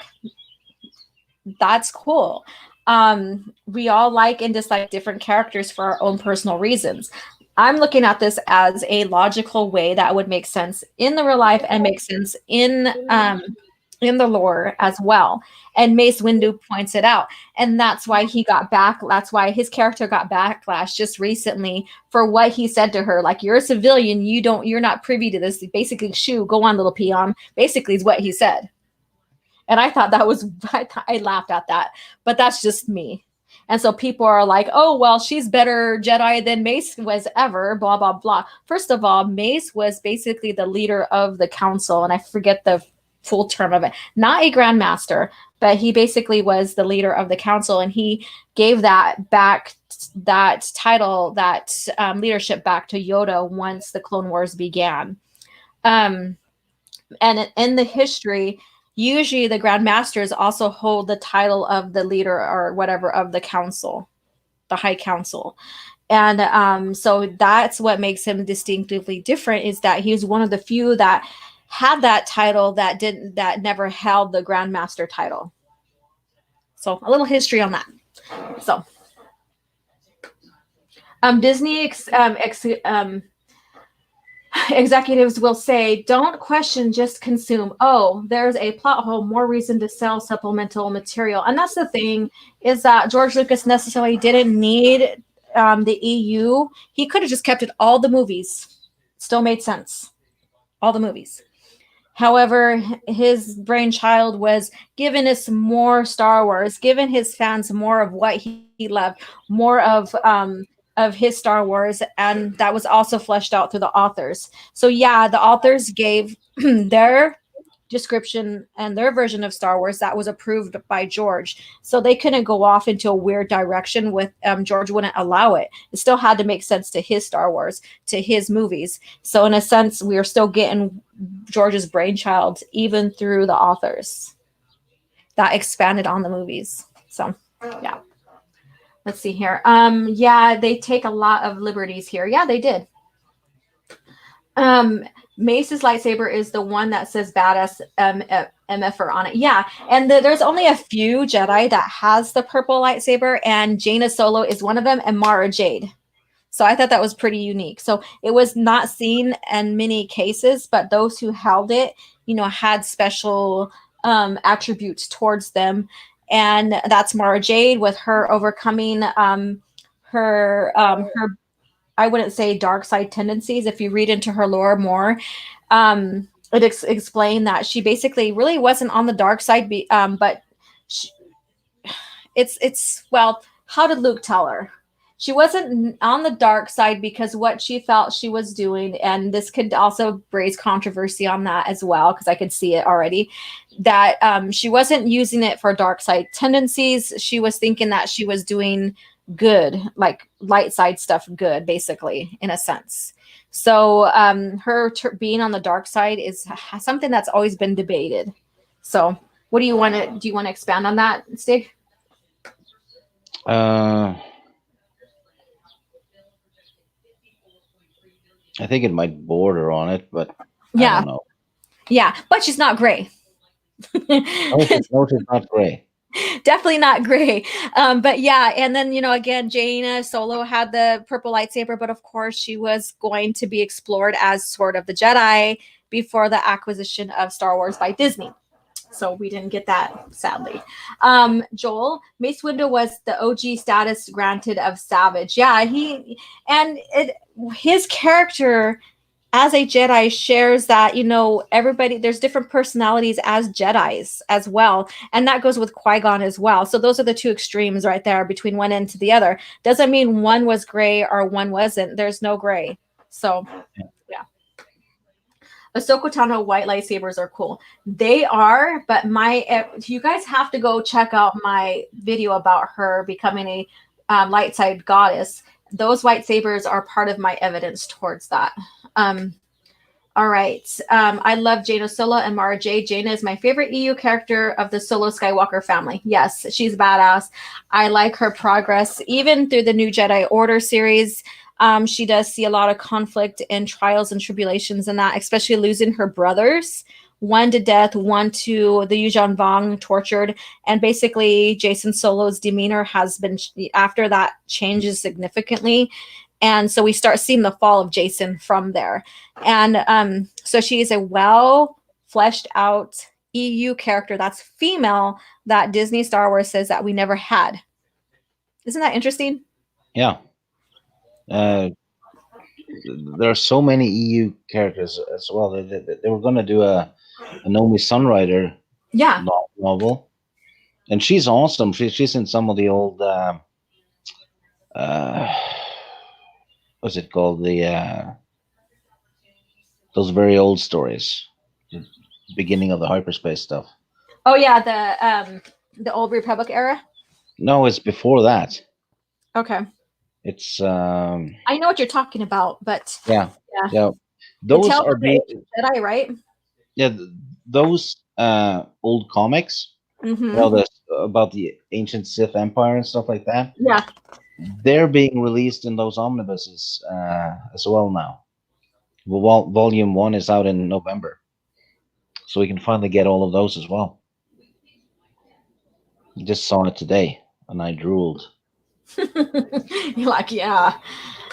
that's cool. We all like and dislike different characters for our own personal reasons. I'm looking at this as a logical way that would make sense in the real life and make sense in the lore as well. And Mace Windu points it out. And that's why he got back. That's why his character got backlash just recently for what he said to her. Like, you're a civilian. You're not privy to this. Basically, shoo, go on, little peon. Basically, is what he said. And I thought that was, I laughed at that. But that's just me. And so people are like, oh, well, she's better Jedi than Mace was ever, blah, blah, blah. First of all, Mace was basically the leader of the council. And I forget the full term of it. Not a grandmaster, but he basically was the leader of the council. And he gave that title, that leadership back to Yoda once the Clone Wars began. And in the history, usually the Grand Masters also hold the title of the leader or whatever of the council, the High Council. And so that's what makes him distinctively different, is that he's one of the few that had that title that never held the Grand Master title. So a little history on that. So Disney executives will say, don't question, just consume. Oh, there's a plot hole, more reason to sell supplemental material. And that's the thing, is that George Lucas necessarily didn't need the EU. He could have just kept it all the movies. Still made sense. All the movies. However, his brainchild was giving us more Star Wars, giving his fans more of what he loved, more of his Star Wars, and that was also fleshed out through the authors. So yeah, the authors gave their description and their version of Star Wars that was approved by George. So they couldn't go off into a weird direction with George wouldn't allow it. It still had to make sense to his Star Wars, to his movies. So in a sense, we are still getting George's brainchild even through the authors that expanded on the movies. So yeah. Let's see here. Yeah, they take a lot of liberties here. Yeah, they did. Um, Mace's lightsaber is the one that says badass MFR on it. Yeah, and there's only a few Jedi that has the purple lightsaber, and Jaina Solo is one of them, and Mara Jade. So I thought that was pretty unique. So it was not seen in many cases, but those who held it, had special attributes towards them. And that's Mara Jade with her overcoming her I wouldn't say dark side tendencies. If you read into her lore more, it explained that she basically really wasn't on the dark side, but she, it's well, how did Luke tell her? She wasn't on the dark side because what she felt she was doing, and this could also raise controversy on that as well, because I could see it already, that she wasn't using it for dark side tendencies. She was thinking that she was doing good, like light side stuff good, basically, in a sense. So her being on the dark side is something that's always been debated. So what do you want to expand on that, Stig? Uh, I think it might border on it, but I Yeah, don't know. yeah, but she's not gray. No, she's not gray. Definitely not gray. But yeah, and then again, Jaina Solo had the purple lightsaber, but of course she was going to be explored as Sword of the Jedi before the acquisition of Star Wars by Disney. So we didn't get that, sadly. Joel, Mace Windu was the OG status granted of Savage. Yeah, his character as a Jedi shares that, everybody, there's different personalities as Jedis as well. And that goes with Qui-Gon as well. So those are the two extremes right there between one end to the other. Doesn't mean one was gray or one wasn't. There's no gray. So yeah. Ahsoka Tano white lightsabers are cool. They are, but you guys have to go check out my video about her becoming a light side goddess. Those white sabers are part of my evidence towards that. All right. I love Jaina Solo and Mara Jade. Jaina is my favorite EU character of the Solo Skywalker family. Yes, she's badass. I like her progress, even through the New Jedi Order series. She does see a lot of conflict and trials and tribulations in that, especially losing her brothers, one to death, one to the Yuuzhan Vong tortured. And basically, Jason Solo's demeanor has been, after that, changes significantly. And so we start seeing the fall of Jason from there. And so she is a well fleshed out EU character that's female that Disney Star Wars says that we never had. Isn't that interesting? Yeah. There are so many EU characters as well. They were going to do a Naomi Sunrider Yeah. novel, and she's awesome. She's in some of the old what's it called, the those very old stories, the beginning of the hyperspace stuff. Oh yeah, the old Republic era. No, it's before that. Okay. It's I know what you're talking about, but yeah, yeah. yeah. The Those Tales are of the Ancient Jedi, right? yeah, those old comics, Mm-hmm. about the ancient Sith Empire and stuff like that. Yeah. They're being released in those omnibuses as well now. Volume 1 is out in November, so we can finally get all of those as well. Just saw it today, and I drooled. You're like, yeah.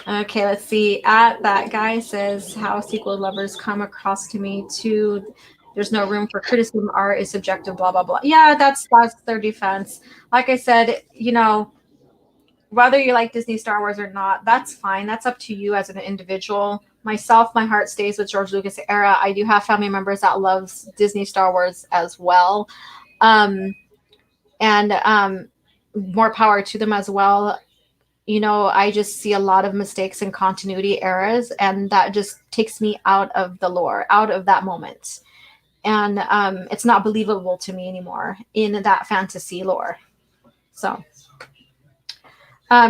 Okay, let's see. At that guy says how sequel lovers come across to me too. There's no room for criticism. Art is subjective. Blah blah blah. Yeah, that's their defense. Like I said, whether you like Disney Star Wars or not, that's fine. That's up to you as an individual. Myself, my heart stays with George Lucas era. I do have family members that loves Disney Star Wars as well. And more power to them as well. I just see a lot of mistakes in continuity errors, and that just takes me out of the lore, out of that moment. and it's not believable to me anymore in that fantasy lore. So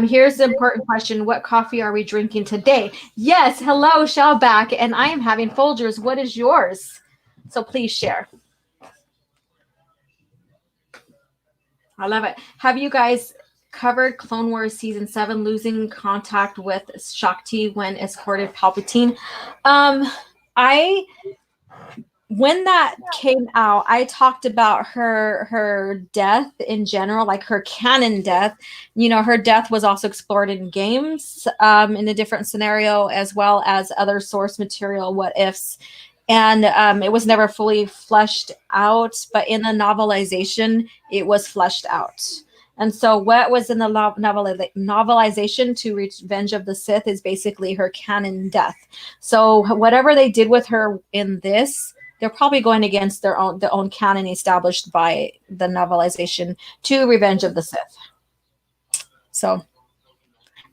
here's the important question: what coffee are we drinking today? Yes, hello, Shellback, and I am having Folgers. What is yours? So please share. I love it. Have you guys covered Clone Wars season 7 losing contact with Shakti when escorted Palpatine? I when that came out, I talked about her death in general, like her canon death. You know, her death was also explored in games, in a different scenario, as well as other source material, what ifs, and it was never fully fleshed out. But in the novelization, it was fleshed out. And so, what was in the novelization to Revenge of the Sith is basically her canon death. So, whatever they did with her in this, they're probably going against their own canon established by the novelization to Revenge of the Sith. So,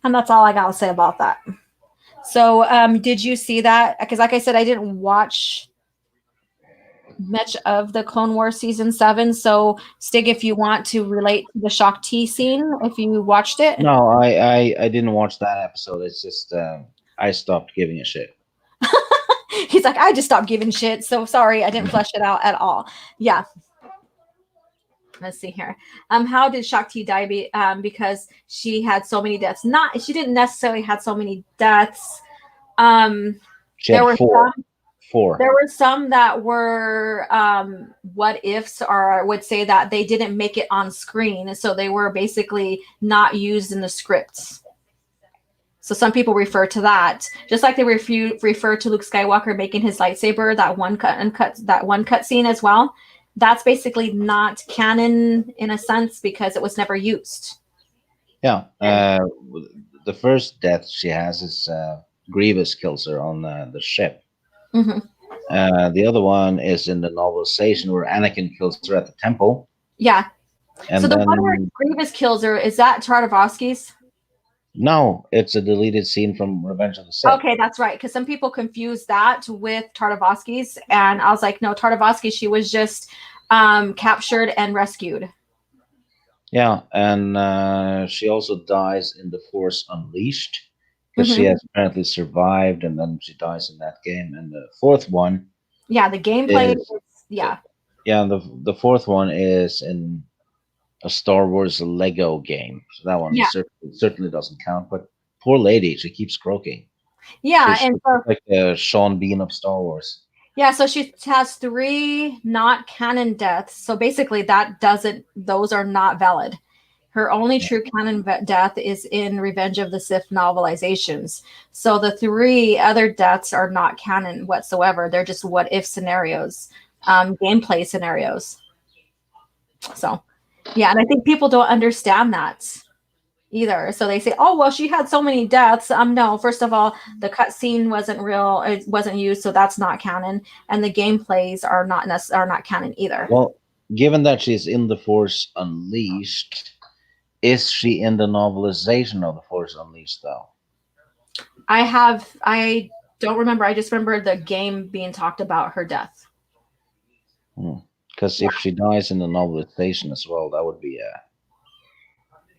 and that's all I gotta say about that. So, did you see that? Because, like I said, I didn't watch much of the Clone Wars season 7. So, Stig, if you want to relate to the Shock T scene, if you watched it, No, I didn't watch that episode. It's just I stopped giving a shit. he's like, I just stopped giving shit. So sorry, I didn't flesh it out at all. Yeah. Let's see here. How did Shakti die? Because she had so many deaths. Not, she didn't necessarily had so many deaths. Um, She there had were four. some. Four. There were some that were what ifs, or would say that they didn't make it on screen, so they were basically not used in the scripts. So some people refer to that, just like they refer to Luke Skywalker making his lightsaber, that one cut scene as well. That's basically not canon in a sense because it was never used. Yeah. The first death she has is Grievous kills her on the ship. Hmm. The other one is in the novelization where Anakin kills her at the temple, Yeah. and So the one where then Grievous kills her, is that Tartakovsky's? no, it's a deleted scene from Revenge of the Sith. Okay, that's right. Because some people confuse that with Tartakovsky's, and I was like, no, Tartakovsky, she was just captured and rescued. Yeah, and she also dies in The Force Unleashed because she Hmm. has apparently survived, and then she dies in that game. And the fourth one Yeah, the gameplay is is, yeah. yeah, the fourth one is in a Star Wars Lego game. So that one Yeah. certainly doesn't count. But poor lady, she keeps croaking. Yeah, She's and so like the Sean Bean of Star Wars. yeah, so she has three not canon deaths. So basically, that doesn't; those are not valid. Her only true canon death is in Revenge of the Sith novelizations. So the three other deaths are not canon whatsoever. They're just what if scenarios, gameplay scenarios. So yeah, and I think people don't understand that either. So they say, "Oh, well, she had so many deaths." No, first of all, the cutscene wasn't real; it wasn't used, so that's not canon. And the gameplays are not canon either. Well, given that she's in The Force Unleashed, is she in the novelization of The Force Unleashed though? I don't remember. I just remember the game being talked about her death. Because Yeah, if she dies in the novelization as well, that would be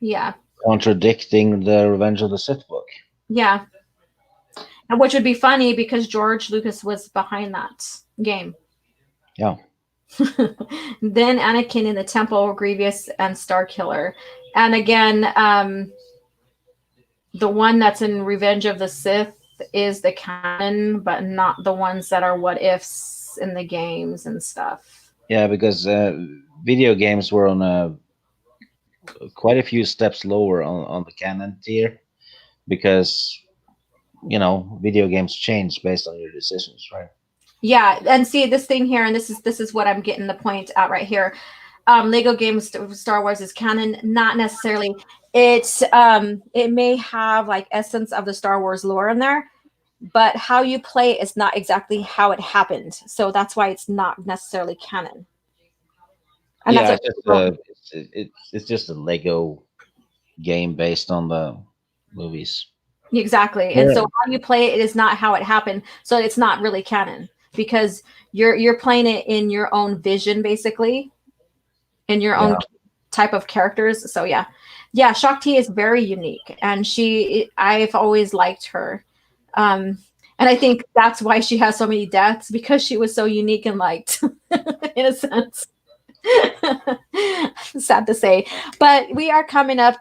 yeah, contradicting the Revenge of the Sith book. yeah. And which would be funny because George Lucas was behind that game. Yeah. Then Anakin in the Temple, Grievous, and Starkiller. And again, the one that's in Revenge of the Sith is the canon, but not the ones that are what ifs in the games and stuff. Yeah, because video games were on quite a few steps lower on the canon tier because, video games change based on your decisions, right? Yeah, and see this thing here, and this is what I'm getting the point at right here. Lego games Star Wars is canon, not necessarily. It may have like essence of the Star Wars lore in there, but how you play is not exactly how it happened. So that's why it's not necessarily canon. And that's Yeah, what it's just people, it's just a Lego game based on the movies. exactly. And Yeah. so how you play it is not how it happened. So it's not really canon. because you're playing it in your own vision, basically, in your own Yeah. type of characters. So yeah, Shakti is very unique, and I've always liked her. Um, and I think that's why she has so many deaths, because she was so unique and liked, in a sense. Sad to say, but we are coming up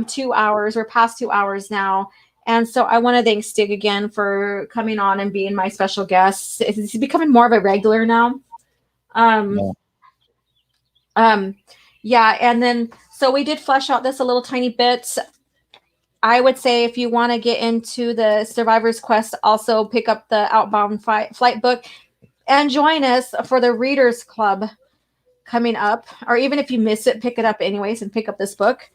2 hours. We're past 2 hours now, and so I want to thank Stig again for coming on and being my special guest. It's becoming more of a regular now. Um, Yeah. um, yeah, and then so we did flesh out this a little tiny bit. I would say if you want to get into the Survivor's Quest, also pick up the Outbound flight book and join us for the Readers Club coming up. Or even if you miss it, pick it up anyways and pick up this book.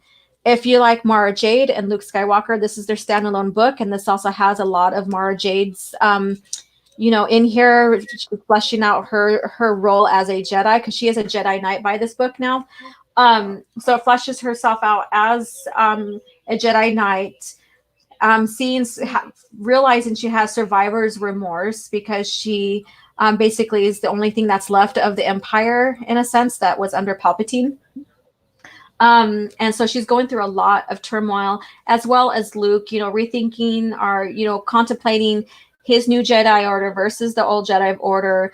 If you like Mara Jade and Luke Skywalker, this is their standalone book, and this also has a lot of Mara Jade's, in here, fleshing out her role as a Jedi, because she is a Jedi Knight by this book now. So it fleshes herself out as a Jedi Knight, realizing she has survivor's remorse, because she basically is the only thing that's left of the Empire, in a sense, that was under Palpatine. And so she's going through a lot of turmoil, as well as Luke, rethinking or, contemplating his new Jedi Order versus the old Jedi Order.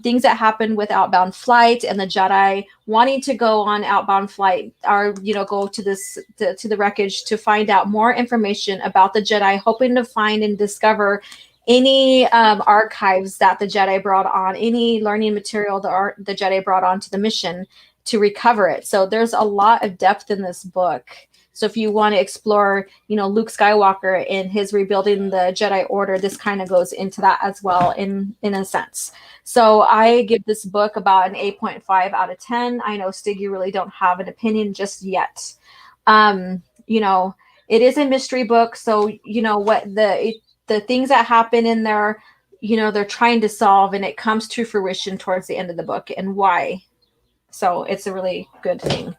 Things that happened with Outbound Flight, and the Jedi wanting to go on Outbound Flight, or go to the wreckage to find out more information about the Jedi, hoping to find and discover any archives that the Jedi brought on, any learning material the Jedi brought on to the mission to recover it. So there's a lot of depth in this book. So if you want to explore, Luke Skywalker and his rebuilding the Jedi Order, this kind of goes into that as well, in a sense. So I give this book about an 8.5 out of 10. I know, Stig, you really don't have an opinion just yet. It is a mystery book, so what the things that happen in there, they're trying to solve, and it comes to fruition towards the end of the book, and why. So it's a really good thing.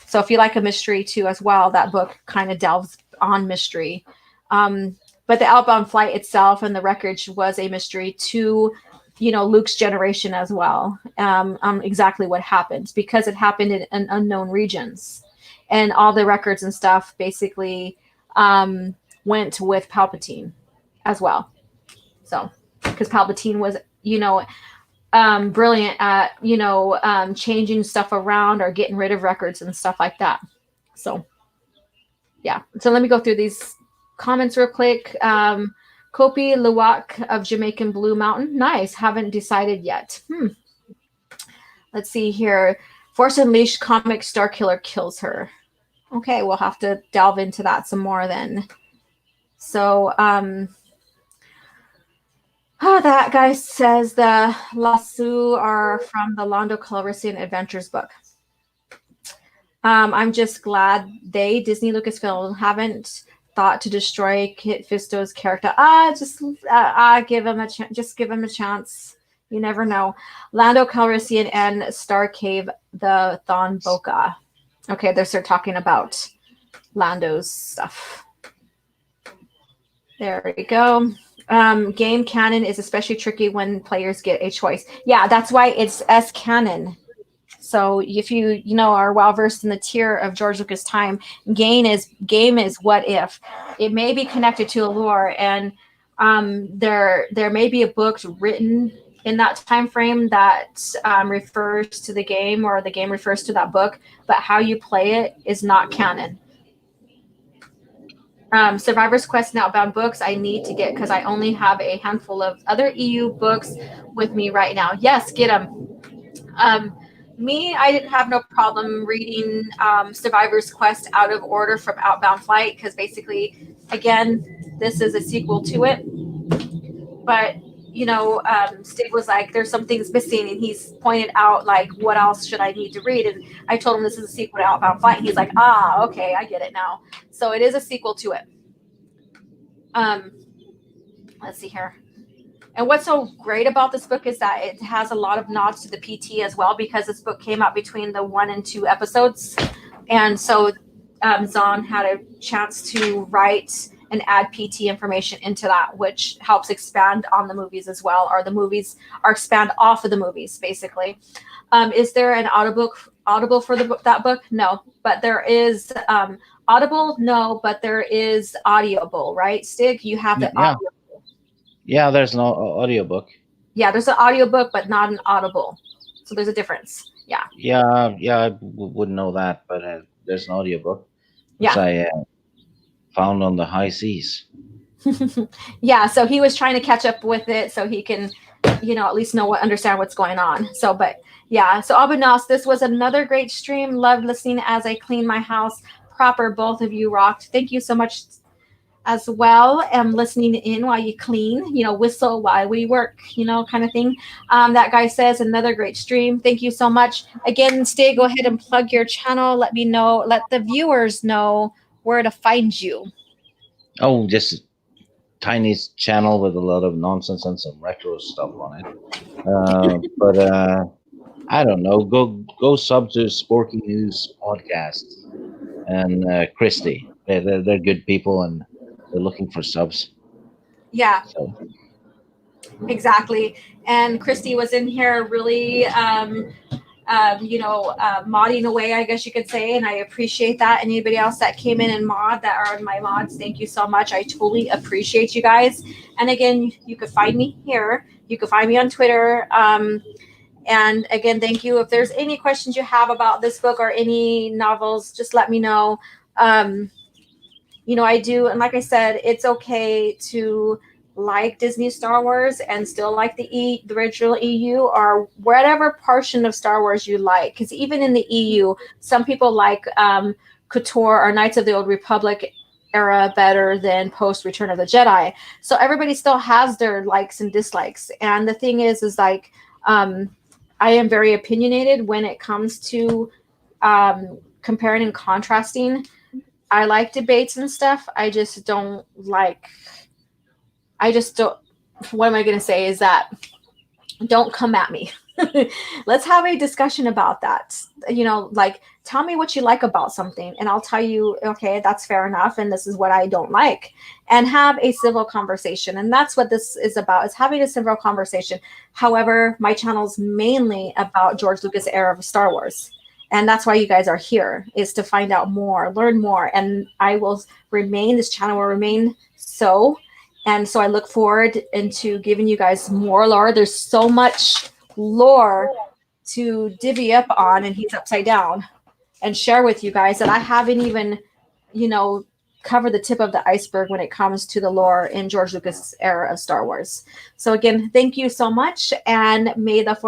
So if you like a mystery too as well, that book kind of delves on mystery. But the Outbound Flight itself and the wreckage was a mystery to, Luke's generation as well. Exactly what happened, because it happened in unknown regions, and all the records and stuff basically went with Palpatine as well. So because Palpatine was, brilliant at changing stuff around or getting rid of records and stuff like that. So yeah, so let me go through these comments real quick. Kopi Luwak of Jamaican Blue Mountain, nice, haven't decided yet. Let's see here. Force Unleashed comic Star Killer kills her. Okay, we'll have to delve into that some more then. So that guy says the Lasso are from the Lando Calrissian Adventures book. I'm just glad Disney Lucasfilm, haven't thought to destroy Kit Fisto's character. Give him a chance. Just give him a chance. You never know. Lando Calrissian and Star Cave the Thon Boca. Okay, they're start talking about Lando's stuff. There we go. Game canon is especially tricky when players get a choice. Yeah, that's why it's S canon. So if you are well versed in the tier of George Lucas time, game is what if. It may be connected to a lore, and there may be a book written in that time frame that refers to the game, or the game refers to that book, but how you play it is not canon. Survivor's Quest and Outbound books I need to get, because I only have a handful of other EU books with me right now. Yes, get them. Me, I didn't have no problem reading Survivor's Quest out of order from Outbound Flight, because basically, again, this is a sequel to it. But, Stig was like, there's some things missing, and he's pointed out, like, what else should I need to read? And I told him this is a sequel to Outbound Flight, and he's like, okay, I get it now. So it is a sequel to it. Let's see here. And what's so great about this book is that it has a lot of nods to the PT as well, because this book came out between the 1 and 2 episodes. And so Zahn had a chance to write and add PT information into that, which helps expand on the movies as well, or the movies or expand off of the movies, basically. Is there an audible for the book, that book? No, but there is audible. No, but there is audible, right? Stig, you have the Yeah, audio. yeah. There's no audiobook. Yeah, there's an audiobook, but not an audible. So there's a difference. Yeah, Yeah, yeah. I wouldn't know that, but there's an audiobook which yeah. I found on the high seas. Yeah, so he was trying to catch up with it so he can, at least understand what's going on. So, but yeah, so Abunas, this was another great stream. Loved listening as I clean my house proper. Both of you rocked. Thank you so much as well. And listening in while you clean, whistle while we work, kind of thing. That guy says another great stream. Thank you so much. Again, stay, go ahead and plug your channel. Let me know, let the viewers know where to find you. Oh, just tiny channel with a lot of nonsense and some retro stuff on it. But I don't know. Go sub to Sporky News podcast and Christy. They're good people and they're looking for subs. Yeah, So exactly. And Christy was in here really, modding away, I guess you could say. And I appreciate that. Anybody else that came in and mod that are my mods, thank you so much. I totally appreciate you guys. And again, you could find me here. You can find me on Twitter. And again, thank you. If there's any questions you have about this book or any novels, just let me know. I do. And like I said, it's okay to like Disney Star Wars and still like the original EU or whatever portion of Star Wars you like. Because even in the EU, some people like Couture or Knights of the Old Republic era better than post Return of the Jedi. So everybody still has their likes and dislikes. And the thing is like, I am very opinionated when it comes to comparing and contrasting. I like debates and stuff. I just don't. What am I going to say is that don't come at me. Let's have a discussion about that. Like tell me what you like about something and I'll tell you, okay, that's fair enough. And this is what I don't like, and have a civil conversation. And that's what this is about, is having a civil conversation. However, my channel's mainly about George Lucas era of Star Wars. And that's why you guys are here, is to find out more, learn more. And this channel will remain so. And so I look forward into giving you guys more lore. There's so much lore to divvy up on, and he's upside down, and share with you guys that I haven't even, covered the tip of the iceberg when it comes to the lore in George Lucas' era of Star Wars. So again, thank you so much, and may the